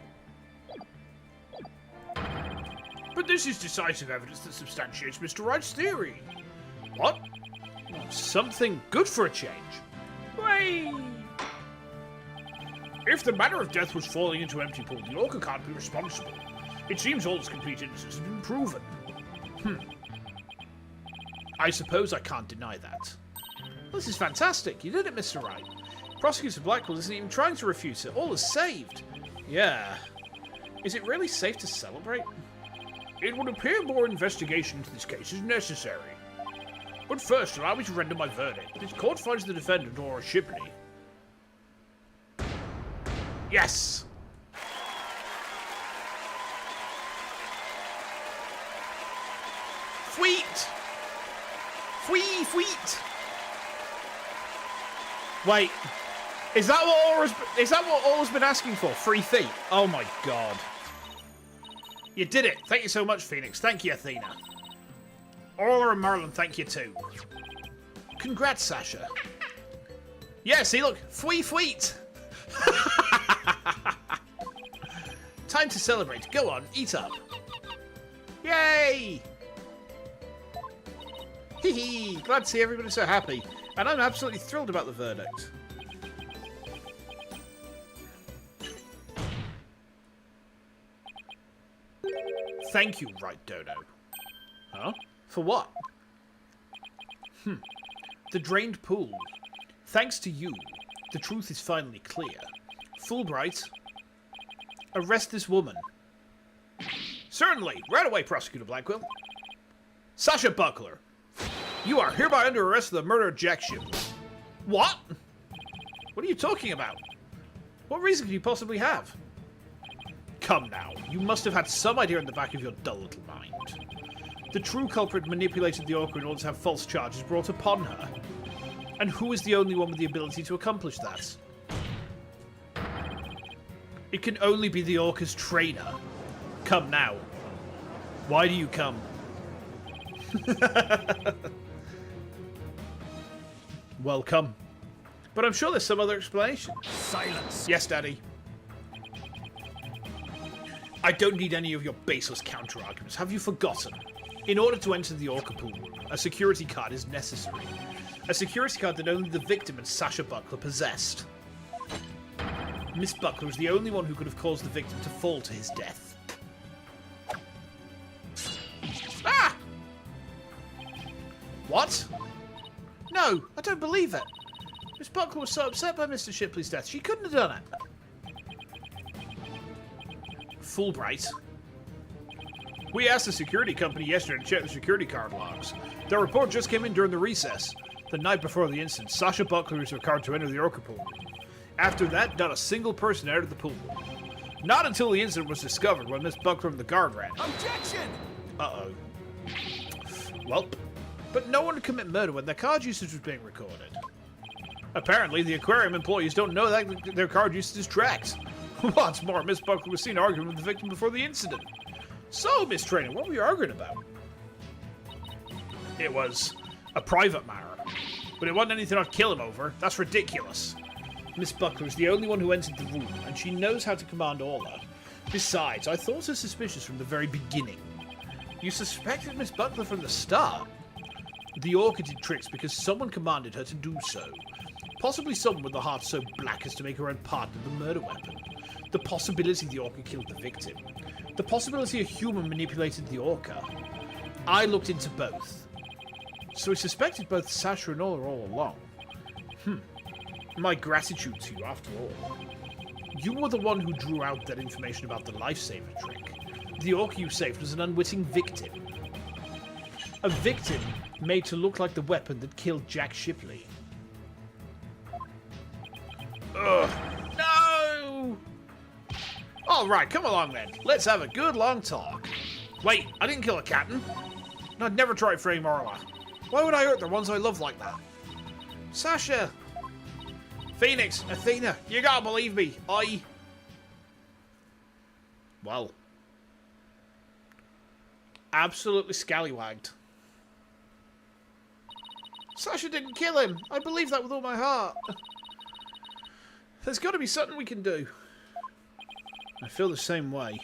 But this is decisive evidence that substantiates Mr. Wright's theory. What? Something good for a change. Hooray! If the manner of death was falling into empty pool, the Orca can't be responsible. It seems all its complete innocence has been proven. I suppose I can't deny that. Well, this is fantastic. You did it, Mr. Wright. Prosecutor Blackwell isn't even trying to refute it. All is saved. Yeah. Is it really safe to celebrate? It would appear more investigation into this case is necessary. But first, allow me to render my verdict. This court finds the defendant, Orla Shipley. Yes! Fweet! Fweet! Wait, is that what Orla's been asking for? 3 feet? Oh my god. You did it. Thank you so much, Phoenix. Thank you, Athena. Orla and Marlon, thank you too. Congrats, Sasha. Yeah, see, look. Fweet! Time to celebrate. Go on, eat up. Yay! Hee hee! Glad to see everybody so happy. And I'm absolutely thrilled about the verdict. Thank you, Right Dodo. Huh? For what? The drained pool. Thanks to you, the truth is finally clear. Fulbright, arrest this woman. Certainly. Right away, Prosecutor Blackwell. Sasha Buckler, you are hereby under arrest for the murder of Jack Shipley. What? What are you talking about? What reason could you possibly have? Come now, you must have had some idea in the back of your dull little mind. The true culprit manipulated the Orca in order to have false charges brought upon her. And who is the only one with the ability to accomplish that? It can only be the Orca's trainer. Come now. Why do you come? Welcome. But I'm sure there's some other explanation. Silence. Yes, Daddy. I don't need any of your baseless counter-arguments. Have you forgotten? In order to enter the Orca pool room, a security card is necessary. A security card that only the victim and Sasha Buckler possessed. Miss Buckler was the only one who could have caused the victim to fall to his death. Ah! What? No, I don't believe it. Miss Buckler was so upset by Mr. Shipley's death, she couldn't have done it. Fulbright. We asked the security company yesterday to check the security card logs. Their report just came in during the recess. The night before the incident, Sasha Buckler was required to enter the Orca pool room. After that, not a single person entered the pool room. Not until the incident was discovered when Miss Buckler and the guard ran. Objection! Uh-oh. Welp. But no one would commit murder when their card usage was being recorded. Apparently, the aquarium employees don't know that their card usage is tracked. What's more, Miss Buckler was seen arguing with the victim before the incident. So, Miss Trainer, what were you arguing about? It was a private matter. But it wasn't anything I'd kill him over. That's ridiculous. Miss Buckler is the only one who entered the room, and she knows how to command Orla. Besides, I thought her suspicious from the very beginning. You suspected Miss Buckler from the start? The Orca did tricks because someone commanded her to do so. Possibly someone with a heart so black as to make her own partner the murder weapon. The possibility the Orca killed the victim. The possibility a human manipulated the Orca. I looked into both. So I suspected both Sasha and Orla all along. My gratitude to you, after all. You were the one who drew out that information about the lifesaver trick. The Orca you saved was an unwitting victim. A victim made to look like the weapon that killed Jack Shipley. Ugh. No! Alright, come along then. Let's have a good long talk. Wait, I didn't kill a captain. No, I'd never try frame Orla. Why would I hurt the ones I love like that? Sasha! Phoenix, Athena, you gotta believe me. Well. Absolutely scallywagged. Sasha didn't kill him. I believe that with all my heart. There's got to be something we can do. I feel the same way.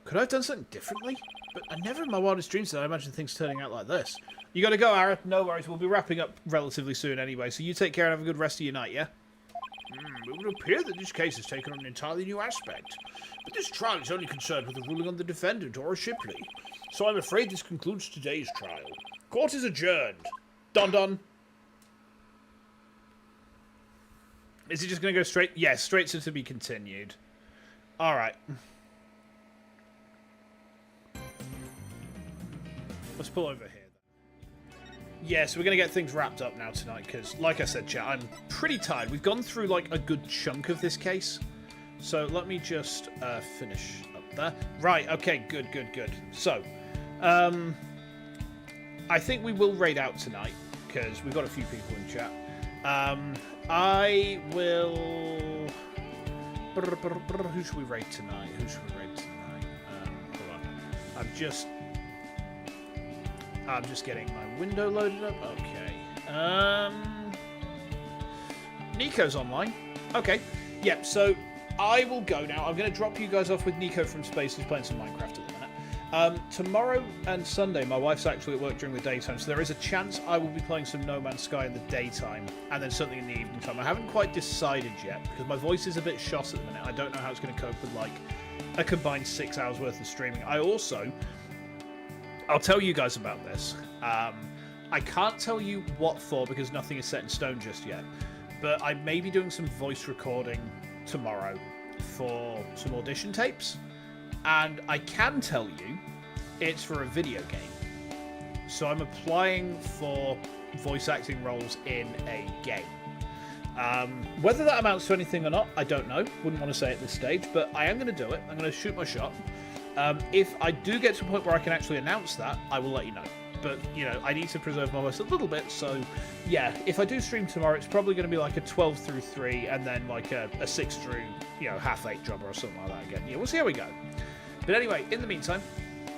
Could I have done something differently? But I never in my wildest dreams did I imagine things turning out like this. You gotta go, Ara. No worries. We'll be wrapping up relatively soon anyway, so you take care and have a good rest of your night, yeah? It would appear that this case has taken on an entirely new aspect. But this trial is only concerned with the ruling on the defendant, or Shipley. So I'm afraid this concludes today's trial. Court is adjourned. Dun dun. Is he just going to go straight? Yes, straight to be continued. Alright. Let's pull over here. Yeah, so we're going to get things wrapped up now tonight, because, like I said, chat, I'm pretty tired. We've gone through, like, a good chunk of this case. So, let me just finish up there. Right, okay, good. So, I think we will raid out tonight, because we've got a few people in chat. I will... Who should we raid tonight? Hold on. I'm just getting my window loaded up. Okay. Nico's online. Okay. Yep, so I will go now. I'm going to drop you guys off with Nico from Space, who's playing some Minecraft at the minute. Tomorrow and Sunday, my wife's actually at work during the daytime, so there is a chance I will be playing some No Man's Sky in the daytime, and then something in the evening time. I haven't quite decided yet, because my voice is a bit shot at the minute. I don't know how it's going to cope with, like, a combined 6 hours worth of streaming. I'll tell you guys about this. I can't tell you what for because nothing is set in stone just yet. But I may be doing some voice recording tomorrow for some audition tapes. And I can tell you it's for a video game. So I'm applying for voice acting roles in a game. Whether that amounts to anything or not, I don't know. Wouldn't want to say at this stage, but I am going to do it. I'm going to shoot my shot. If I do get to a point where I can actually announce that, I will let you know. But, you know, I need to preserve my voice a little bit, so, yeah, if I do stream tomorrow, it's probably going to be like a 12 through 3, and then like a 6 through, you know, half 8 jobber or something like that again. Yeah, we'll see how we go. But anyway, in the meantime,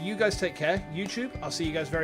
you guys take care. YouTube, I'll see you guys very